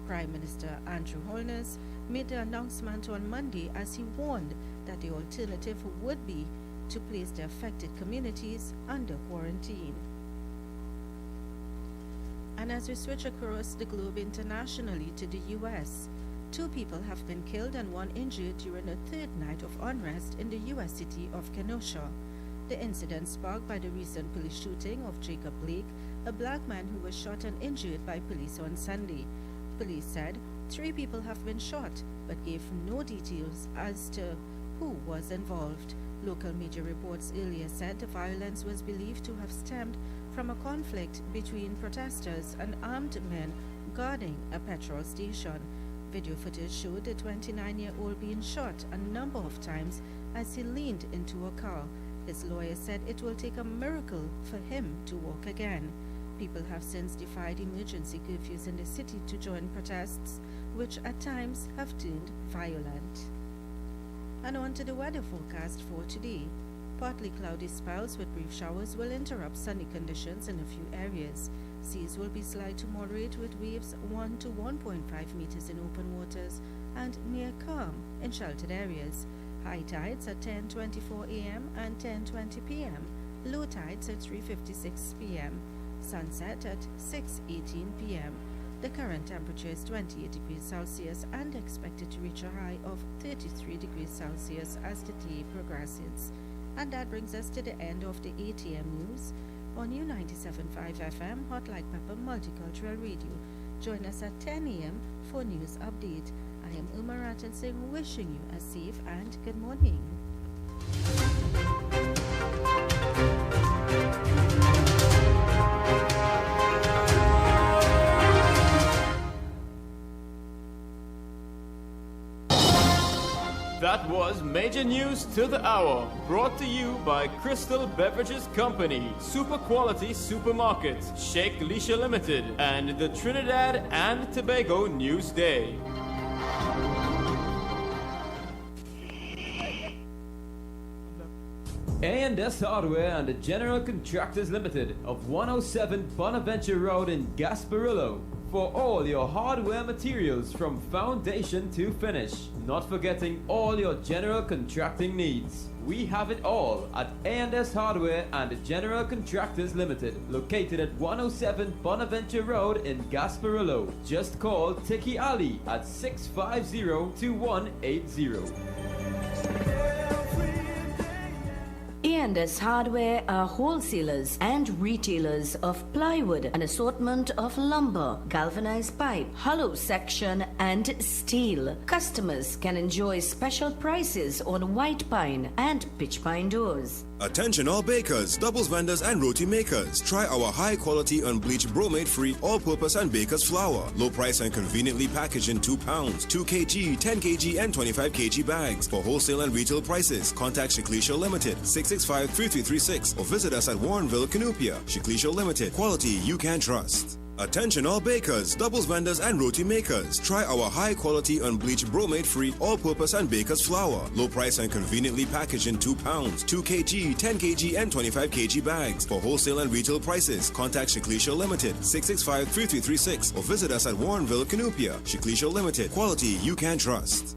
Prime Minister Andrew Holness made the announcement on Monday as he warned that the alternative would be to place the affected communities under quarantine. And as we switch across the globe internationally to the U.S., 2 people have been killed and 1 injured during a 3rd night of unrest in the U.S. city of Kenosha. The incident sparked by the recent police shooting of Jacob Blake, a black man who was shot and injured by police on Sunday. Police said 3 people have been shot, but gave no details as to who was involved. Local media reports earlier said the violence was believed to have stemmed from a conflict between protesters and armed men guarding a petrol station. Video footage showed the 29-year-old being shot a number of times as he leaned into a car. His lawyer said it will take a miracle for him to walk again. People have since defied emergency curfews in the city to join protests, which at times have turned violent. And on to the weather forecast for today. Partly cloudy spells with brief showers will interrupt sunny conditions in a few areas. Seas will be slight to moderate with waves 1 to 1.5 meters in open waters and near calm in sheltered areas. High tides at 10:24 a.m. and 10:20 p.m. Low tides at 3:56 p.m. Sunset at 6:18 p.m. The current temperature is 28 degrees Celsius and expected to reach a high of 33 degrees Celsius as the day progresses. And that brings us to the end of the 8 a.m. news on U97.5 FM, Hot Like Pepper Multicultural Radio. Join us at 10 a.m. for news update. I am Uma Ratan Singh, wishing you a safe and good morning. That was Major News to the Hour, brought to you by Crystal Beverages Company, Super Quality Supermarket, Sheikh Leisha Limited, and the Trinidad and Tobago News Day. A&S Hardware and the General Contractors Limited of 107 Bonaventure Road in Gasparillo. For all your hardware materials from foundation to finish. Not forgetting all your general contracting needs. We have it all at A&S Hardware and the General Contractors Limited, located at 107 Bonaventure Road in Gasparillo. Just call Tiki Ali at 650-2180. A&S Hardware are wholesalers and retailers of plywood, an assortment of lumber, galvanized pipe, hollow section, and steel. Customers can enjoy special prices on white pine and pitch pine doors. Attention all bakers, doubles vendors and roti makers. Try our high quality unbleached bromate free all-purpose and baker's flour. Low price and conveniently packaged in 2 pounds, 2 kg, 10 kg and 25 kg bags. For wholesale and retail prices, contact Shiklisha Limited 665-3336 or visit us at Warrenville, Canupia. Shiklisha Limited, quality you can trust. Attention all bakers, doubles vendors and roti makers. Try our high quality unbleached bromate free all-purpose and baker's flour. Low price and conveniently packaged in 2 pounds, 2 kg, 10 kg and 25 kg bags. For wholesale and retail prices, contact Shiklisha Limited 665-3336 or visit us at Warrenville, Canupia. Shiklisha Limited, quality you can trust.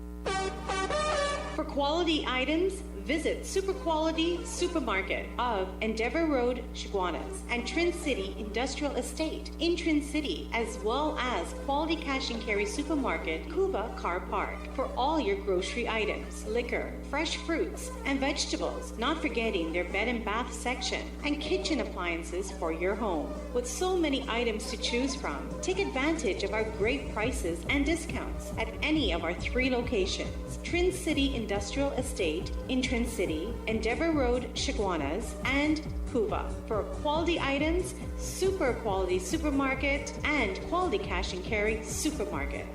For quality items, visit Super Quality Supermarket of Endeavour Road, Chaguanas, and Trin City Industrial Estate in Trin City, as well as Quality Cash and Carry Supermarket, Cuba Car Park, for all your grocery items, liquor, fresh fruits, and vegetables, not forgetting their bed and bath section, and kitchen appliances for your home. With so many items to choose from, take advantage of our great prices and discounts at any of our 3 locations: Trin City Industrial Estate in Trin City, Endeavour Road, Chaguanas, and Cuba. For quality items, Super Quality Supermarket and Quality Cash and Carry Supermarket.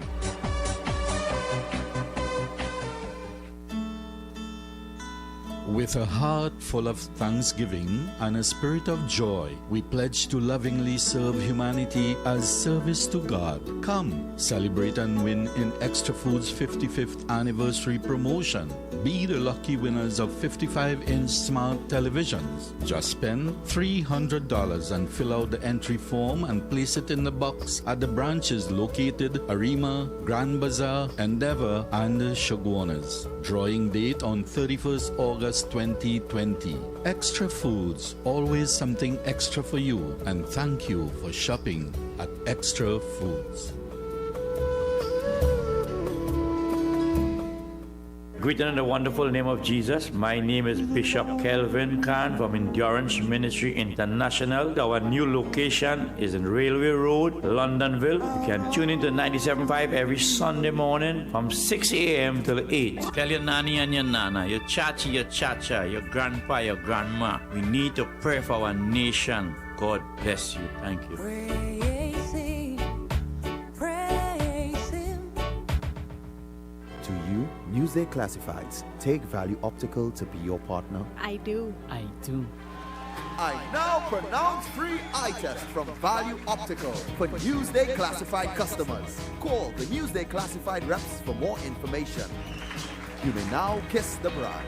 With a heart full of thanksgiving and a spirit of joy, we pledge to lovingly serve humanity as service to God. Come, celebrate and win in Extra Foods' 55th anniversary promotion. Be the lucky winners of 55-inch smart televisions. Just spend $300 and fill out the entry form and place it in the box at the branches located Arima, Grand Bazaar, Endeavour, and Chaguanas. Drawing date on 31st August 2020. Extra Foods, always something extra for you, and thank you for shopping at Extra Foods. Greeted in the wonderful name of Jesus. My name is Bishop Kelvin Khan from Endurance Ministry International. Our new location is in Railway Road, Londonville. You can tune into 97.5 every Sunday morning from 6 a.m. till 8. Tell your nanny and your nana, your chachi, your chacha, your grandpa, your grandma. We need to pray for our nation. God bless you. Thank you. Newsday Classifieds. Take Value Optical to be your partner. I do. I do. I now pronounce free eye test from Value Optical for Newsday Classified customers. Call the Newsday Classified reps for more information. You may now kiss the bride.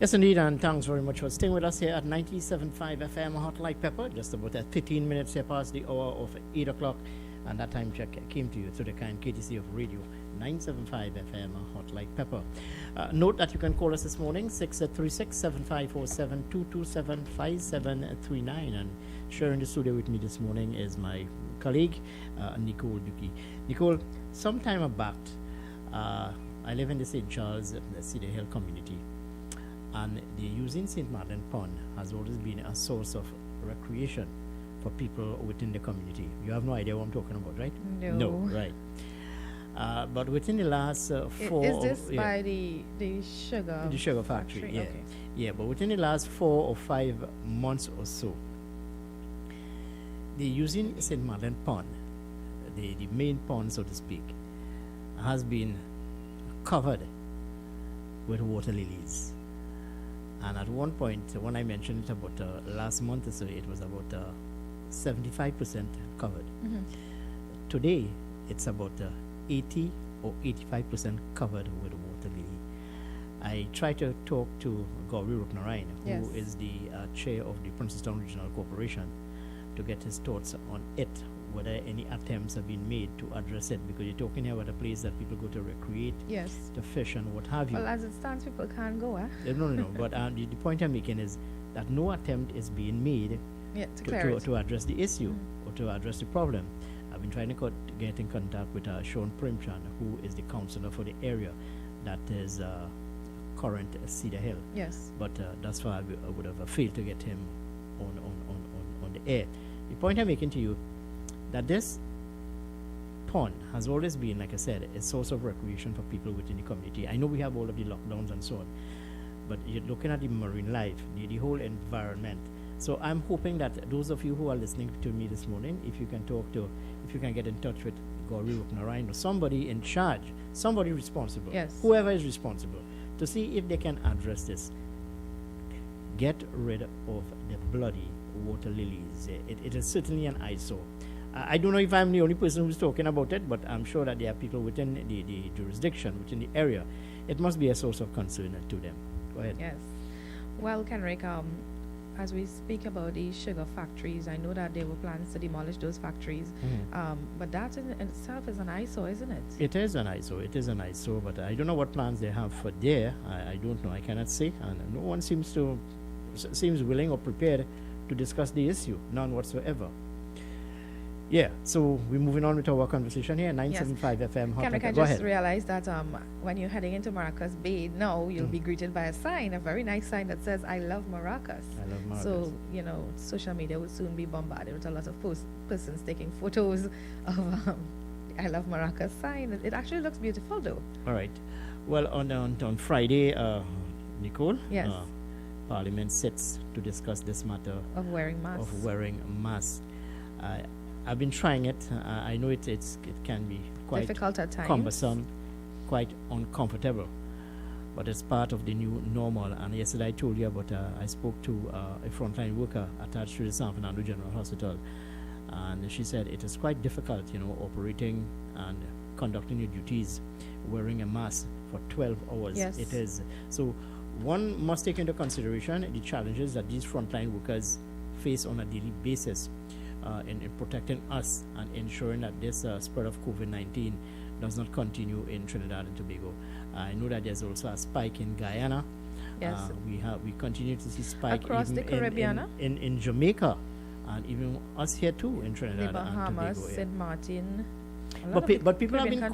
Yes, indeed, and thanks very much for staying with us here at 97.5 FM Hot Like Pepper. Just about 15 minutes here past the hour of 8 o'clock, and that time check came to you through the kind courtesy of radio 975 FM Hot Like Pepper. Note that you can call us this morning 636-7547-227-5739, and sharing the studio with me this morning is my colleague Nicole Duki. Nicole, some time back, I live in the St. Charles, the Cedar Hill community. And the using St. Martin Pond has always been a source of recreation for people within the community. You have no idea what I'm talking about, right? No. Right. But within the last 4... Is this by the sugar? The sugar factory, yeah. Okay. Yeah, but within the last 4 or 5 months or so, they're using St. Martin Pond, the main pond, so to speak, has been covered with water lilies. And at one point, when I mentioned it about last month or so, it was about 75% covered. Today, it's about 80 or 85% covered with water lily. I tried to talk to Gauri Rupnarayan, who is the chair of the Princeton Regional Corporation, to get his thoughts on it, whether any attempts have been made to address it, because you're talking here about a place that people go to recreate, to fish and what have you. Well, as it stands, people can't go, No. But the point I'm making is that no attempt is being made to address the issue or to address the problem. I've been trying to get in contact with Sean Primchan, who is the councillor for the area that is current Cedar Hill. Yes. But thus far, I would have failed to get him on the air. The point I'm making to you, that this pond has always been, like I said, a source of recreation for people within the community. I know we have all of the lockdowns and so on, but you're looking at the marine life, the whole environment. So I'm hoping that those of you who are listening to me this morning, if you can get in touch with Gauri Rupnarayan or somebody in charge, somebody responsible, whoever is responsible, to see if they can address this. Get rid of the bloody water lilies. It is certainly an eyesore. I don't know if I'm the only person who's talking about it, but I'm sure that there are people within the jurisdiction, within the area. It must be a source of concern to them. Go ahead. Yes. Well, Kenrick, as we speak about the sugar factories, I know that there were plans to demolish those factories, but that in itself is an eyesore, isn't it? It is an eyesore, but I don't know what plans they have for there. I don't know. I cannot say, and no one seems willing or prepared to discuss the issue. None whatsoever. Yeah, so we're moving on with our conversation here, 975 FM. I just realized that when you're heading into Maracas Bay now, you'll be greeted by a sign, a very nice sign that says, I love Maracas. I love Maracas. So, social media will soon be bombarded with a lot of persons taking photos of I love Maracas sign. It actually looks beautiful though. All right. Well, on Friday, Nicole, yes. Parliament sits to discuss this matter of wearing masks. I've been trying it. I know it can be quite difficult at times, cumbersome, quite uncomfortable, but it's part of the new normal. And yesterday I told you about I spoke to a frontline worker attached to the San Fernando General Hospital, and she said it is quite difficult, operating and conducting your duties wearing a mask for 12 hours. Yes. It is. So one must take into consideration the challenges that these frontline workers face on a daily basis in protecting us and ensuring that this spread of COVID-19 does not continue in Trinidad and Tobago. I know that there's also a spike in Guyana. Yes. We continue to see spike across even the Caribbean, in Jamaica, and even us here too in Trinidad the Bahamas, and Tobago. St. Martin. But people have been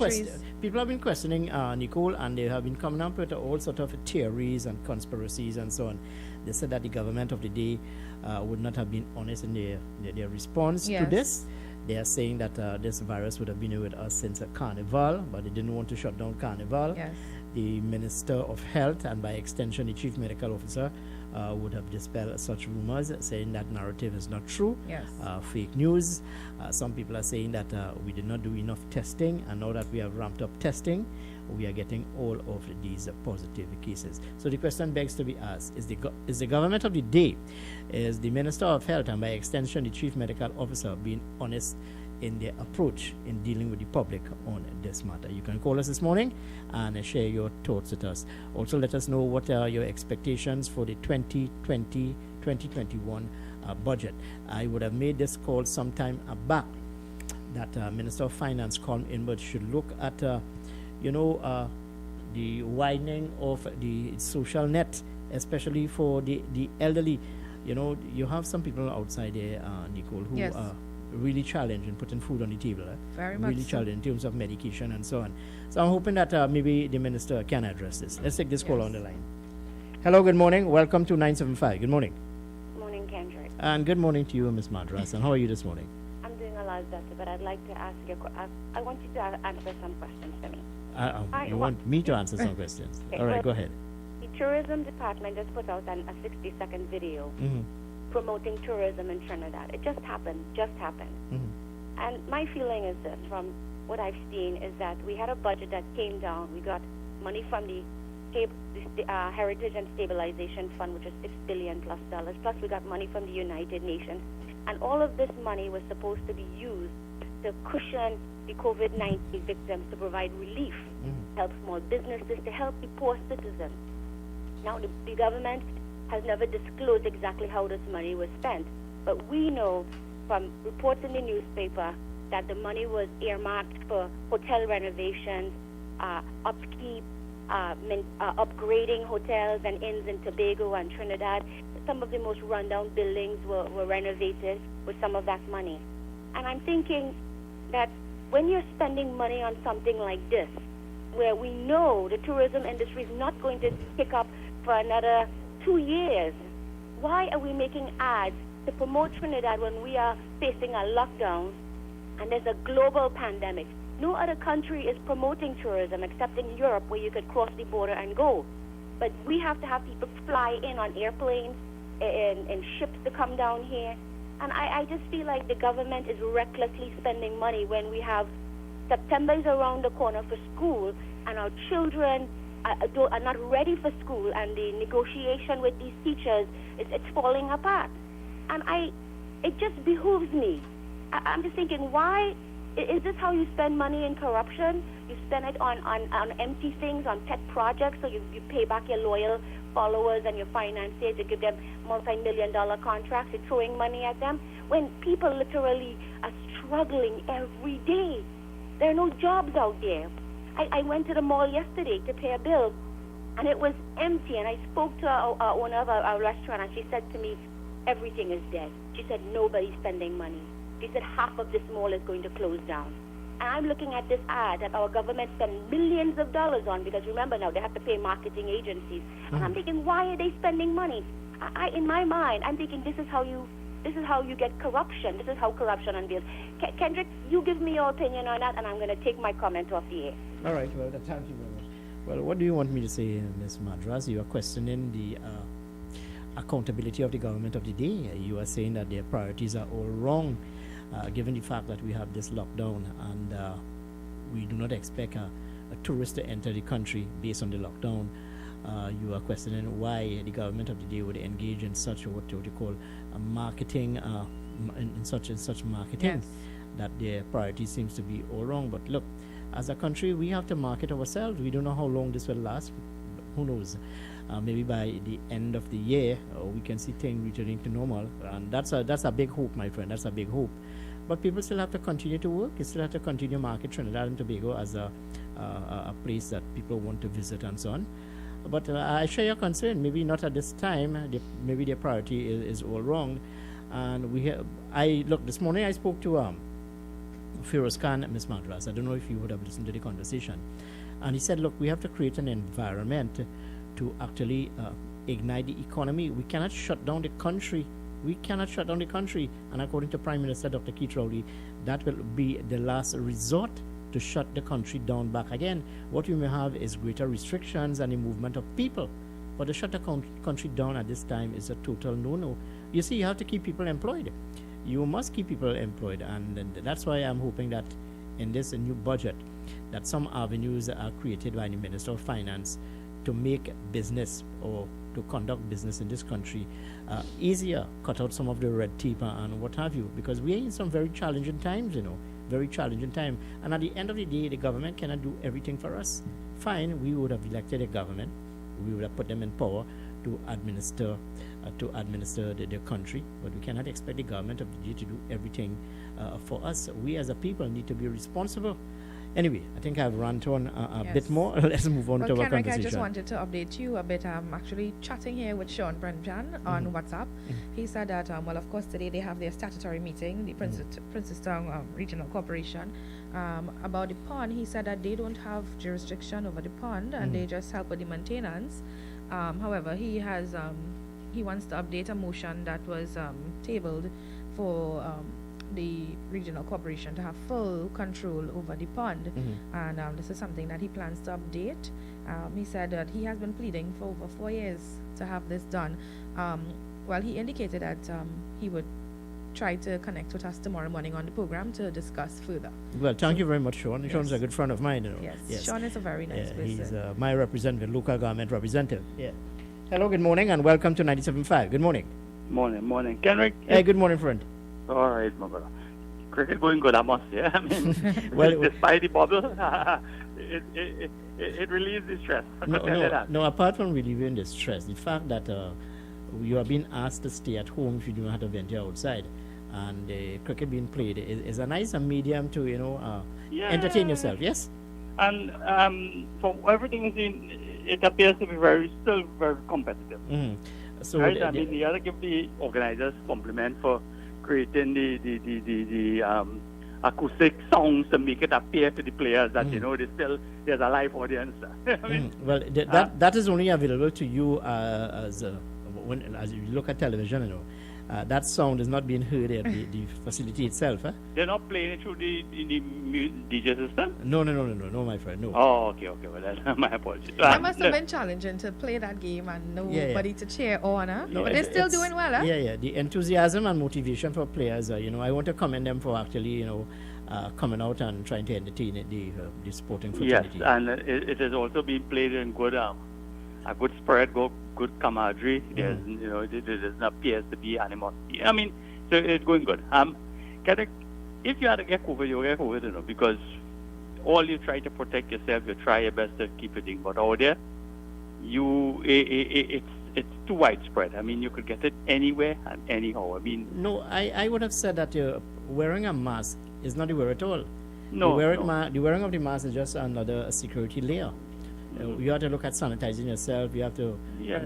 questioning Nicole, and they have been coming up with all sort of theories and conspiracies and so on. They said that the government of the day would not have been honest in their response to this. They are saying that this virus would have been with us since a Carnival, but they didn't want to shut down Carnival. Yes. The Minister of Health, and by extension the Chief Medical Officer, would have dispelled such rumors, saying that narrative is not true. Yes. Fake news. Some people are saying that we did not do enough testing, and now that we have ramped up testing, we are getting all of these positive cases. So the question begs to be asked, is the government of the day, is the Minister of Health, and by extension the Chief Medical Officer, being honest in their approach in dealing with the public on this matter? You can call us this morning and share your thoughts with us. Also, let us know what are your expectations for the 2020-2021 budget. I would have made this call sometime back that Minister of Finance, Colm Inwood, should look at the widening of the social net, especially for the elderly. You have some people outside there, Nicole, who are really challenged in putting food on the table. Very much really challenged in terms of medication and so on. So I'm hoping that maybe the minister can address this. Let's take this call on the line. Hello, good morning. Welcome to 975. Good morning. Good morning, Kendrick. And good morning to you, Ms. Madras. And how are you this morning? I'm doing a lot better, but I'd like to ask you. I want you to answer some questions for me. You want me to answer some questions? Okay, All right, well, go ahead. The tourism department just put out a 60-second video promoting tourism in Trinidad. It just happened. And my feeling is this, from what I've seen, is that we had a budget that came down. We got money from the Heritage and Stabilization Fund, which is $6 billion plus dollars. Plus, we got money from the United Nations, and all of this money was supposed to be used to cushion the COVID-19 victims, to provide relief, help small businesses, to help the poor citizens. Now, the government has never disclosed exactly how this money was spent, but we know from reports in the newspaper that the money was earmarked for hotel renovations, upkeep, upgrading hotels and inns in Tobago and Trinidad. Some of the most rundown buildings were renovated with some of that money. And I'm thinking that when you're spending money on something like this, where we know the tourism industry is not going to pick up for another 2 years, why are we making ads to promote Trinidad when we are facing a lockdown and there's a global pandemic? No other country is promoting tourism except in Europe, where you could cross the border and go. But we have to have people fly in on airplanes, in ships to come down here. And I just feel like the government is recklessly spending money when we have September is around the corner for school, and our children are not ready for school, and the negotiation with these teachers, it's falling apart. And it just behooves me. I'm just thinking, why? Is this how you spend money in corruption? You spend it on empty things, on pet projects, so you pay back your loyal followers and your financiers, you give them multi-million-dollar contracts, you're throwing money at them, when people literally are struggling every day. There are no jobs out there. I went to the mall yesterday to pay a bill, and it was empty, and I spoke to our owner of our restaurant, and she said to me, everything is dead. She said, nobody's spending money. She said half of this mall is going to close down. And I'm looking at this ad that our government spent millions of dollars on, because remember now, they have to pay marketing agencies. And I'm thinking, why are they spending money? In my mind, I'm thinking this is how you get corruption. This is how corruption unveils. Kendrick, you give me your opinion on that, and I'm going to take my comment off the air. All right, well, thank you very much. Well, what do you want me to say, Ms. Madras? You are questioning the accountability of the government of the day. You are saying that their priorities are all wrong. Given the fact that we have this lockdown, and we do not expect a tourist to enter the country based on the lockdown, you are questioning why the government of the day would engage in such what you call marketing, in such marketing, that their priority seems to be all wrong. But look, as a country, we have to market ourselves. We don't know how long this will last. Who knows? Maybe by the end of the year, we can see things returning to normal, and that's a big hope, my friend. That's a big hope. But people still have to continue to work. You still have to continue to market Trinidad and Tobago as a place that people want to visit and so on. But I share your concern. Maybe not at this time. Maybe their priority is all wrong. And look, this morning I spoke to Feroz Khan and Ms. Madras. I don't know if you would have listened to the conversation. And he said, look, we have to create an environment to actually ignite the economy. We cannot shut down the country. And according to Prime Minister Dr. Keith Rowley, that will be the last resort to shut the country down back again. What we may have is greater restrictions and the movement of people. But to shut the country down at this time is a total no-no. You see, you have to keep people employed. You must keep people employed. And that's why I'm hoping that in this new budget, that some avenues are created by the Minister of Finance to make business or to conduct business in this country easier, cut out some of the red tape and what have you, because we are in some very challenging times, very challenging time. And at the end of the day, the government cannot do everything for us. Fine, we would have elected a government, we would have put them in power to administer the country, but we cannot expect the government of the day to do everything for us. We as a people need to be responsible. Anyway, I think I've run on a bit more. Let's move on to our conversation. I just wanted to update you a bit. I'm actually chatting here with Sean Brenjan on WhatsApp. He said that, well, of course, today they have their statutory meeting, the Princestown Regional Corporation, about the pond. He said that they don't have jurisdiction over the pond and they just help with the maintenance. However, he has he wants to update a motion that was tabled for the regional corporation to have full control over the pond, and this is something that he plans to update. He said that he has been pleading for over 4 years to have this done. Well, he indicated that he would try to connect with us tomorrow morning on the program to discuss further. Well, thank you very much, Sean. Yes. Sean's a good friend of mine, you know. Yes. Sean is a very nice person. He's my representative, local government representative. Yeah. Hello, good morning, and welcome to 97.5. Good morning. Morning. Kenrick? Hey, good morning, friend. All right, my brother. Cricket going good, I must say. I mean, well, despite the bubble, it relieves the stress. No, apart from relieving the stress, the fact that you are being asked to stay at home if you don't have to venture outside, and cricket being played is a nice medium to, entertain yourself, yes? And from everything seen, it appears to be still very competitive. So right? I mean, you have to give the organizers compliment for creating the acoustic songs to make it appear to the players that there's a live audience. I mean, well, that is only available to you as you look at television. That sound is not being heard at the facility itself. They're not playing it through the DJ system? No, my friend, no. Oh, okay. Well, that's my apologies. That must have been challenging to play that game and nobody to cheer on. No, but they're still doing well. Yeah. The enthusiasm and motivation for players, I want to commend them for actually, coming out and trying to entertain the sporting fraternity. Yes, and it has also been played in good a good spread, good camaraderie. There doesn't appear to be animosity. I mean, so it's going good. If you had to get COVID, you get COVID, because all you try to protect yourself, you try your best to keep it in. But out there, it's too widespread. I mean, you could get it anywhere and anyhow. I mean, no, I would have said that wearing a mask is not the wear at all. No, the wearing of the mask is just another security layer. You have to look at sanitizing yourself. You have to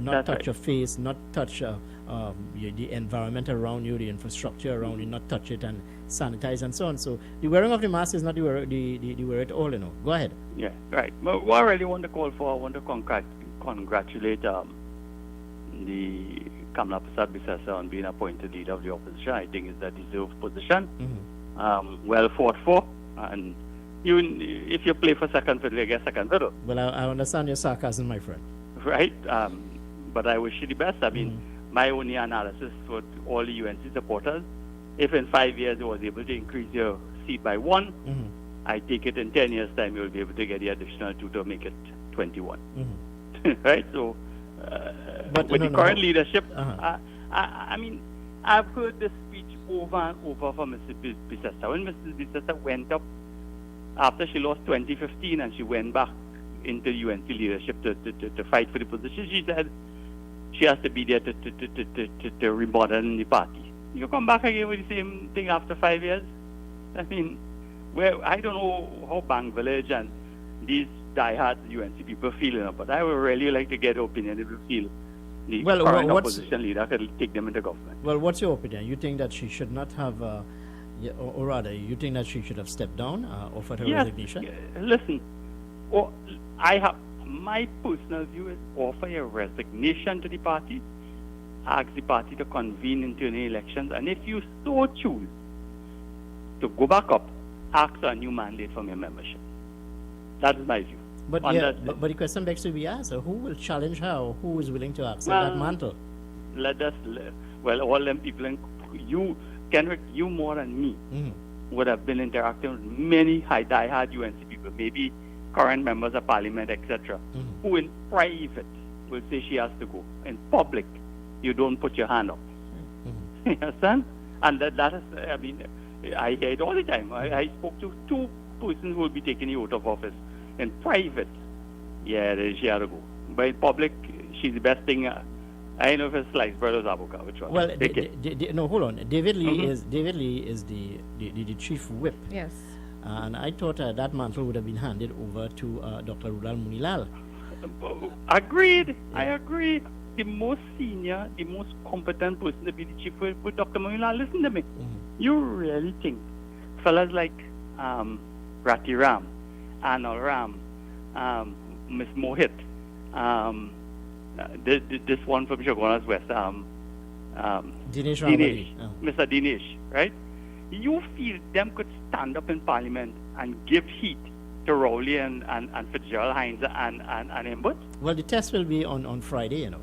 not touch your face, not touch the environment around you, the infrastructure around you, not touch it and sanitize and so on. So the wearing of the mask is not the wear at all. Go ahead. Yeah, right. Well, what I really want to call for, I want to congratulate the Kamala Prasad Bisesa on being appointed leader of the opposition. I think it's a deserved position, well fought for, and if you play for second fiddle, you get second fiddle. Well, I understand your sarcasm, my friend. Right, but I wish you the best. I mean, my only analysis for all the UNC supporters, if in 5 years you was able to increase your seat by 1, I take it in 10 years' time you'll be able to get the additional 2 to make it 21. Right, so but with the current leadership, I mean, I've heard this speech over and over from Mrs. Bisesa. When Mrs. Bisesa went up after she lost 2015 and she went back into UNC leadership to fight for the position, she said she has to be there to remodern the party. You come back again with the same thing after 5 years? I mean, I don't know how Bank Village and these diehard UNC people feel, but I would really like to get their opinion if you feel the current opposition leader could take them into government. Well, what's your opinion? You think that she should not have... or rather, you think that she should have stepped down, offered her resignation? Listen, I have my personal view is offer a resignation to the party, ask the party to convene internal elections, and if you so choose to go back up, ask for a new mandate from your membership. That is my view. But the question begs to be asked: who will challenge her? Who is willing to accept that mantle? All them people, you, Kenrick, you more than me, would have been interacting with many die-hard UNC people, maybe current members of parliament, etc., who in private will say she has to go. In public, you don't put your hand up. You understand? And that is, I mean, I hear it all the time. I spoke to 2 persons who will be taking the oath of office. In private, she had to go. But in public, she's the best thing. I don't know if it's sliced bread or zabuka, which one? Well, no, hold on. David Lee is the chief whip. Yes. And I thought that mantle would have been handed over to Dr. Rulal Munilal. Agreed. Yeah. I agree. The most senior, the most competent person to be the chief whip with Dr. Munilal. Listen to me. You really think fellas like Rati Ram, Anil Ram, Ms. Mohit, this one from Chaguanas West, Dinesh, Mr. Dinesh, right? You feel them could stand up in Parliament and give heat to Rowley and Fitzgerald Hines and Imbut? Well, the test will be on Friday, you know.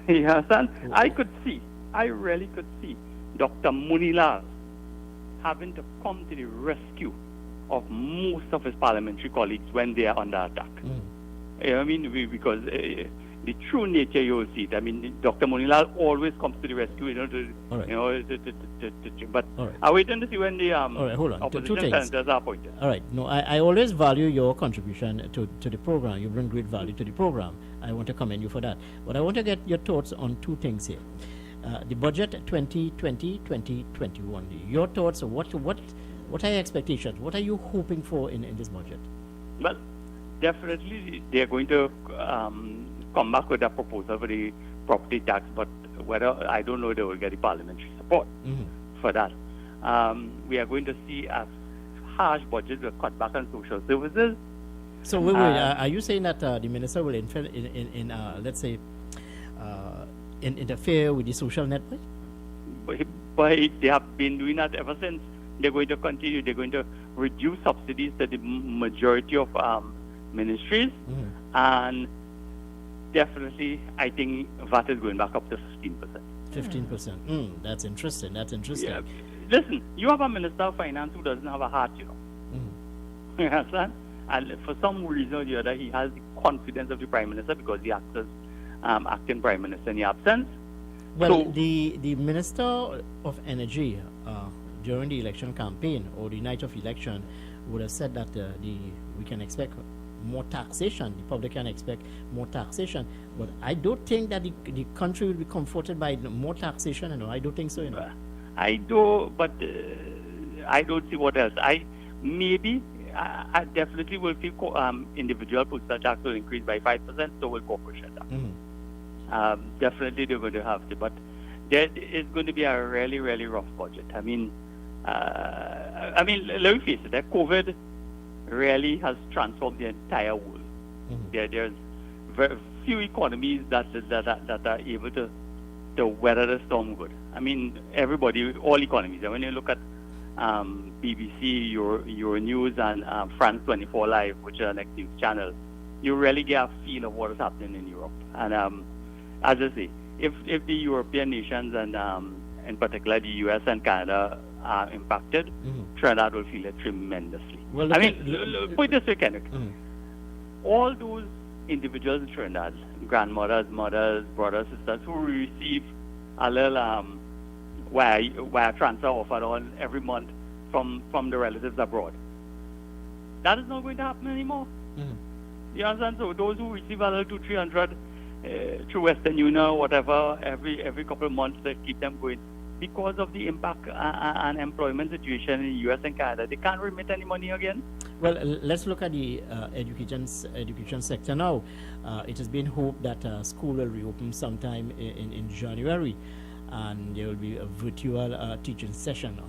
Yes, and I really could see Dr. Munilal having to come to the rescue of most of his parliamentary colleagues when they are under attack. I mean, because the true nature you will see it. I mean, Dr. Munilal always comes to the rescue, you know, but I'm waiting to see when the hold on. opposition senators are appointed. All right. No, I always value your contribution to the program. You bring great value to the program. I want to commend you for that. But I want to get your thoughts on two things here. The budget 2020-2021. Your thoughts, what are your expectations? What are you hoping for in this budget? Well, definitely they are going to come back with a proposal for the property tax, but whether I don't know they will get the parliamentary support for that. We are going to see a harsh budget with cut back on social services. So wait, are you saying that the minister will let's say interfere with the social network? But they have been doing that ever since. They're going to continue. They're going to reduce subsidies to the majority of ministries, and definitely, I think VAT is going back up to 15%. 15%. That's interesting. Yeah. Listen, you have a minister of finance who doesn't have a heart, you know. You understand? And for some reason or the other, he has the confidence of the prime minister because he acts as acting prime minister in the absence. Well, so, the minister of energy during the election campaign or the night of election would have said that we can expect more taxation. The public can expect more taxation, but I don't think that the country will be comforted by more taxation. I don't think so. I do, but I don't see what else. I definitely will feel individual postal tax will increase by 5%, so will corporation tax. Definitely they're going to have to, but there is going to be a really, really rough budget. I mean, let me face it, that COVID really has transformed the entire world. There's very few economies that are able to weather the storm good. I mean, all economies. And when you look at BBC, Euronews, and France 24 Live, which are next news channel, you really get a feel of what is happening in Europe. And as I say, if the European nations and in particular the US and Canada are impacted, Trinidad will feel it tremendously. Well, put it this way, Kenneth. All those individuals in Trinidad, grandmothers, mothers, brothers, sisters, who receive a little wire transfer offered on every month from the relatives abroad, that is not going to happen anymore. You understand? So those who receive a little 200-300 through Western Union or whatever every couple of months to keep them going, because of the impact and employment situation in the U.S. and Canada, they can't remit any money again. Well, let's look at the education sector now. It has been hoped that school will reopen sometime in January, and there will be a virtual teaching session.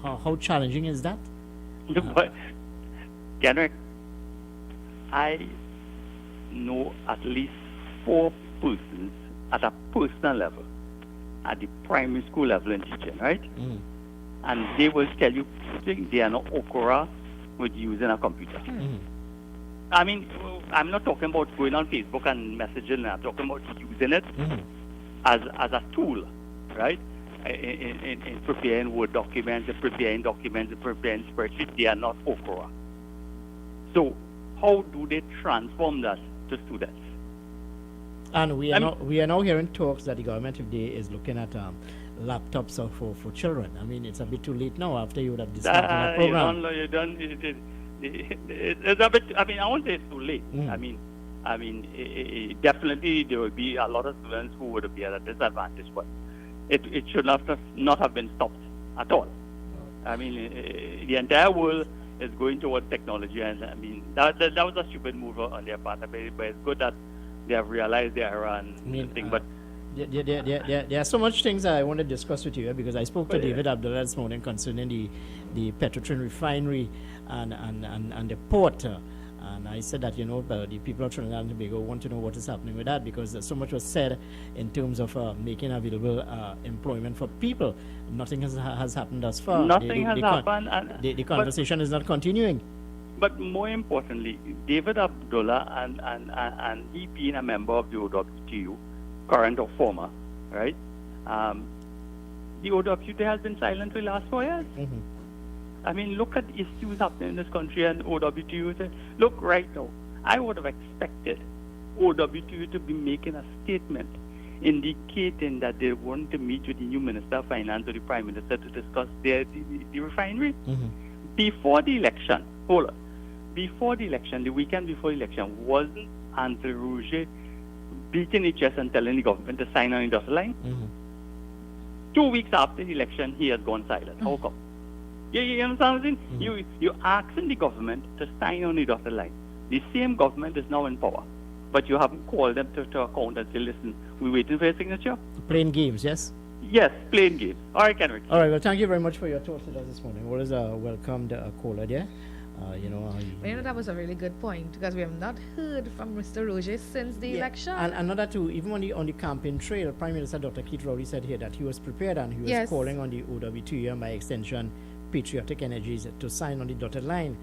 How challenging is that? Kendrick, I know at least 4 persons at a personal level, at the primary school level in teaching, right? And they will tell you they are not okra with using a computer. I mean, I'm not talking about going on Facebook and messaging. I'm talking about using it as a tool, right? In preparing Word documents, in preparing spreadsheets. They are not okra. So how do they transform that to students? And we are now hearing talks that the government today is looking at laptops for children. I mean, it's a bit too late now after you would have discussed the program. It's a bit. I mean, I won't say it's too late. I mean, definitely there will be a lot of students who would be at a disadvantage, but it should not have been stopped at all. I mean, the entire world is going towards technology, and I mean that was a stupid move on their part. But it's good that they have realized their error and thing. But there are so much things I want to discuss with you because I spoke to David Abdullah this morning concerning the Petrotrin refinery and the port. And I said that, the people of Trinidad and Tobago want to know what is happening with that, because so much was said in terms of making available employment for people. Nothing has happened thus far. Nothing has happened. The conversation is not continuing. But more importantly, David Abdullah and he being a member of the OWTU, current or former, right? The OWTU has been silent for the last 4 years. Mm-hmm. I mean, look at issues happening in this country, and OWTU said, look, right now, I would have expected OWTU to be making a statement indicating that they want to meet with the new Minister of Finance or the Prime Minister to discuss the refinery. Mm-hmm. Before the election, before the election, the weekend before the election, wasn't André Rouget beating his chest and telling the government to sign on the dotted line? Mm-hmm. 2 weeks after the election, he has gone silent. How come? You understand what I'm saying? Mm-hmm. You're asking the government to sign on the dotted line. The same government is now in power, but you haven't called them to account and say, listen, we're waiting for your signature. Playing games, yes? Yes, playing games. All right, Kenrick. All right, well, thank you very much for your thoughts with us this morning. Always welcomed caller there. That was a really good point, because we have not heard from Mr. Rouget since the election. And another too, even on the campaign trail, Prime Minister Dr. Keith Rowley said here that he was prepared and he was calling on the OWTU and by extension Patriotic Energies to sign on the dotted line.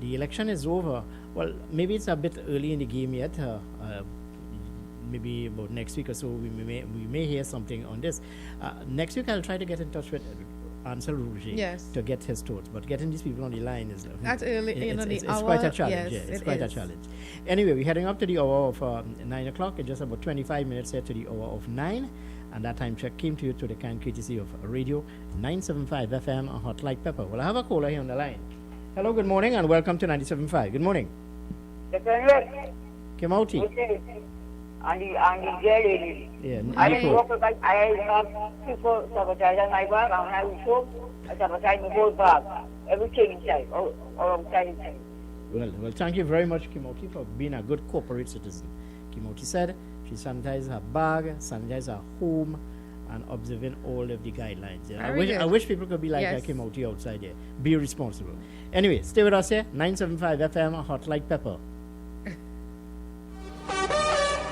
The election is over. Well, maybe it's a bit early in the game yet. Maybe about next week or so we may hear something on this. Next week I'll try to get in touch with Ansel Rouget to get his thoughts, but getting these people on the line is that's early. It's quite a challenge. Yes, it's quite a challenge. Anyway, we're heading up to the hour of 9 o'clock. It's just about 25 minutes here to the hour of 9, and that time check came to you to the kind courtesy of Radio 975 FM on Hot Like Pepper. Well, I have a caller here on the line. Hello, good morning, and welcome to 97.5. Good morning. Kimauti. And the jelly. Yeah, I have people sabotage my work, and I will show sabotage the whole bag. Everything inside, all outside inside. Well, thank you very much, Kimauti, for being a good corporate citizen. Kimauti said she sanitized her bag, sanitized her home, and observing all of the guidelines. Yeah. I wish people could be like Kimauti outside there. Be responsible. Anyway, stay with us here. 975 FM, Hot Like Pepper.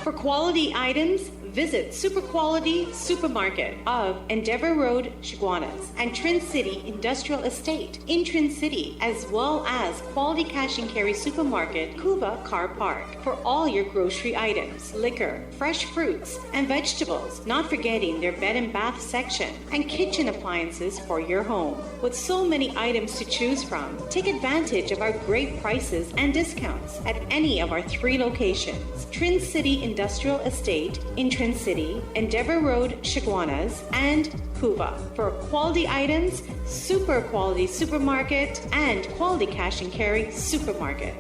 For quality items, visit Super Quality Supermarket of Endeavour Road, Chaguanas, and Trin City Industrial Estate in Trin City, as well as Quality Cash and Carry Supermarket, Cuba Car Park, for all your grocery items, liquor, fresh fruits, and vegetables, not forgetting their bed and bath section, and kitchen appliances for your home. With so many items to choose from, take advantage of our great prices and discounts at any of our 3 locations: Trin City Industrial Estate in Trin City, Endeavour Road, Chaguanas, and Cuba. For quality items, Super Quality Supermarket and Quality Cash and Carry Supermarket.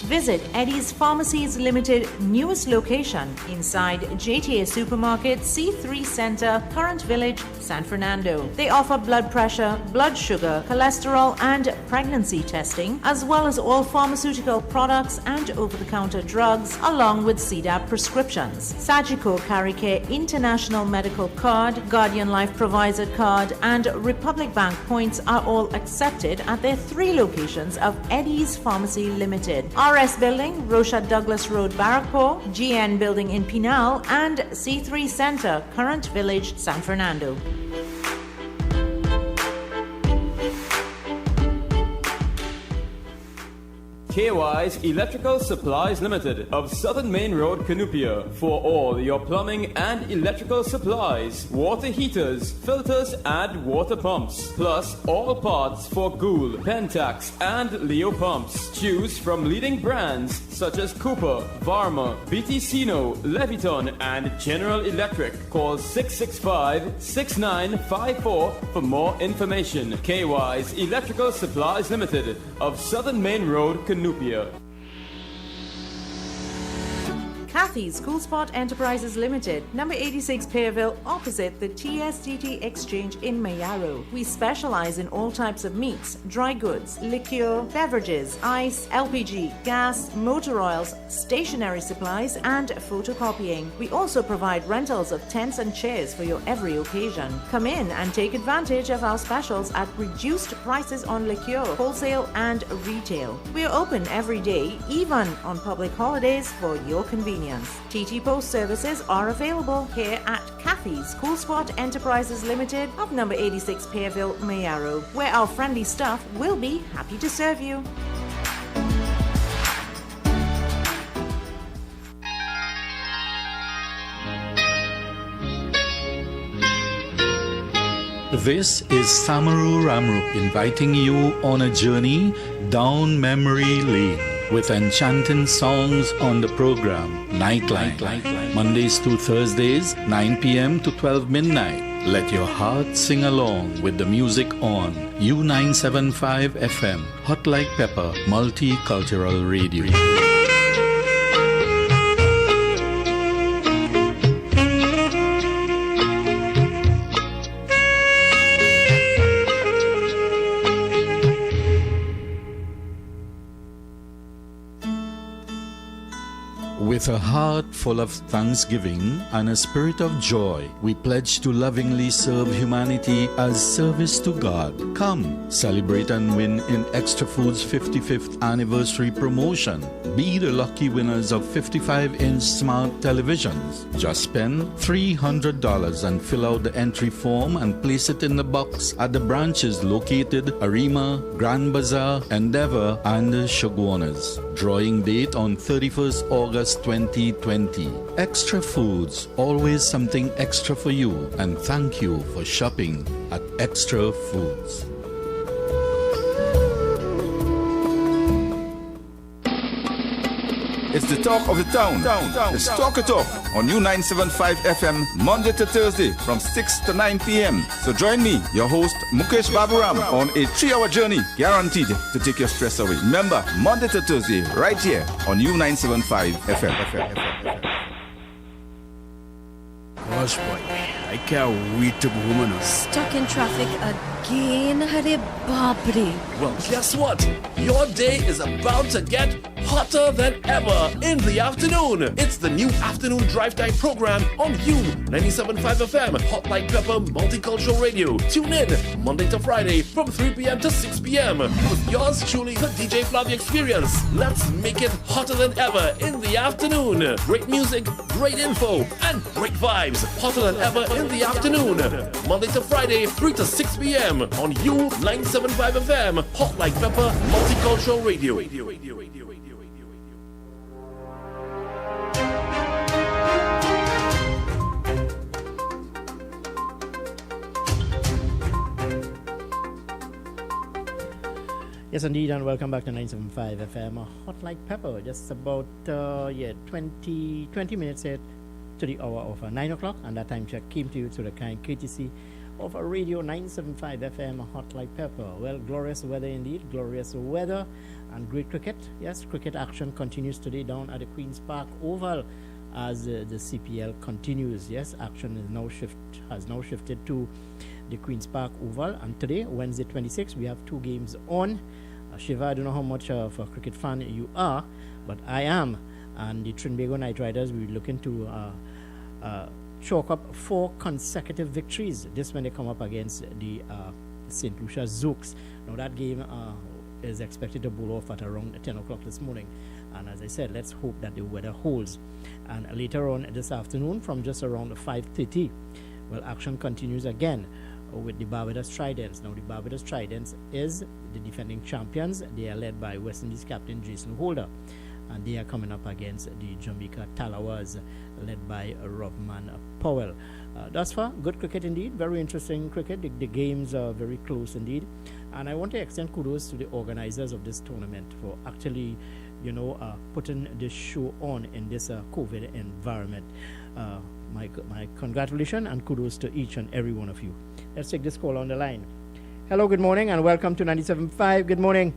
Visit Eddie's Pharmacies Limited newest location inside JTA Supermarket, C3 Center, Current Village, San Fernando. They offer blood pressure, blood sugar, cholesterol, and pregnancy testing, as well as all pharmaceutical products and over-the-counter drugs, along with CDAP prescriptions. Sagicor Caricare International Medical Card, Guardian Life Provider Card, and Republic Bank points are all accepted at their 3 locations of Eddie's Pharmacy Limited: RS Building, Rocha Douglas Road, Barraco, GN Building in Pinal, and C3 Center, Current Village, San Fernando. KY's Electrical Supplies Limited of Southern Main Road, Cunupia, for all your plumbing and electrical supplies, water heaters, filters, and water pumps, plus all parts for Gould, Pentax, and Leo pumps. Choose from leading brands such as Cooper, Varma, BTCino, Leviton, and General Electric. Call 665-6954 for more information. KY's Electrical Supplies Limited of Southern Main Road, Cunupia. Kathy's Cool Spot Enterprises Limited, number 86 Pearville, opposite the TSTT Exchange in Mayaro. We specialize in all types of meats, dry goods, liquor, beverages, ice, LPG, gas, motor oils, stationery supplies, and photocopying. We also provide rentals of tents and chairs for your every occasion. Come in and take advantage of our specials at reduced prices on liquor, wholesale and retail. We are open every day, even on public holidays, for your convenience. TT Post services are available here at Kathy's Cool Spot Enterprises Limited of number 86 Pearville, Mayaro, where our friendly staff will be happy to serve you. This is Samaru Ramrup inviting you on a journey down memory lane with enchanting songs on the program Nightline, Mondays to Thursdays, 9 p.m. to 12 midnight. Let your heart sing along with the music on U975 FM, Hot Like Pepper, Multicultural Radio. With a heart full of thanksgiving and a spirit of joy, we pledge to lovingly serve humanity as service to God. Come, celebrate and win in Extra Foods' 55th anniversary promotion. Be the lucky winners of 55-inch smart televisions. Just spend $300 and fill out the entry form and place it in the box at the branches located Arima, Grand Bazaar, Endeavour, and Chaguanas. Drawing date on 31st August 2020. Extra Foods, always something extra for you, and thank you for shopping at Extra Foods. It's the talk of the town. Let's talk it up on U975 FM, Monday to Thursday from 6 to 9 p.m. So join me, your host Mukesh Baburam, on a 3-hour journey guaranteed to take your stress away. Remember, Monday to Thursday, right here on U975 FM. Gosh, boy, I can't wait to go home. Stuck in traffic again, Hare Babri. Well, guess what? Your day is about to get hotter than ever in the afternoon. It's the new afternoon drive time program on U97.5 FM, Hot Like Pepper Multicultural Radio. Tune in Monday to Friday from 3 p.m. to 6 p.m. with yours truly, the DJ Flavia Experience. Let's make it hotter than ever in the afternoon. Great music, great info, and great vibes. Hotter than ever in the afternoon. Monday to Friday, 3 to 6 p.m. on U97.5 FM, Hot Like Pepper Multicultural Radio. Yes, indeed, and welcome back to 975 FM, Hot Like Pepper. Just about 20 minutes here to the hour of 9 o'clock, and that time check came to you to the kind courtesy of a Radio 975 FM, Hot Like Pepper. Well, glorious weather indeed, glorious weather, and great cricket. Yes, cricket action continues today down at the Queen's Park Oval as the CPL continues. Yes, action has now shifted to the Queen's Park Oval, and today, Wednesday 26, we have 2 games on. Shiva, I don't know how much of a cricket fan you are, but I am, and the Trinbago Knight Riders will be looking to chalk up 4 consecutive victories. This when they come up against the St. Lucia Zouks. Now that game is expected to bowl off at around 10 o'clock this morning, and as I said, let's hope that the weather holds. And later on this afternoon from just around 5:30, well, action continues again with the Barbados Tridents. Now the Barbados Tridents is the defending champions. They are led by West Indies captain Jason Holder, and they are coming up against the Jamaica Talawas, led by Robman Powell. Thus far, good cricket indeed, very interesting cricket. The games are very close indeed, and I want to extend kudos to the organizers of this tournament for actually, putting this show on in this COVID environment. My congratulations and kudos to each and every one of you. Let's take this call on the line. Hello, good morning, and welcome to 97.5. Good morning.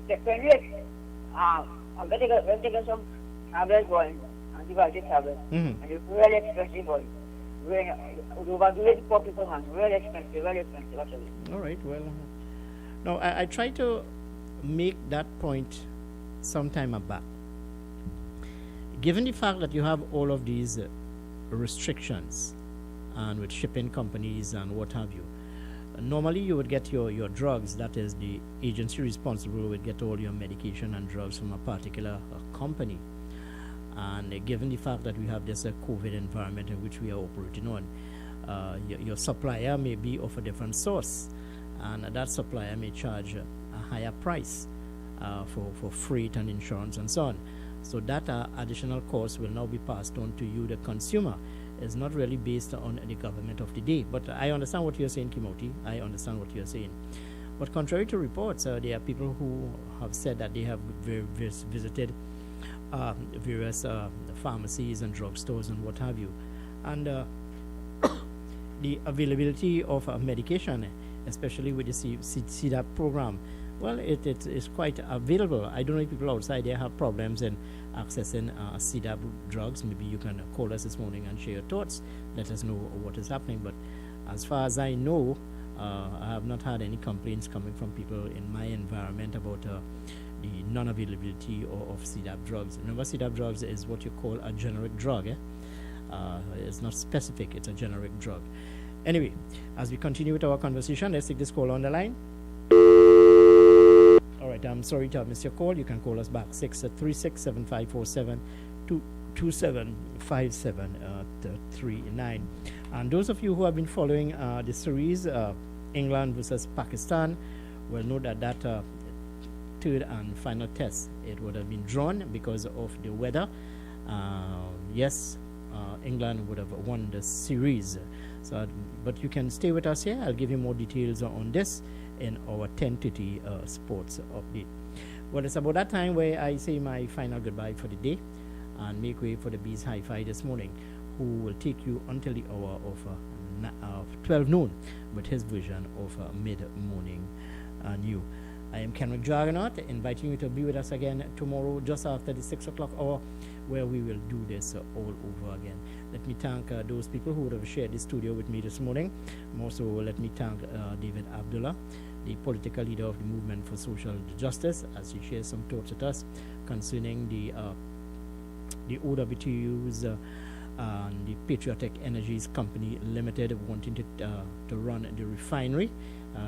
I'm going to get some tablets going. antibiotic tablets. And it's really expensive, boy. Really expensive, actually. All right, well, no, I tried to make that point some time back. Given the fact that you have all of these restrictions and with shipping companies and what have you, normally you would get your drugs, that is the agency responsible would get all your medication and drugs from a particular company. And given the fact that we have this COVID environment in which we are operating on, your supplier may be of a different source, and that supplier may charge a higher price for freight and insurance and so on. So that additional cost will now be passed on to you, the consumer. It's not really based on the government of the day. But I understand what you're saying, Kimoti. I understand what you're saying. But contrary to reports, there are people who have said that they have visited various pharmacies and drugstores and what have you. And the availability of medication, especially with the CDAP program, well, it is quite available. I don't know if people outside there have problems in accessing CDAP drugs. Maybe you can call us this morning and share your thoughts. Let us know what is happening. But as far as I know, I have not had any complaints coming from people in my environment about the non-availability of CDAP drugs. Remember, CDAP drugs is what you call a generic drug. It's not specific, it's a generic drug. Anyway, as we continue with our conversation, let's take this call on the line. All right, I'm sorry to have missed your call. You can call us back, 636-7547-2757-39. And those of you who have been following the series, England versus Pakistan, will know that third and final test, it would have been drawn because of the weather. Yes, England would have won the series. So, but you can stay with us here. I'll give you more details on this in our 10:30 sports update. Well, it's about that time where I say my final goodbye for the day and make way for the Bees Hi-Fi this morning, who will take you until the hour of 12 noon with his version of mid-morning new. I am Kenrick Juggernaut, inviting you to be with us again tomorrow just after the 6 o'clock hour, where we will do this all over again. Let me thank those people who would have shared the studio with me this morning. Also, let me thank David Abdullah, the political leader of the Movement for Social Justice, as he shares some thoughts with us concerning the OWTU's and the Patriotic Energies Company Limited wanting to run the refinery.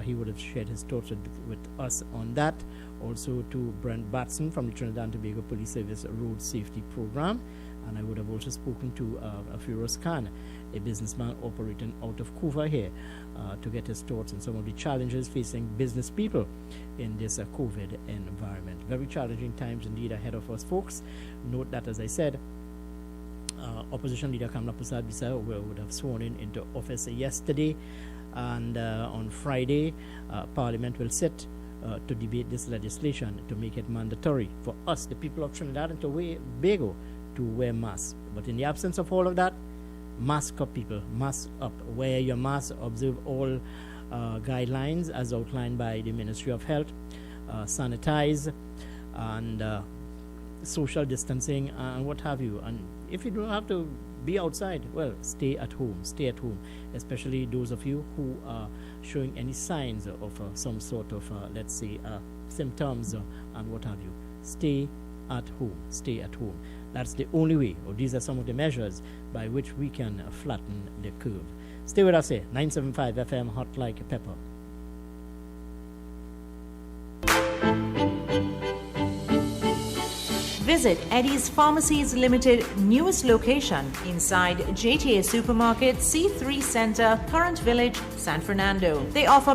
He would have shared his thoughts with us on that. Also to Brent Batson from the Trinidad and Tobago Police Service Road Safety Program. And I would have also spoken to Firoz Khan, a businessman operating out of Kuva here, to get his thoughts on some of the challenges facing business people in this COVID environment. Very challenging times indeed ahead of us, folks. Note that, as I said, Opposition Leader Kamla Prasad Bisa would have sworn into office yesterday, and on Friday, Parliament will sit to debate this legislation to make it mandatory for us, the people of Trinidad and Tobago, to wear masks. But in the absence of all of that, mask up, people, mask up. Wear your mask, observe all guidelines as outlined by the Ministry of Health, sanitize, and social distancing and what have you. And if you don't have to be outside, well, stay at home, especially those of you who are showing any signs of some sort of, let's say, symptoms and what have you. Stay at home. That's the only way, or these are some of the measures by which we can flatten the curve. Stay with us here, 975 FM, hot like pepper. Visit Eddie's Pharmacies Limited newest location inside JTA Supermarket, C3 Center, Current Village, San Fernando. They offer